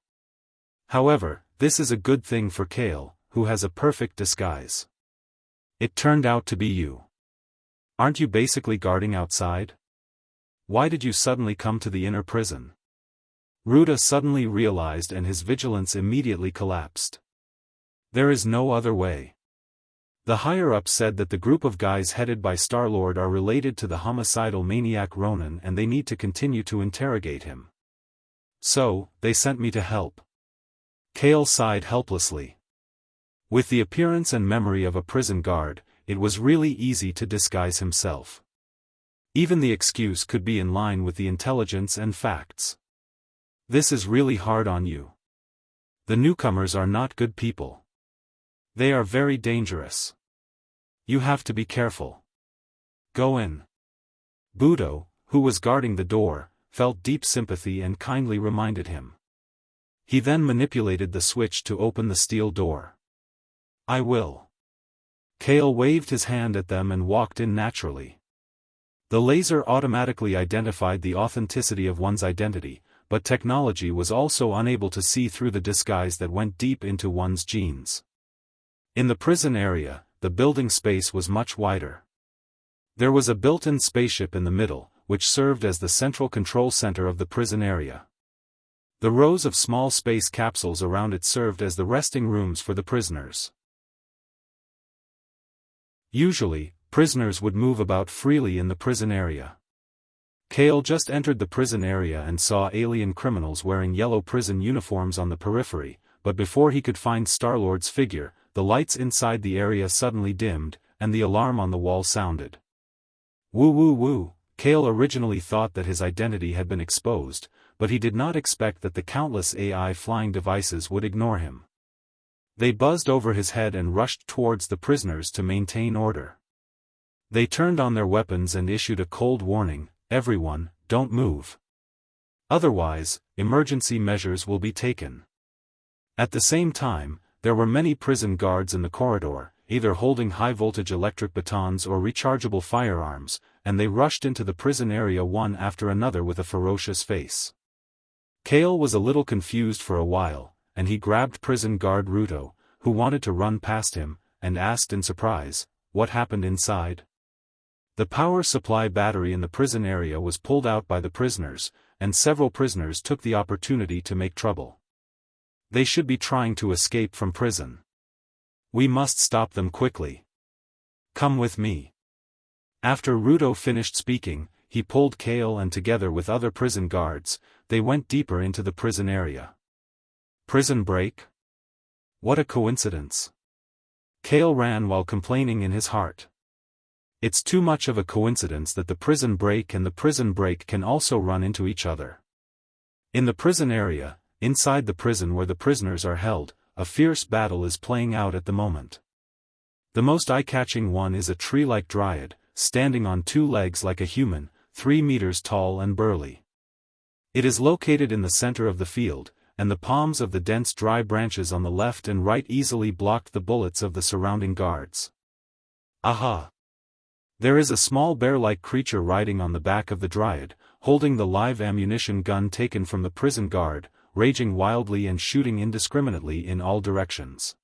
However, this is a good thing for Kale, who has a perfect disguise. It turned out to be you. Aren't you basically guarding outside? Why did you suddenly come to the inner prison? Ruda suddenly realized and his vigilance immediately collapsed. There is no other way. The higher-ups said that the group of guys headed by Star-Lord are related to the homicidal maniac Ronan and they need to continue to interrogate him. So, they sent me to help. Kale sighed helplessly. With the appearance and memory of a prison guard, it was really easy to disguise himself. Even the excuse could be in line with the intelligence and facts. This is really hard on you. The newcomers are not good people. They are very dangerous. You have to be careful. Go in. Budo, who was guarding the door, felt deep sympathy and kindly reminded him. He then manipulated the switch to open the steel door. I will. Kale waved his hand at them and walked in naturally. The laser automatically identified the authenticity of one's identity, but technology was also unable to see through the disguise that went deep into one's genes. In the prison area, the building space was much wider. There was a built-in spaceship in the middle, which served as the central control center of the prison area. The rows of small space capsules around it served as the resting rooms for the prisoners. Usually, prisoners would move about freely in the prison area. Kale just entered the prison area and saw alien criminals wearing yellow prison uniforms on the periphery, but before he could find Star-Lord's figure, the lights inside the area suddenly dimmed, and the alarm on the wall sounded. Woo woo woo, Kale originally thought that his identity had been exposed, but he did not expect that the countless AI flying devices would ignore him. They buzzed over his head and rushed towards the prisoners to maintain order. They turned on their weapons and issued a cold warning, everyone, don't move. Otherwise, emergency measures will be taken. At the same time, there were many prison guards in the corridor, either holding high-voltage electric batons or rechargeable firearms, and they rushed into the prison area one after another with a ferocious face. Kale was a little confused for a while, and he grabbed prison guard Ruto, who wanted to run past him, and asked in surprise, what happened inside? The power supply battery in the prison area was pulled out by the prisoners, and several prisoners took the opportunity to make trouble. They should be trying to escape from prison. We must stop them quickly. Come with me. After Ruto finished speaking, he pulled Kale and together with other prison guards, they went deeper into the prison area. Prison break? What a coincidence. Kale ran while complaining in his heart. It's too much of a coincidence that the prison break and the prison break can also run into each other. In the prison area, inside the prison where the prisoners are held, a fierce battle is playing out at the moment. The most eye-catching one is a tree-like dryad, standing on two legs like a human, 3 meters tall and burly. It is located in the center of the field, and the palms of the dense dry branches on the left and right easily blocked the bullets of the surrounding guards. Aha! There is a small bear-like creature riding on the back of the dryad, holding the live ammunition gun taken from the prison guard, raging wildly and shooting indiscriminately in all directions.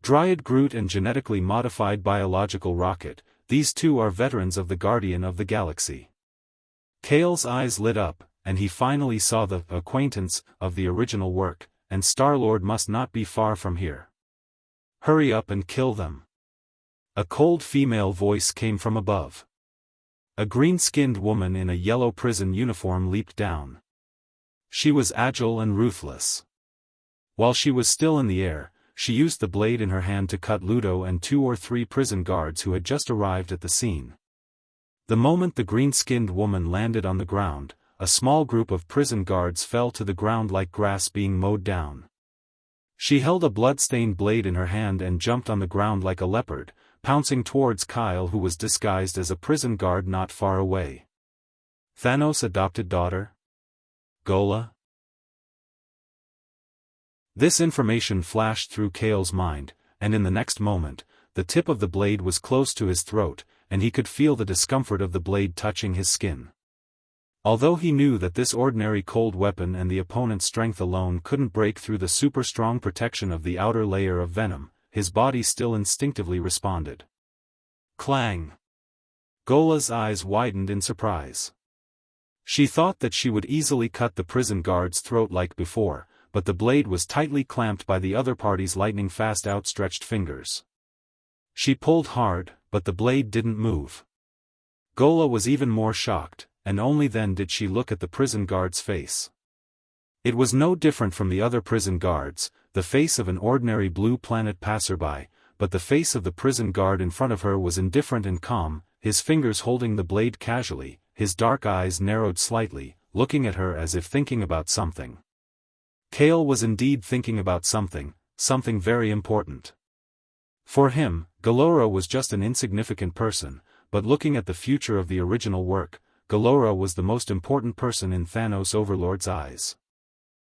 Dryad Groot and genetically modified biological rocket, these two are veterans of the Guardian of the Galaxy. Kale's eyes lit up, and he finally saw the acquaintance of the original work, and Star-Lord must not be far from here. Hurry up and kill them. A cold female voice came from above. A green-skinned woman in a yellow prison uniform leaped down. She was agile and ruthless. While she was still in the air, she used the blade in her hand to cut Ludo and 2 or 3 prison guards who had just arrived at the scene. The moment the green-skinned woman landed on the ground, a small group of prison guards fell to the ground like grass being mowed down. She held a blood-stained blade in her hand and jumped on the ground like a leopard, pouncing towards Kyle who was disguised as a prison guard not far away. Thanos' adopted daughter? Gola? This information flashed through Kale's mind, and in the next moment, the tip of the blade was close to his throat, and he could feel the discomfort of the blade touching his skin. Although he knew that this ordinary cold weapon and the opponent's strength alone couldn't break through the super-strong protection of the outer layer of venom, his body still instinctively responded. Clang! Gola's eyes widened in surprise. She thought that she would easily cut the prison guard's throat like before, but the blade was tightly clamped by the other party's lightning-fast outstretched fingers. She pulled hard, but the blade didn't move. Gola was even more shocked, and only then did she look at the prison guard's face. It was no different from the other prison guards, the face of an ordinary blue planet passerby, but the face of the prison guard in front of her was indifferent and calm, his fingers holding the blade casually, his dark eyes narrowed slightly, looking at her as if thinking about something. Kale was indeed thinking about something very important. For him, Galora was just an insignificant person, but looking at the future of the original work, Galora was the most important person in Thanos Overlord's eyes.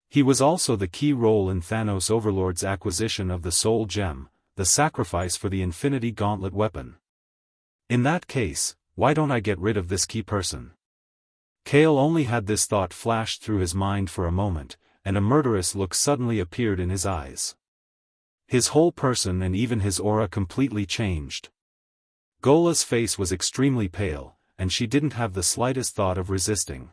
He was also the key role in Thanos Overlord's acquisition of the Soul Gem, the sacrifice for the Infinity Gauntlet weapon. In that case, why don't I get rid of this key person? Kale only had this thought flash through his mind for a moment, and a murderous look suddenly appeared in his eyes. His whole person and even his aura completely changed. Gola's face was extremely pale, and she didn't have the slightest thought of resisting.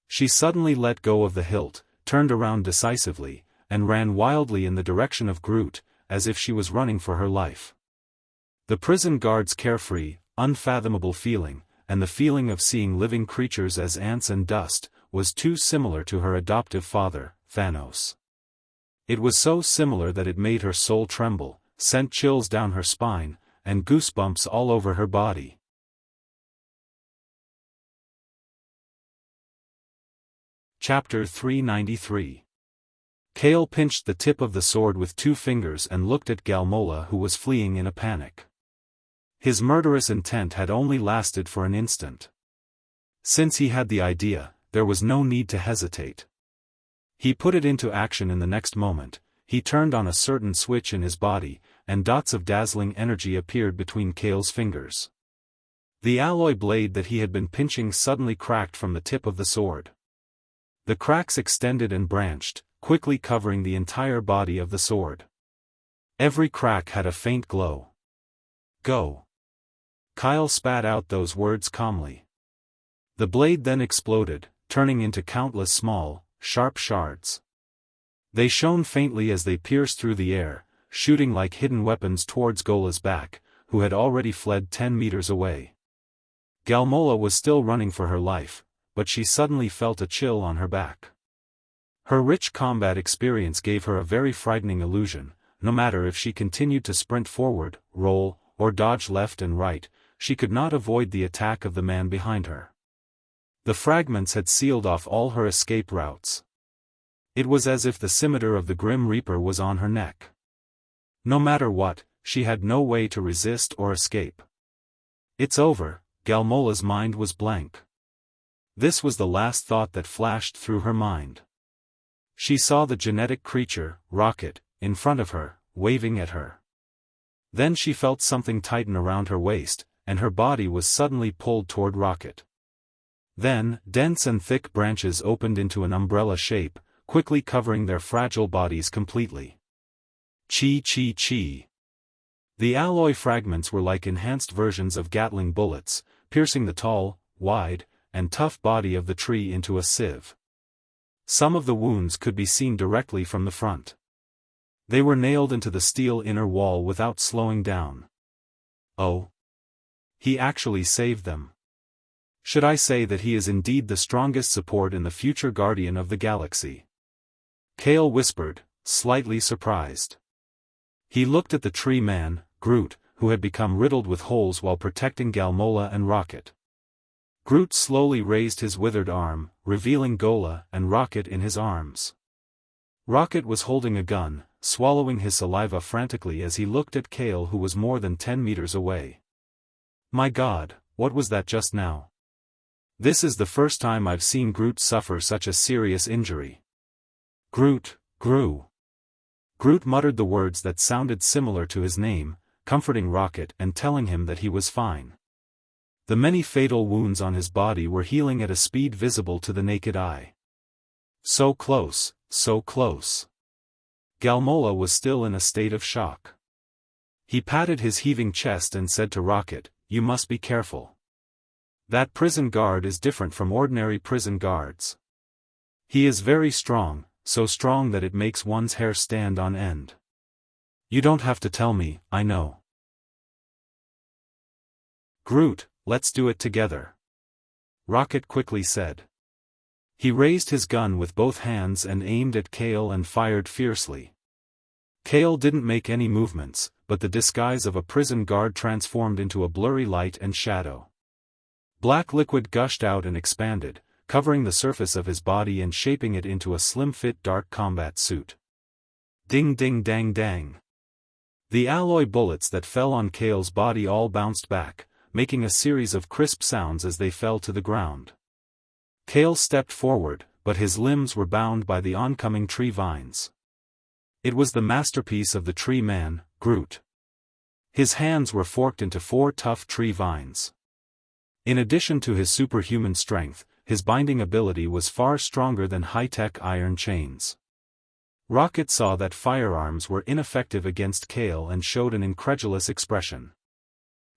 She suddenly let go of the hilt, turned around decisively, and ran wildly in the direction of Groot, as if she was running for her life. The prison guard's carefree, unfathomable feeling, and the feeling of seeing living creatures as ants and dust, was too similar to her adoptive father, Thanos. It was so similar that it made her soul tremble, sent chills down her spine, and goosebumps all over her body. Chapter 393. Kale pinched the tip of the sword with 2 fingers and looked at Galmola, who was fleeing in a panic. His murderous intent had only lasted for an instant. Since he had the idea, there was no need to hesitate. He put it into action in the next moment. He turned on a certain switch in his body, and dots of dazzling energy appeared between Kale's fingers. The alloy blade that he had been pinching suddenly cracked from the tip of the sword. The cracks extended and branched, quickly covering the entire body of the sword. Every crack had a faint glow. Go! Kyle spat out those words calmly. The blade then exploded, turning into countless small, sharp shards. They shone faintly as they pierced through the air, shooting like hidden weapons towards Gola's back, who had already fled 10 meters away. Galmola was still running for her life, but she suddenly felt a chill on her back. Her rich combat experience gave her a very frightening illusion. No matter if she continued to sprint forward, roll, or dodge left and right, she could not avoid the attack of the man behind her. The fragments had sealed off all her escape routes. It was as if the scimitar of the Grim Reaper was on her neck. No matter what, she had no way to resist or escape. It's over. Galmola's mind was blank. This was the last thought that flashed through her mind. She saw the genetic creature, Rocket, in front of her, waving at her. Then she felt something tighten around her waist, and her body was suddenly pulled toward Rocket. Then, dense and thick branches opened into an umbrella shape, quickly covering their fragile bodies completely. Chi. The alloy fragments were like enhanced versions of Gatling bullets, piercing the tall, wide, and tough body of the tree into a sieve. Some of the wounds could be seen directly from the front. They were nailed into the steel inner wall without slowing down. Oh! He actually saved them. Should I say that he is indeed the strongest support in the future Guardian of the Galaxy? Kale whispered, slightly surprised. He looked at the tree man, Groot, who had become riddled with holes while protecting Galmola and Rocket. Groot slowly raised his withered arm, revealing Gola and Rocket in his arms. Rocket was holding a gun, swallowing his saliva frantically as he looked at Kale, who was more than 10 meters away. My God, what was that just now? This is the first time I've seen Groot suffer such a serious injury. Groot grew. Groot muttered the words that sounded similar to his name, comforting Rocket and telling him that he was fine. The many fatal wounds on his body were healing at a speed visible to the naked eye. So close, so close. Galmola was still in a state of shock. He patted his heaving chest and said to Rocket, "You must be careful. That prison guard is different from ordinary prison guards. He is very strong, so strong that it makes one's hair stand on end." "You don't have to tell me, I know." "Groot, let's do it together," Rocket quickly said. He raised his gun with both hands and aimed at Kale and fired fiercely. Kale didn't make any movements, but the disguise of a prison guard transformed into a blurry light and shadow. Black liquid gushed out and expanded, covering the surface of his body and shaping it into a slim-fit dark combat suit. Ding ding dang dang. The alloy bullets that fell on Kale's body all bounced back, making a series of crisp sounds as they fell to the ground. Kale stepped forward, but his limbs were bound by the oncoming tree vines. It was the masterpiece of the tree man, Groot. His hands were forked into 4 tough tree vines. In addition to his superhuman strength, his binding ability was far stronger than high-tech iron chains. Rocket saw that firearms were ineffective against Kale and showed an incredulous expression.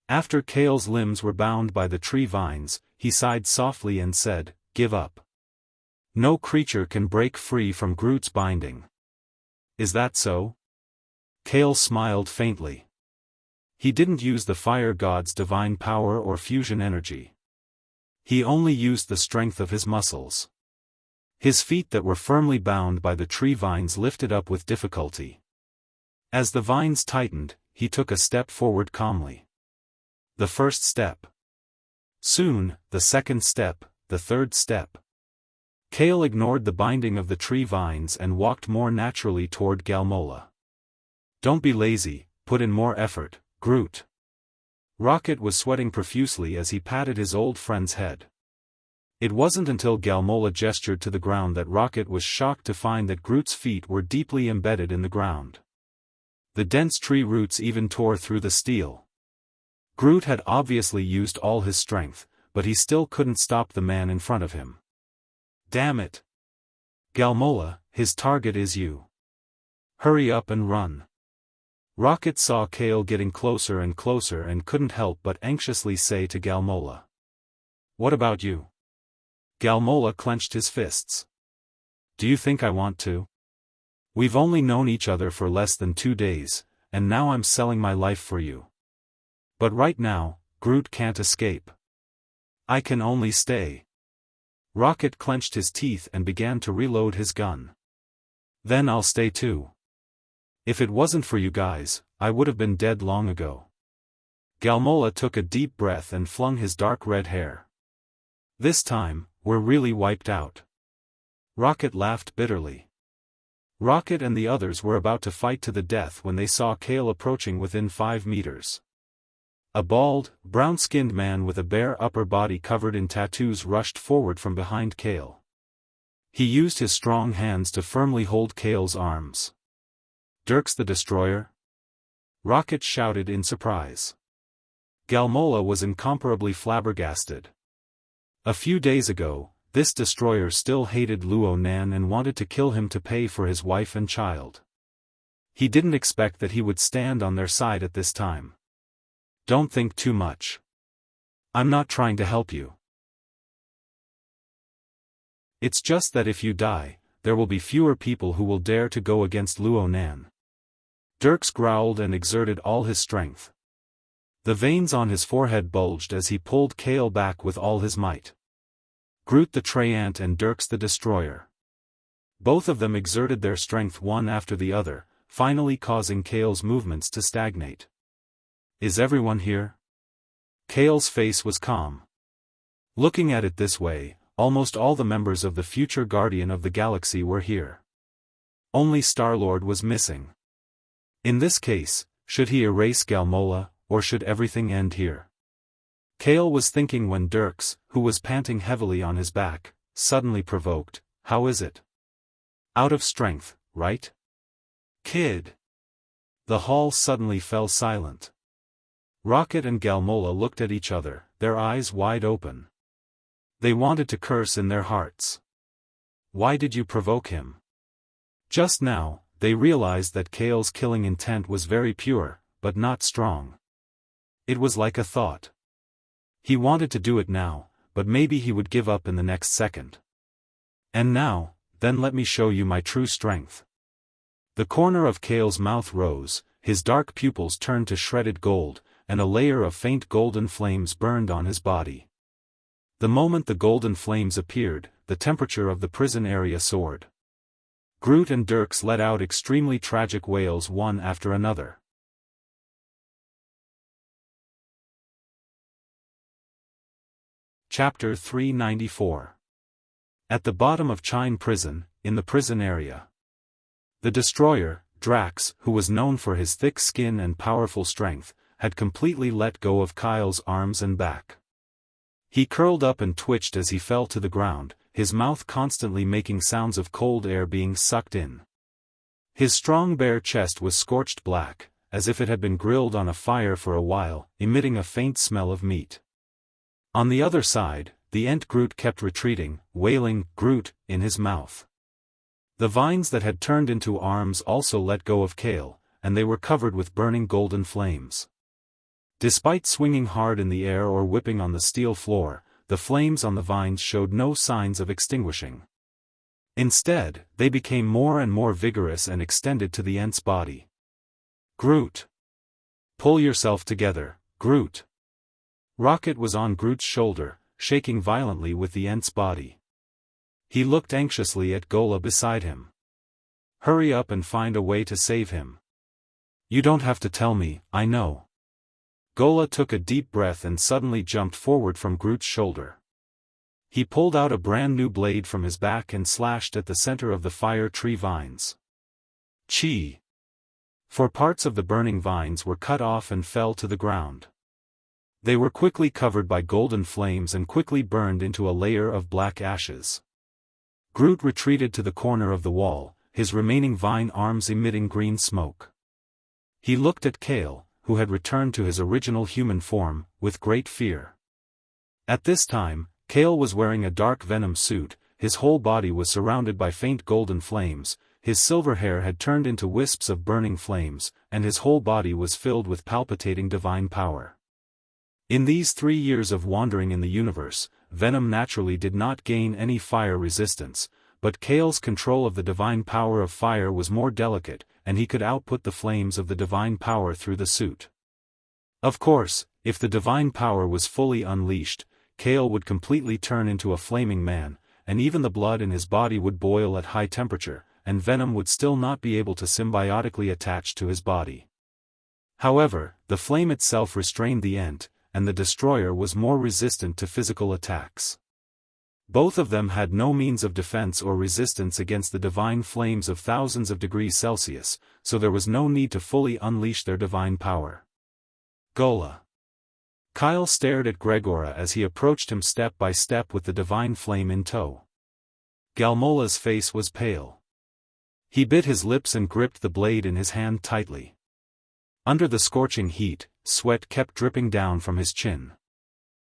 After Kale's limbs were bound by the tree vines, he sighed softly and said, "Give up. No creature can break free from Groot's binding." "Is that so?" Kale smiled faintly. He didn't use the fire god's divine power or fusion energy. He only used the strength of his muscles. His feet that were firmly bound by the tree vines lifted up with difficulty. As the vines tightened, he took a step forward calmly. The first step. Soon, the second step, the third step. Kale ignored the binding of the tree vines and walked more naturally toward Galmola. "Don't be lazy, put in more effort, Groot." Rocket was sweating profusely as he patted his old friend's head. It wasn't until Galmola gestured to the ground that Rocket was shocked to find that Groot's feet were deeply embedded in the ground. The dense tree roots even tore through the steel. Groot had obviously used all his strength, but he still couldn't stop the man in front of him. "Damn it! Galmola, his target is you. Hurry up and run." Rocket saw Kale getting closer and closer and couldn't help but anxiously say to Galmola, "What about you?" Galmola clenched his fists. "Do you think I want to? We've only known each other for less than 2 days, and now I'm selling my life for you. But right now, Groot can't escape. I can only stay." Rocket clenched his teeth and began to reload his gun. "Then I'll stay too. If it wasn't for you guys, I would have been dead long ago." Galmola took a deep breath and flung his dark red hair. "This time, we're really wiped out." Rocket laughed bitterly. Rocket and the others were about to fight to the death when they saw Kale approaching within 5 meters. A bald, brown-skinned man with a bare upper body covered in tattoos rushed forward from behind Kale. He used his strong hands to firmly hold Kale's arms. "Dirks the Destroyer?" Rocket shouted in surprise. Galmola was incomparably flabbergasted. A few days ago, this destroyer still hated Luo Nan and wanted to kill him to pay for his wife and child. He didn't expect that he would stand on their side at this time. "Don't think too much. I'm not trying to help you. It's just that if you die, there will be fewer people who will dare to go against Luo Nan." Dirks growled and exerted all his strength. The veins on his forehead bulged as he pulled Kale back with all his might. Groot the Treant and Dirks the Destroyer. Both of them exerted their strength one after the other, finally causing Kale's movements to stagnate. "Is everyone here?" Kale's face was calm. Looking at it this way, almost all the members of the future Guardian of the Galaxy were here. Only Star-Lord was missing. In this case, should he erase Galmola, or should everything end here? Kale was thinking when Dirks, who was panting heavily on his back, suddenly provoked, "How is it? Out of strength, right? Kid! The hall suddenly fell silent. Rocket and Galmola looked at each other, their eyes wide open. They wanted to curse in their hearts. Why did you provoke him? Just now, they realized that Kale's killing intent was very pure, but not strong. It was like a thought. He wanted to do it now, but maybe he would give up in the next second. And now, then let me show you my true strength. The corner of Kale's mouth rose, his dark pupils turned to shredded gold, and a layer of faint golden flames burned on his body. The moment the golden flames appeared, the temperature of the prison area soared. Groot and Dirks let out extremely tragic wails one after another. Chapter 394. At the bottom of Chine Prison, in the prison area. The destroyer, Drax, who was known for his thick skin and powerful strength, had completely let go of Kyle's arms and back. He curled up and twitched as he fell to the ground, his mouth constantly making sounds of cold air being sucked in. His strong bare chest was scorched black, as if it had been grilled on a fire for a while, emitting a faint smell of meat. On the other side, the Ent Groot kept retreating, wailing, "Groot," in his mouth. The vines that had turned into arms also let go of Kale, and they were covered with burning golden flames. Despite swinging hard in the air or whipping on the steel floor, the flames on the vines showed no signs of extinguishing. Instead, they became more and more vigorous and extended to the Ent's body. "Groot! Pull yourself together, Groot!" Rocket was on Groot's shoulder, shaking violently with the Ent's body. He looked anxiously at Gola beside him. "Hurry up and find a way to save him." "You don't have to tell me, I know." Gola took a deep breath and suddenly jumped forward from Groot's shoulder. He pulled out a brand new blade from his back and slashed at the center of the fire tree vines. Chi! For parts of the burning vines were cut off and fell to the ground. They were quickly covered by golden flames and quickly burned into a layer of black ashes. Groot retreated to the corner of the wall, his remaining vine arms emitting green smoke. He looked at Kale, who had returned to his original human form, with great fear. At this time, Kale was wearing a dark venom suit, his whole body was surrounded by faint golden flames, his silver hair had turned into wisps of burning flames, and his whole body was filled with palpitating divine power. In these 3 years of wandering in the universe, Venom naturally did not gain any fire resistance, but Kale's control of the divine power of fire was more delicate, and he could output the flames of the divine power through the suit. Of course, if the divine power was fully unleashed, Kale would completely turn into a flaming man, and even the blood in his body would boil at high temperature, and Venom would still not be able to symbiotically attach to his body. However, the flame itself restrained the Ent, and the destroyer was more resistant to physical attacks. Both of them had no means of defense or resistance against the divine flames of thousands of degrees Celsius, so there was no need to fully unleash their divine power. Gola. Kyle stared at Gregora as he approached him step by step with the divine flame in tow. Galmola's face was pale. He bit his lips and gripped the blade in his hand tightly. Under the scorching heat, sweat kept dripping down from his chin.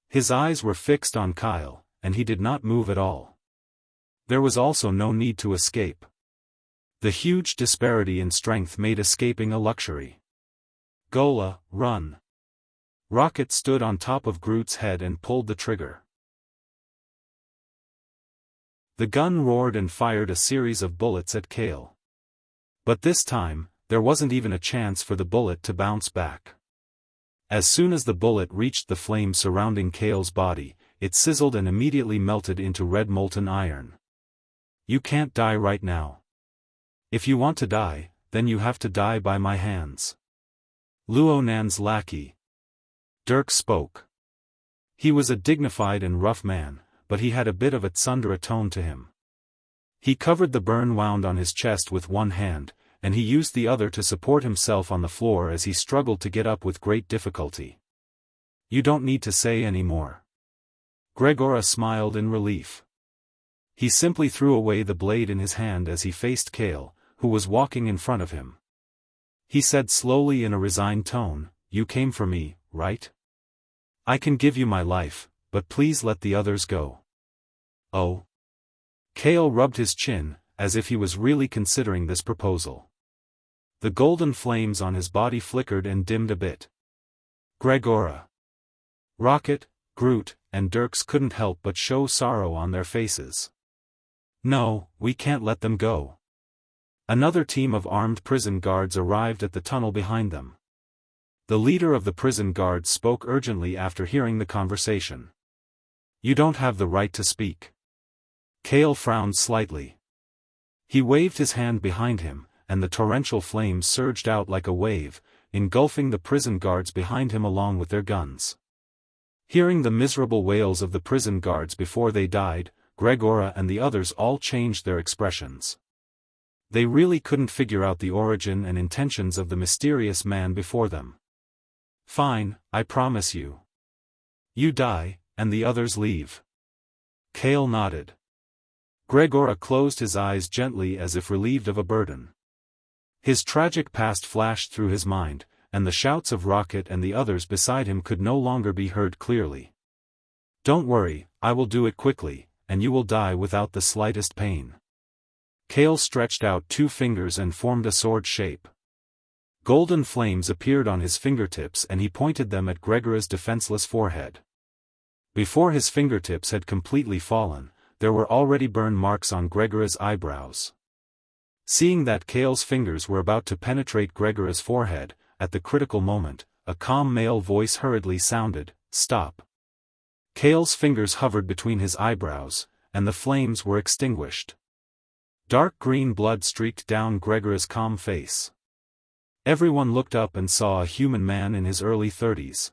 His eyes were fixed on Kyle, and he did not move at all. There was also no need to escape. The huge disparity in strength made escaping a luxury. "Gola, run." Rocket stood on top of Groot's head and pulled the trigger. The gun roared and fired a series of bullets at Kale. But this time, there wasn't even a chance for the bullet to bounce back. As soon as the bullet reached the flame surrounding Kale's body, it sizzled and immediately melted into red molten iron. "You can't die right now. If you want to die, then you have to die by my hands." Luo Nan's lackey. Dirk spoke. He was a dignified and rough man, but he had a bit of a tsundere tone to him. He covered the burn wound on his chest with one hand, and he used the other to support himself on the floor as he struggled to get up with great difficulty. "You don't need to say any more." Gregora smiled in relief. He simply threw away the blade in his hand as he faced Kale, who was walking in front of him. He said slowly in a resigned tone, "You came for me, right? I can give you my life, but please let the others go." "Oh?" Kale rubbed his chin, as if he was really considering this proposal. The golden flames on his body flickered and dimmed a bit. Gregora, Rocket, Groot, and Dirks couldn't help but show sorrow on their faces. "No, we can't let them go." Another team of armed prison guards arrived at the tunnel behind them. The leader of the prison guards spoke urgently after hearing the conversation. "You don't have the right to speak." Kale frowned slightly. He waved his hand behind him, and the torrential flames surged out like a wave, engulfing the prison guards behind him along with their guns. Hearing the miserable wails of the prison guards before they died, Gregora and the others all changed their expressions. They really couldn't figure out the origin and intentions of the mysterious man before them. "Fine, I promise you. You die, and the others leave." Kale nodded. Gregora closed his eyes gently as if relieved of a burden. His tragic past flashed through his mind, and the shouts of Rocket and the others beside him could no longer be heard clearly. "Don't worry, I will do it quickly, and you will die without the slightest pain." Kale stretched out 2 fingers and formed a sword shape. Golden flames appeared on his fingertips and he pointed them at Gregora's defenseless forehead. Before his fingertips had completely fallen, there were already burn marks on Gregora's eyebrows. Seeing that Kale's fingers were about to penetrate Gregora's forehead, at the critical moment, a calm male voice hurriedly sounded, "Stop." Kale's fingers hovered between his eyebrows, and the flames were extinguished. Dark green blood streaked down Gregora's calm face. Everyone looked up and saw a human man in his early 30s.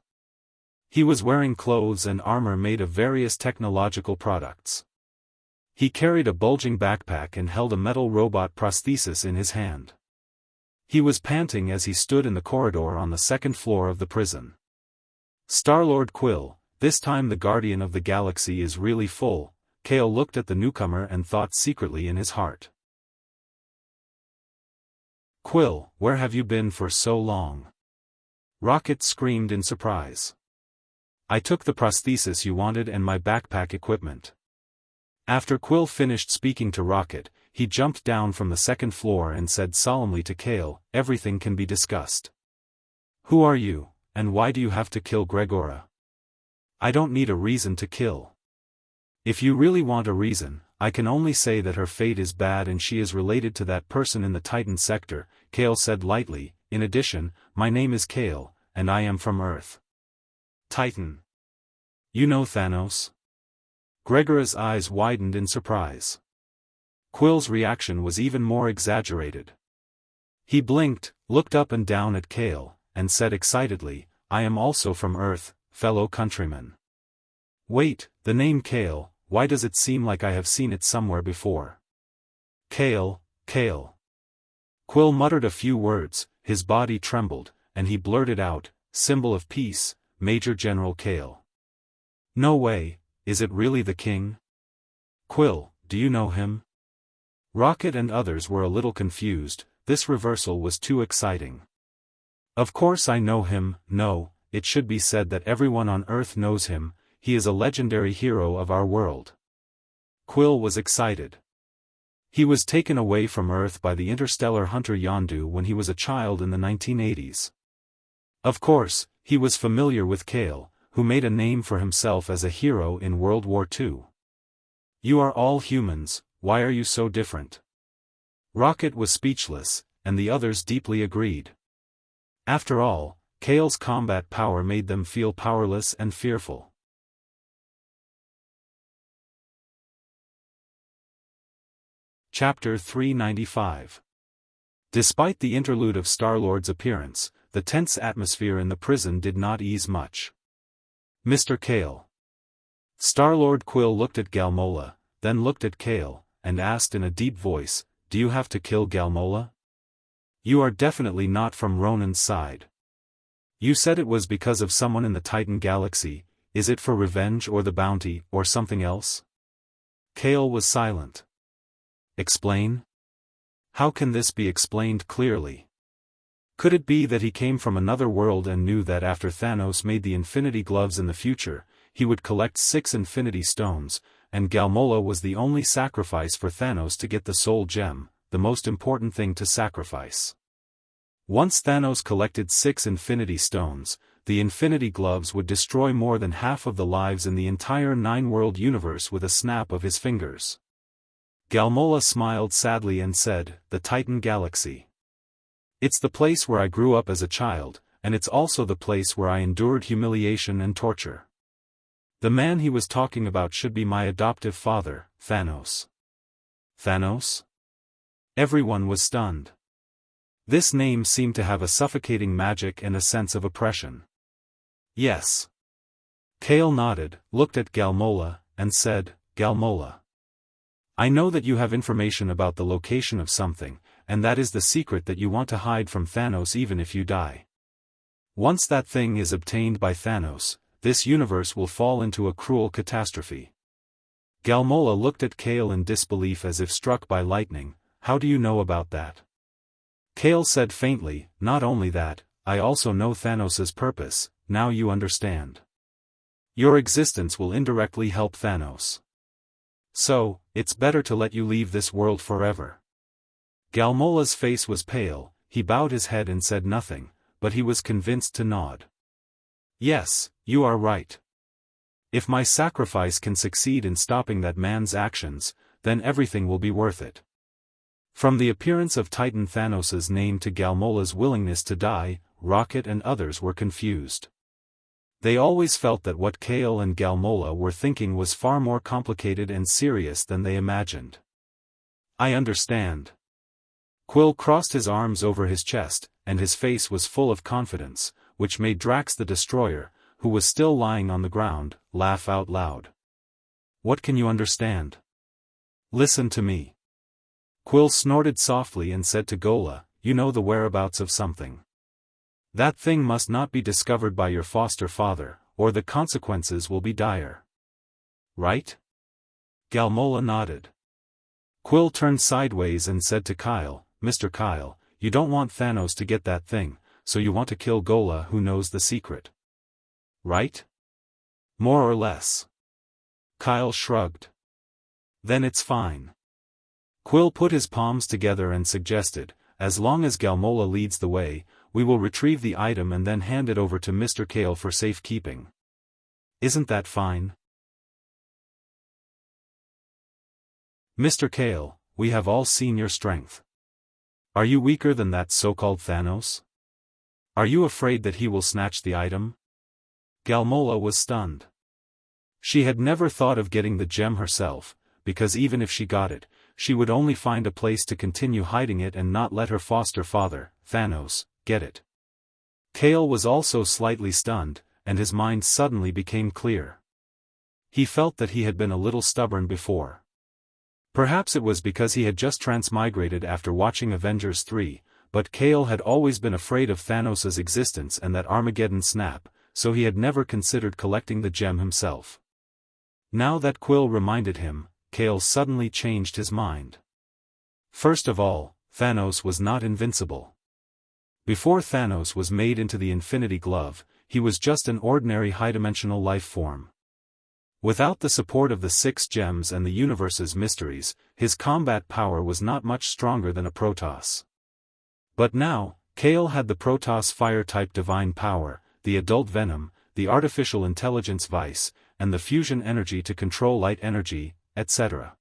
He was wearing clothes and armor made of various technological products. He carried a bulging backpack and held a metal robot prosthesis in his hand. He was panting as he stood in the corridor on the 2nd floor of the prison. "Star-Lord Quill, this time the Guardian of the Galaxy is really full." Kale looked at the newcomer and thought secretly in his heart. "Quill, where have you been for so long?" Rocket screamed in surprise. "I took the prosthesis you wanted and my backpack equipment." After Quill finished speaking to Rocket, he jumped down from the 2nd floor and said solemnly to Kale, "Everything can be discussed. Who are you, and why do you have to kill Gregora?" "I don't need a reason to kill. If you really want a reason, I can only say that her fate is bad and she is related to that person in the Titan sector," Kale said lightly. "In addition, my name is Kale, and I am from Earth." "Titan? You know Thanos?" Gregora's eyes widened in surprise. Quill's reaction was even more exaggerated. He blinked, looked up and down at Kale, and said excitedly, "I am also from Earth, fellow countrymen." "Wait, the name Kale, why does it seem like I have seen it somewhere before?" "Kale, Kale." Quill muttered a few words, his body trembled, and he blurted out, "Symbol of peace, Major General Kale." "No way, is it really the king?" "Quill, do you know him?" Rocket and others were a little confused, this reversal was too exciting. "Of course I know him. No, it should be said that everyone on Earth knows him. He is a legendary hero of our world." Quill was excited. He was taken away from Earth by the interstellar hunter Yondu when he was a child in the 1980s. Of course, he was familiar with Kale, who made a name for himself as a hero in World War II. "You are all humans, why are you so different?" Rocket was speechless, and the others deeply agreed. After all, Kale's combat power made them feel powerless and fearful. Chapter 395. Despite the interlude of Star-Lord's appearance, the tense atmosphere in the prison did not ease much. "Mr. Kale." Star-Lord Quill looked at Galmola, then looked at Kale, and asked in a deep voice, "Do you have to kill Galmola? You are definitely not from Ronan's side. You said it was because of someone in the Titan galaxy. Is it for revenge or the bounty, or something else?" Kale was silent. "Explain?" How can this be explained clearly? Could it be that he came from another world and knew that after Thanos made the Infinity Gloves in the future, he would collect 6 Infinity Stones, and Galmola was the only sacrifice for Thanos to get the Soul Gem, the most important thing to sacrifice. Once Thanos collected 6 Infinity Stones, the Infinity Gloves would destroy more than half of the lives in the entire 9-world universe with a snap of his fingers. Galmola smiled sadly and said, "The Titan Galaxy. It's the place where I grew up as a child, and it's also the place where I endured humiliation and torture. The man he was talking about should be my adoptive father, Thanos." Thanos? Everyone was stunned. This name seemed to have a suffocating magic and a sense of oppression. Yes. Kale nodded, looked at Galmola, and said, "Galmola, I know that you have information about the location of something, and that is the secret that you want to hide from Thanos even if you die. Once that thing is obtained by Thanos, this universe will fall into a cruel catastrophe." Galmola looked at Kale in disbelief as if struck by lightning. "How do you know about that?" Kale said faintly, "Not only that, I also know Thanos's purpose. Now you understand. Your existence will indirectly help Thanos. So, it's better to let you leave this world forever." Galmola's face was pale, he bowed his head and said nothing, but he was convinced to nod. "Yes, you are right. If my sacrifice can succeed in stopping that man's actions, then everything will be worth it." From the appearance of Titan Thanos's name to Galmola's willingness to die, Rocket and others were confused. They always felt that what Kale and Galmola were thinking was far more complicated and serious than they imagined. "I understand." Quill crossed his arms over his chest, and his face was full of confidence, which made Drax the Destroyer, who was still lying on the ground, laugh out loud. "What can you understand? Listen to me." Quill snorted softly and said to Gola, "You know the whereabouts of something. That thing must not be discovered by your foster father, or the consequences will be dire. Right?" Galmola nodded. Quill turned sideways and said to Kyle, "Mr. Kyle, you don't want Thanos to get that thing, so you want to kill Gola who knows the secret. Right? More or less." Kyle shrugged. "Then it's fine." Quill put his palms together and suggested, "As long as Galmola leads the way, we will retrieve the item and then hand it over to Mr. Kale for safekeeping. Isn't that fine?" "Mr. Kale, we have all seen your strength. Are you weaker than that so-called Thanos? Are you afraid that he will snatch the item?" Galmola was stunned. She had never thought of getting the gem herself, because even if she got it, she would only find a place to continue hiding it and not let her foster father, Thanos, get it. Kale was also slightly stunned, and his mind suddenly became clear. He felt that he had been a little stubborn before. Perhaps it was because he had just transmigrated after watching Avengers 3, but Kale had always been afraid of Thanos' existence and that Armageddon snap, so he had never considered collecting the gem himself. Now that Quill reminded him, Kale suddenly changed his mind. First of all, Thanos was not invincible. Before Thanos was made into the Infinity Glove, he was just an ordinary high-dimensional life form. Without the support of the 6 gems and the universe's mysteries, his combat power was not much stronger than a Protoss. But now, Kale had the Protoss fire-type divine power, the adult venom, the artificial intelligence vice, and the fusion energy to control light energy, etc.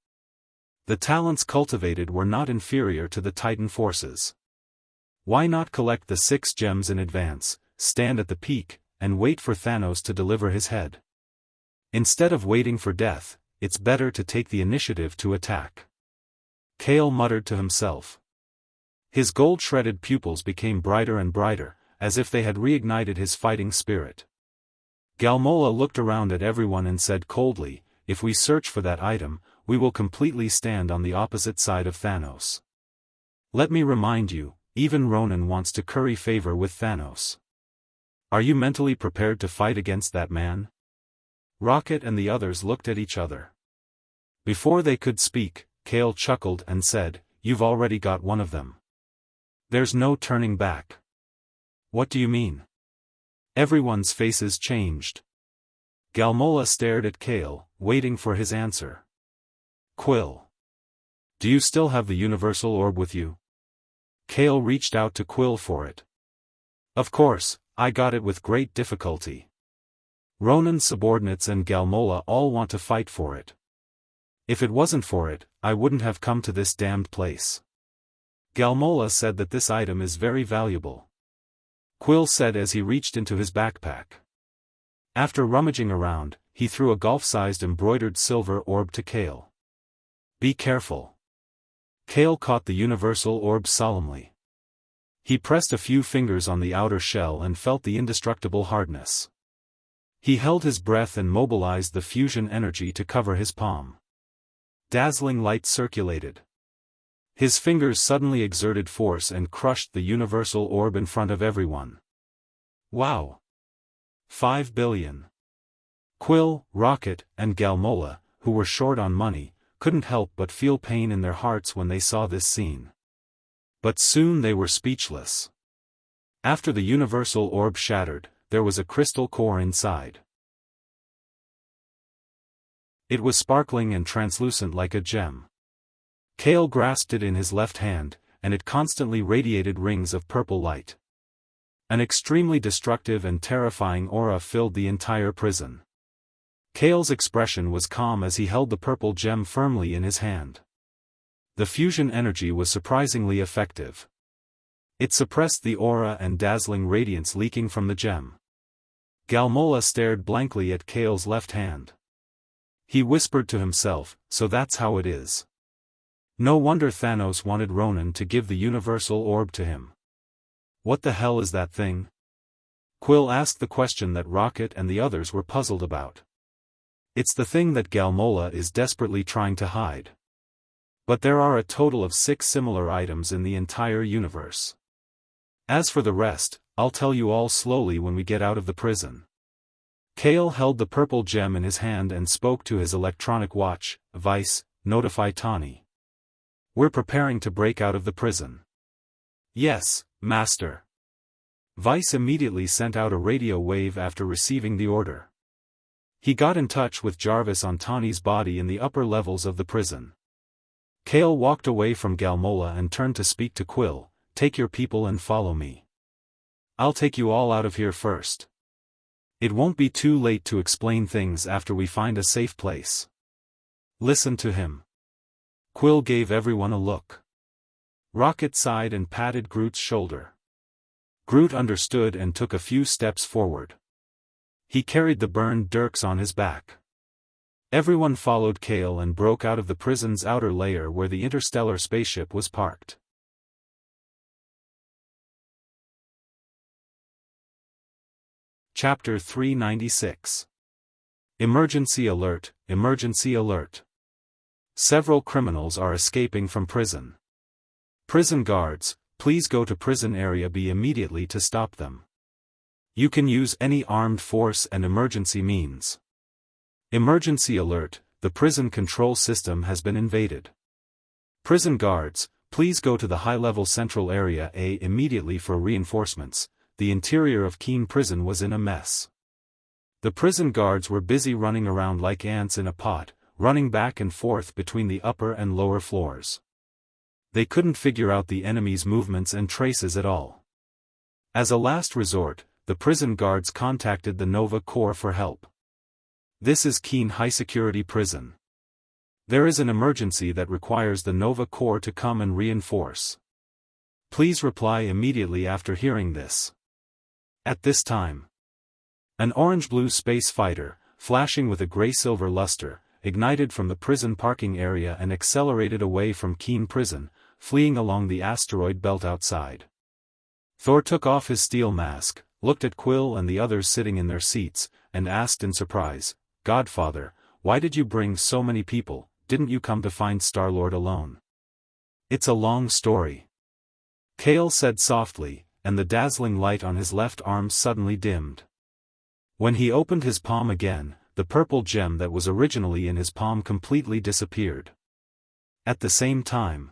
The talents cultivated were not inferior to the Titan forces. Why not collect the 6 gems in advance, stand at the peak, and wait for Thanos to deliver his head? Instead of waiting for death, it's better to take the initiative to attack. Kale muttered to himself. His gold-shredded pupils became brighter and brighter, as if they had reignited his fighting spirit. Galmola looked around at everyone and said coldly, "If we search for that item, we will completely stand on the opposite side of Thanos. Let me remind you, even Ronan wants to curry favor with Thanos. Are you mentally prepared to fight against that man?" Rocket and the others looked at each other. Before they could speak, Kale chuckled and said, you've already got one of them. There's no turning back. What do you mean? Everyone's faces changed. Galmola stared at Kale, waiting for his answer. Quill. Do you still have the universal orb with you? Kale reached out to Quill for it. Of course, I got it with great difficulty. Ronan's subordinates and Galmola all want to fight for it. If it wasn't for it, I wouldn't have come to this damned place. Galmola said that this item is very valuable. Quill said as he reached into his backpack. After rummaging around, he threw a golf-sized embroidered silver orb to Kale. Be careful. Kale caught the universal orb solemnly. He pressed a few fingers on the outer shell and felt the indestructible hardness. He held his breath and mobilized the fusion energy to cover his palm. Dazzling light circulated. His fingers suddenly exerted force and crushed the universal orb in front of everyone. Wow! 5 billion. Quill, Rocket, and Galmola, who were short on money, couldn't help but feel pain in their hearts when they saw this scene. But soon they were speechless. After the universal orb shattered, there was a crystal core inside. It was sparkling and translucent like a gem. Kale grasped it in his left hand, and it constantly radiated rings of purple light. An extremely destructive and terrifying aura filled the entire prison. Kale's expression was calm as he held the purple gem firmly in his hand. The fusion energy was surprisingly effective. It suppressed the aura and dazzling radiance leaking from the gem. Galmola stared blankly at Kale's left hand. He whispered to himself, so that's how it is. No wonder Thanos wanted Ronan to give the universal orb to him. What the hell is that thing? Quill asked the question that Rocket and the others were puzzled about. It's the thing that Galmola is desperately trying to hide. But there are a total of 6 similar items in the entire universe. As for the rest, I'll tell you all slowly when we get out of the prison. Kale held the purple gem in his hand and spoke to his electronic watch. Vice, notify Tawny. We're preparing to break out of the prison. Yes, Master. Vice immediately sent out a radio wave after receiving the order. He got in touch with Jarvis on Tawny's body in the upper levels of the prison. Kale walked away from Galmola and turned to speak to Quill. Take your people and follow me. I'll take you all out of here first. It won't be too late to explain things after we find a safe place. Listen to him. Quill gave everyone a look. Rocket sighed and patted Groot's shoulder. Groot understood and took a few steps forward. He carried the burned dirks on his back. Everyone followed Kale and broke out of the prison's outer layer where the interstellar spaceship was parked. Chapter 396. Emergency alert, emergency alert. Several criminals are escaping from prison. Prison guards, please go to prison area B immediately to stop them. You can use any armed force and emergency means. Emergency alert, the prison control system has been invaded. Prison guards, please go to the high-level central area A immediately for reinforcements. The interior of Keene prison was in a mess. The prison guards were busy running around like ants in a pot, running back and forth between the upper and lower floors. They couldn't figure out the enemy's movements and traces at all. As a last resort, the prison guards contacted the Nova Corps for help. This is Keene high-security prison. There is an emergency that requires the Nova Corps to come and reinforce. Please reply immediately after hearing this. At this time, an orange-blue space fighter, flashing with a gray-silver luster, ignited from the prison parking area and accelerated away from Keene prison, fleeing along the asteroid belt outside. Thor took off his steel mask, looked at Quill and the others sitting in their seats, and asked in surprise, Godfather, why did you bring so many people? Didn't you come to find Star-Lord alone? It's a long story. Kale said softly, and the dazzling light on his left arm suddenly dimmed. When he opened his palm again, the purple gem that was originally in his palm completely disappeared. At the same time,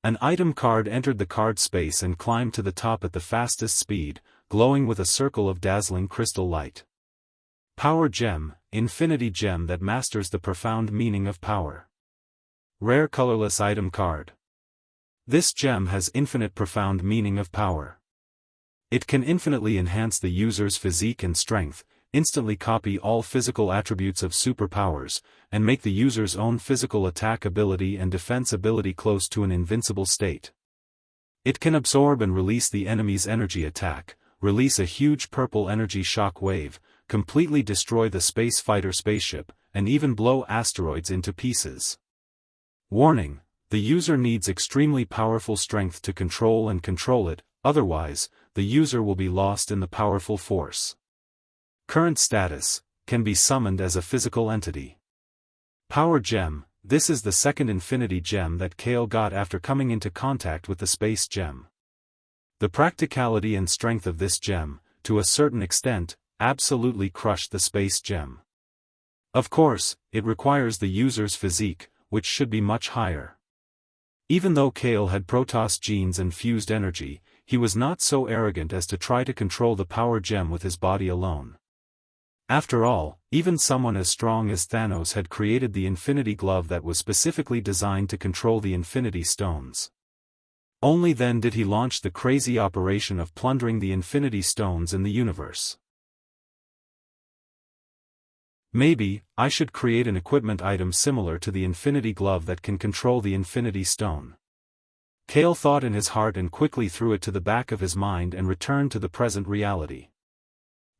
An item card entered the card space and climbed to the top at the fastest speed, glowing with a circle of dazzling crystal light. Power Gem, Infinity Gem that masters the profound meaning of power. Rare colorless item card. This gem has infinite profound meaning of power. It can infinitely enhance the user's physique and strength, instantly copy all physical attributes of superpowers, and make the user's own physical attack ability and defense ability close to an invincible state. It can absorb and release the enemy's energy attack, release a huge purple energy shock wave, completely destroy the space fighter spaceship, and even blow asteroids into pieces. Warning: the user needs extremely powerful strength to control it, otherwise, the user will be lost in the powerful force. Current status: can be summoned as a physical entity. Power Gem: this is the second Infinity Gem that Kale got after coming into contact with the Space Gem. The practicality and strength of this gem, to a certain extent, absolutely crushed the Space Gem. Of course, it requires the user's physique, which should be much higher. Even though Kale had Protoss genes and fused energy, he was not so arrogant as to try to control the Power Gem with his body alone. After all, even someone as strong as Thanos had created the Infinity Glove that was specifically designed to control the Infinity Stones. Only then did he launch the crazy operation of plundering the Infinity Stones in the universe. Maybe, I should create an equipment item similar to the Infinity Glove that can control the Infinity Stone. Kale thought in his heart and quickly threw it to the back of his mind and returned to the present reality.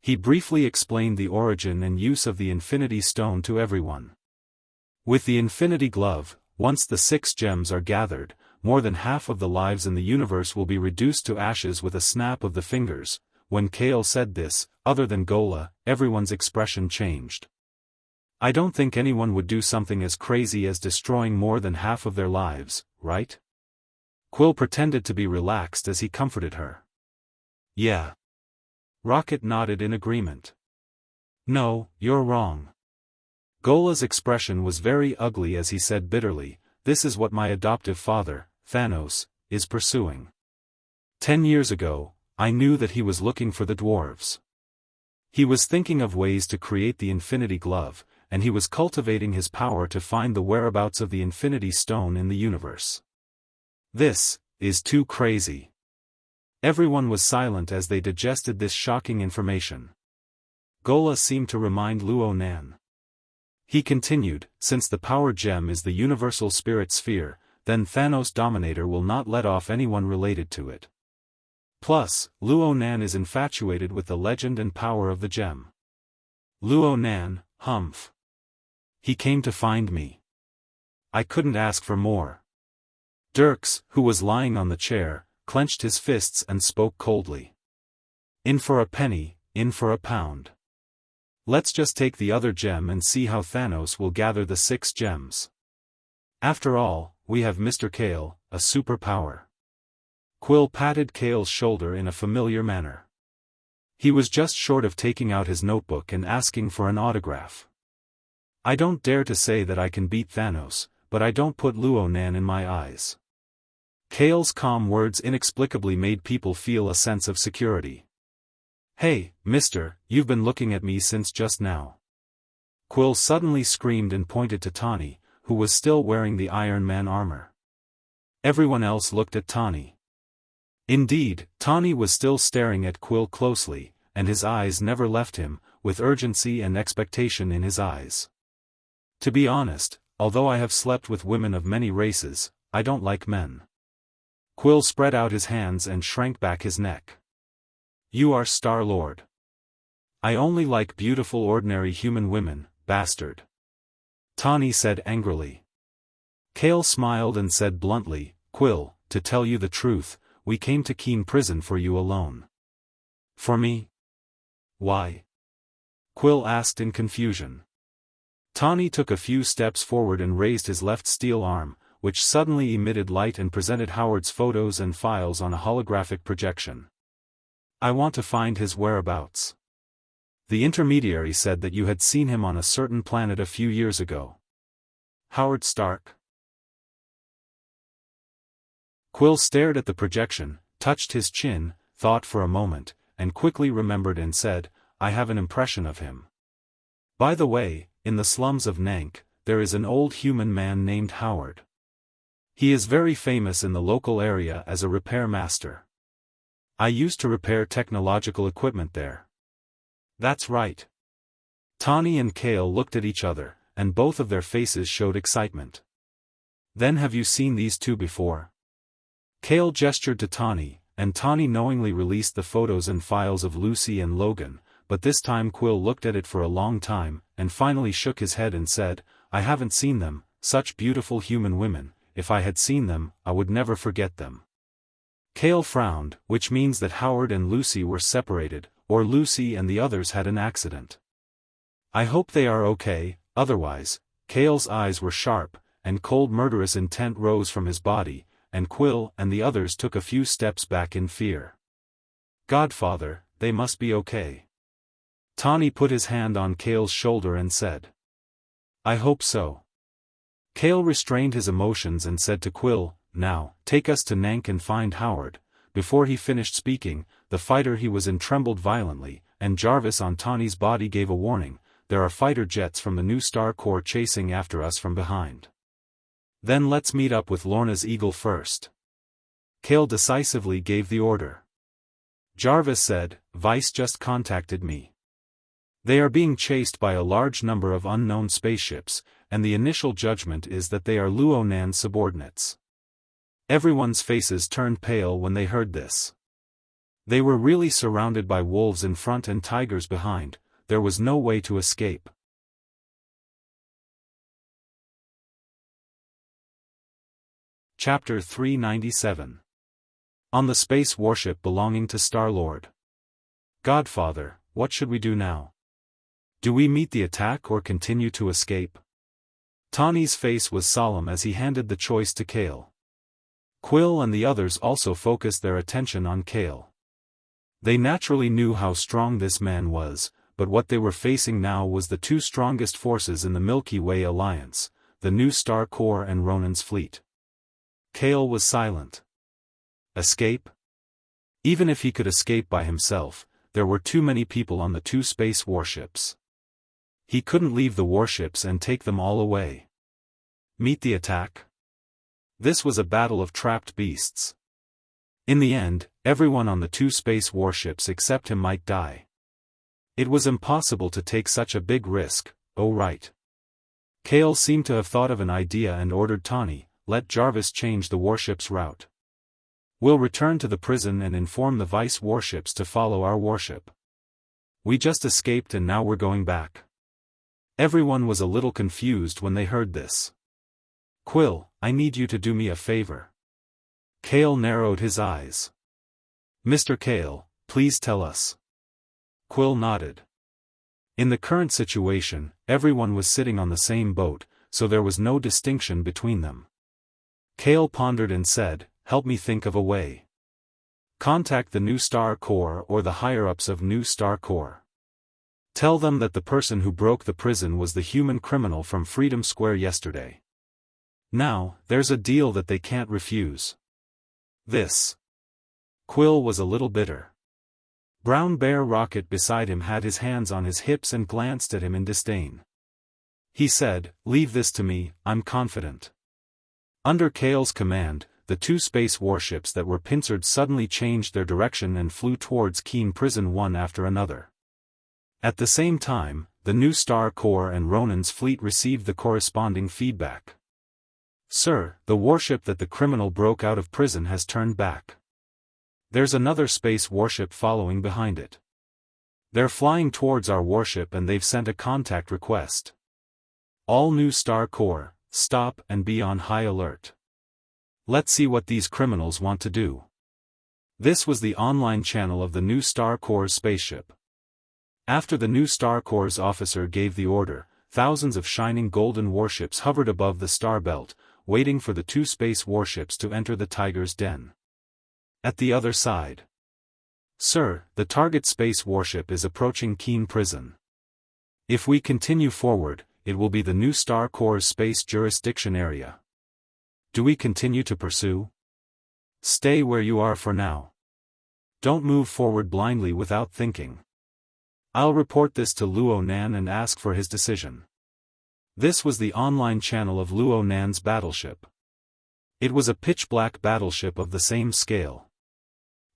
He briefly explained the origin and use of the Infinity Stone to everyone. With the Infinity Glove, once the 6 gems are gathered, more than half of the lives in the universe will be reduced to ashes with a snap of the fingers. When Kale said this, other than Gola, everyone's expression changed. I don't think anyone would do something as crazy as destroying more than half of their lives, right? Quill pretended to be relaxed as he comforted her. Yeah. Rocket nodded in agreement. No, you're wrong. Gola's expression was very ugly as he said bitterly, this is what my adoptive father, Thanos, is pursuing. 10 years ago, I knew that he was looking for the dwarves. He was thinking of ways to create the Infinity Glove, and he was cultivating his power to find the whereabouts of the Infinity Stone in the universe. This is too crazy. Everyone was silent as they digested this shocking information. Gola seemed to remind Luo Nan. He continued, since the Power Gem is the universal spirit sphere, then Thanos Dominator will not let off anyone related to it. Plus, Luo Nan is infatuated with the legend and power of the gem. Luo Nan, humph. He came to find me. I couldn't ask for more. Dirks, who was lying on the chair, clenched his fists and spoke coldly. In for a penny, in for a pound. Let's just take the other gem and see how Thanos will gather the 6 gems. After all, we have Mr. Kale, a superpower. Quill patted Kale's shoulder in a familiar manner. He was just short of taking out his notebook and asking for an autograph. I don't dare to say that I can beat Thanos, but I don't put Luo Nan in my eyes. Kale's calm words inexplicably made people feel a sense of security. Hey, mister, you've been looking at me since just now. Quill suddenly screamed and pointed to Tawny, who was still wearing the Iron Man armor. Everyone else looked at Tawny. Indeed, Tawny was still staring at Quill closely, and his eyes never left him, with urgency and expectation in his eyes. To be honest, although I have slept with women of many races, I don't like men. Quill spread out his hands and shrank back his neck. You are Star-Lord. I only like beautiful ordinary human women, bastard. Tawny said angrily. Kale smiled and said bluntly, Quill, to tell you the truth, we came to Keen Prison for you alone. For me? Why? Quill asked in confusion. Tawny took a few steps forward and raised his left steel arm, which suddenly emitted light and presented Howard's photos and files on a holographic projection. I want to find his whereabouts. The intermediary said that you had seen him on a certain planet a few years ago. Howard Stark? Quill stared at the projection, touched his chin, thought for a moment, and quickly remembered and said, I have an impression of him. By the way, in the slums of Nank, there is an old human man named Howard. He is very famous in the local area as a repair master. I used to repair technological equipment there. That's right. Tawny and Kale looked at each other, and both of their faces showed excitement. Then have you seen these two before? Kale gestured to Tawny, and Tawny knowingly released the photos and files of Lucy and Logan, but this time Quill looked at it for a long time, and finally shook his head and said, I haven't seen them, such beautiful human women, if I had seen them, I would never forget them. Kale frowned, which means that Howard and Lucy were separated, or Lucy and the others had an accident. I hope they are okay, otherwise. Kale's eyes were sharp, and cold murderous intent rose from his body, and Quill and the others took a few steps back in fear. Godfather, they must be okay. Tawny put his hand on Kale's shoulder and said, I hope so. Kale restrained his emotions and said to Quill, now, take us to Nank and find Howard. Before he finished speaking, the fighter he was in trembled violently, and Jarvis on Tawny's body gave a warning, there are fighter jets from the New Star Corps chasing after us from behind. Then let's meet up with Lorna's eagle first. Kale decisively gave the order. Jarvis said, Vice just contacted me. They are being chased by a large number of unknown spaceships, and the initial judgment is that they are Luonan's subordinates. Everyone's faces turned pale when they heard this. They were really surrounded by wolves in front and tigers behind, there was no way to escape. Chapter 397. On the space warship belonging to Star-Lord. Godfather, what should we do now? Do we meet the attack or continue to escape? Tawny's face was solemn as he handed the choice to Kale. Quill and the others also focused their attention on Kale. They naturally knew how strong this man was, but what they were facing now was the two strongest forces in the Milky Way Alliance, the New Star Corps and Ronan's fleet. Kale was silent. Escape? Even if he could escape by himself, there were too many people on the two space warships. He couldn't leave the warships and take them all away. Meet the attack? This was a battle of trapped beasts. In the end, everyone on the two space warships except him might die. It was impossible to take such a big risk, oh right. Kale seemed to have thought of an idea and ordered Tawny, let Jarvis change the warship's route. We'll return to the prison and inform the vice warships to follow our warship. We just escaped and now we're going back. Everyone was a little confused when they heard this. Quill, I need you to do me a favor. Kale narrowed his eyes. Mr. Kale, please tell us. Quill nodded. In the current situation, everyone was sitting on the same boat, so there was no distinction between them. Kale pondered and said, help me think of a way. Contact the New Star Corps or the higher-ups of New Star Corps. Tell them that the person who broke the prison was the human criminal from Freedom Square yesterday. Now, there's a deal that they can't refuse. This. Quill was a little bitter. Brown Bear Rocket beside him had his hands on his hips and glanced at him in disdain. He said, leave this to me, I'm confident. Under Kale's command, the two space warships that were pincered suddenly changed their direction and flew towards Keen Prison one after another. At the same time, the New Star Corps and Ronan's fleet received the corresponding feedback. Sir, the warship that the criminal broke out of prison has turned back. There's another space warship following behind it. They're flying towards our warship and they've sent a contact request. All New Star Corps, stop and be on high alert. Let's see what these criminals want to do. This was the online channel of the New Star Corps spaceship. After the New Star Corps officer gave the order, thousands of shining golden warships hovered above the star belt, waiting for the two space warships to enter the Tiger's den. At the other side. Sir, the target space warship is approaching Keen Prison. If we continue forward, it will be the New Star Corps space jurisdiction area. Do we continue to pursue? Stay where you are for now. Don't move forward blindly without thinking. I'll report this to Luo Nan and ask for his decision. This was the online channel of Luo Nan's battleship. It was a pitch-black battleship of the same scale.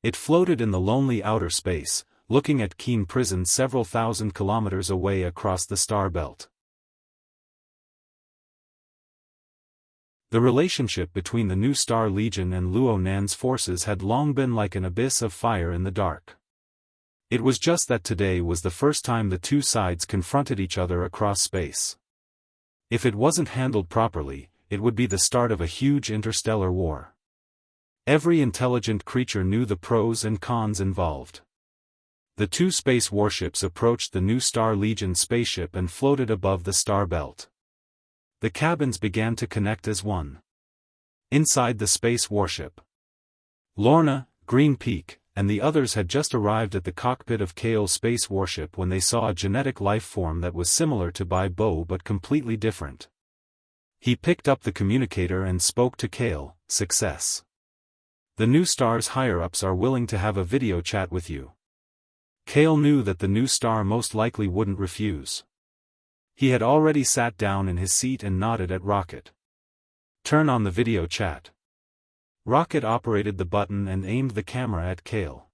It floated in the lonely outer space, looking at Keen Prison several thousand kilometers away across the star belt. The relationship between the New Star Legion and Luo Nan's forces had long been like an abyss of fire in the dark. It was just that today was the first time the two sides confronted each other across space. If it wasn't handled properly, it would be the start of a huge interstellar war. Every intelligent creature knew the pros and cons involved. The two space warships approached the New Star Legion spaceship and floated above the star belt. The cabins began to connect as one. Inside the space warship, Lorna, Green Peak, and the others had just arrived at the cockpit of Kale's space warship when they saw a genetic life form that was similar to Bai Bo but completely different. He picked up the communicator and spoke to Kale. Success. The New Star's higher-ups are willing to have a video chat with you. Kale knew that the New Star most likely wouldn't refuse. He had already sat down in his seat and nodded at Rocket. Turn on the video chat. Rocket operated the button and aimed the camera at Kale.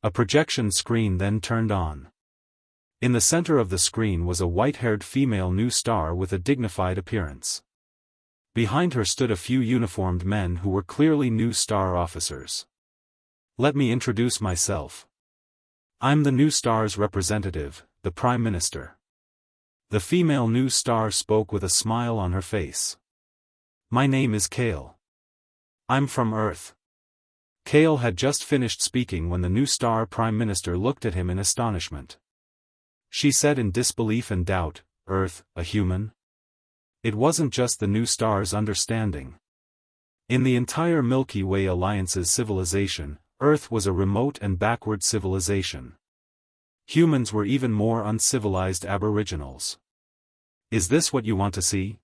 A projection screen then turned on. In the center of the screen was a white-haired female New Star with a dignified appearance. Behind her stood a few uniformed men who were clearly New Star officers. Let me introduce myself. I'm the New Star's representative, the Prime Minister. The female New Star spoke with a smile on her face. My name is Kale. I'm from Earth. Kale had just finished speaking when the New Star Prime Minister looked at him in astonishment. She said in disbelief and doubt, Earth, a human? It wasn't just the New Star's understanding. In the entire Milky Way Alliance's civilization, Earth was a remote and backward civilization. Humans were even more uncivilized aboriginals. Is this what you want to see?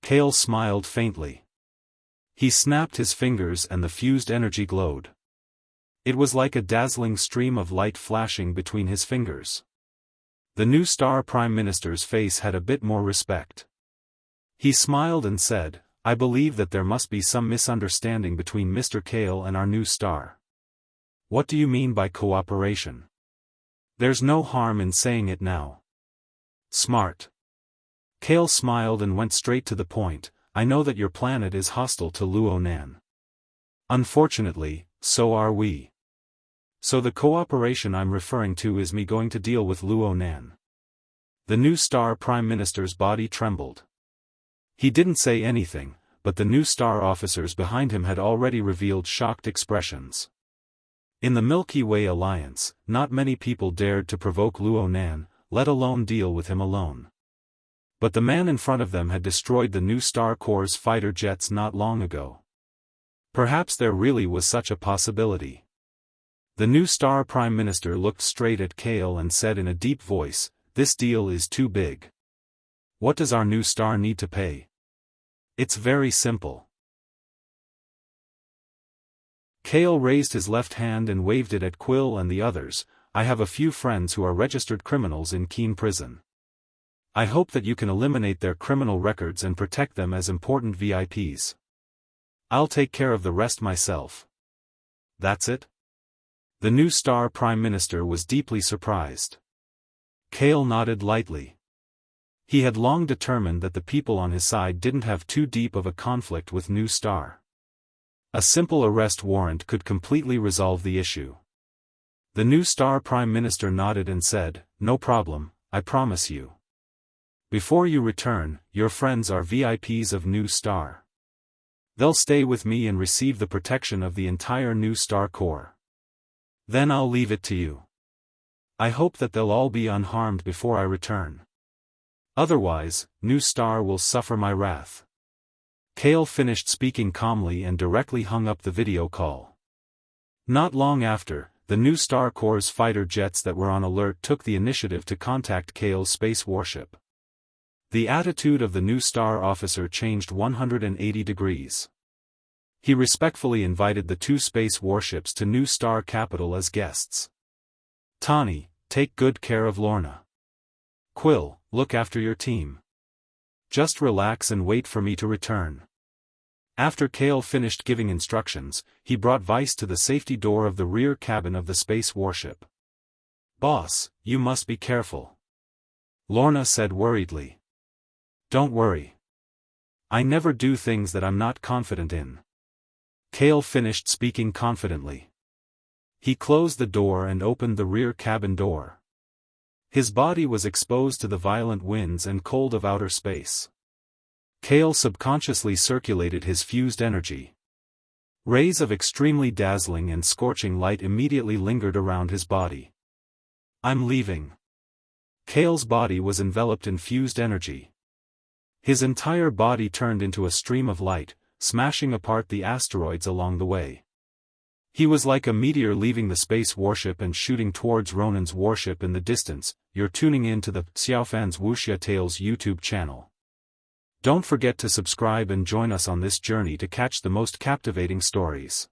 Kale smiled faintly. He snapped his fingers and the fused energy glowed. It was like a dazzling stream of light flashing between his fingers. The New Star Prime Minister's face had a bit more respect. He smiled and said, I believe that there must be some misunderstanding between Mr. Kale and our New Star. What do you mean by cooperation? There's no harm in saying it now. Smart. Kale smiled and went straight to the point. I know that your planet is hostile to Luo Nan. Unfortunately, so are we. So the cooperation I'm referring to is me going to deal with Luo Nan. The New Star Prime Minister's body trembled. He didn't say anything, but the New Star officers behind him had already revealed shocked expressions. In the Milky Way Alliance, not many people dared to provoke Luo Nan, let alone deal with him alone. But the man in front of them had destroyed the New Star Corps' fighter jets not long ago. Perhaps there really was such a possibility. The New Star Prime Minister looked straight at Kale and said in a deep voice, this deal is too big. What does our New Star need to pay? It's very simple. Kale raised his left hand and waved it at Quill and the others. I have a few friends who are registered criminals in Keen Prison. I hope that you can eliminate their criminal records and protect them as important VIPs. I'll take care of the rest myself. That's it? The New Star Prime Minister was deeply surprised. Kale nodded lightly. He had long determined that the people on his side didn't have too deep of a conflict with New Star. A simple arrest warrant could completely resolve the issue. The New Star Prime Minister nodded and said, no problem, I promise you. Before you return, your friends are VIPs of New Star. They'll stay with me and receive the protection of the entire New Star Corps. Then I'll leave it to you. I hope that they'll all be unharmed before I return. Otherwise, New Star will suffer my wrath. Kale finished speaking calmly and directly hung up the video call. Not long after, the New Star Corps' fighter jets that were on alert took the initiative to contact Kale's space warship. The attitude of the New Star officer changed 180 degrees. He respectfully invited the 2 space warships to New Star Capital as guests. Tani, take good care of Lorna. Quill, look after your team. Just relax and wait for me to return. After Kale finished giving instructions, he brought Vice to the safety door of the rear cabin of the space warship. Boss, you must be careful. Lorna said worriedly. Don't worry. I never do things that I'm not confident in. Kale finished speaking confidently. He closed the door and opened the rear cabin door. His body was exposed to the violent winds and cold of outer space. Kale subconsciously circulated his fused energy. Rays of extremely dazzling and scorching light immediately lingered around his body. I'm leaving. Kale's body was enveloped in fused energy. His entire body turned into a stream of light, smashing apart the asteroids along the way. He was like a meteor leaving the space warship and shooting towards Ronan's warship in the distance. You're tuning in to the Xiaofan's Wuxia Tales YouTube channel. Don't forget to subscribe and join us on this journey to catch the most captivating stories.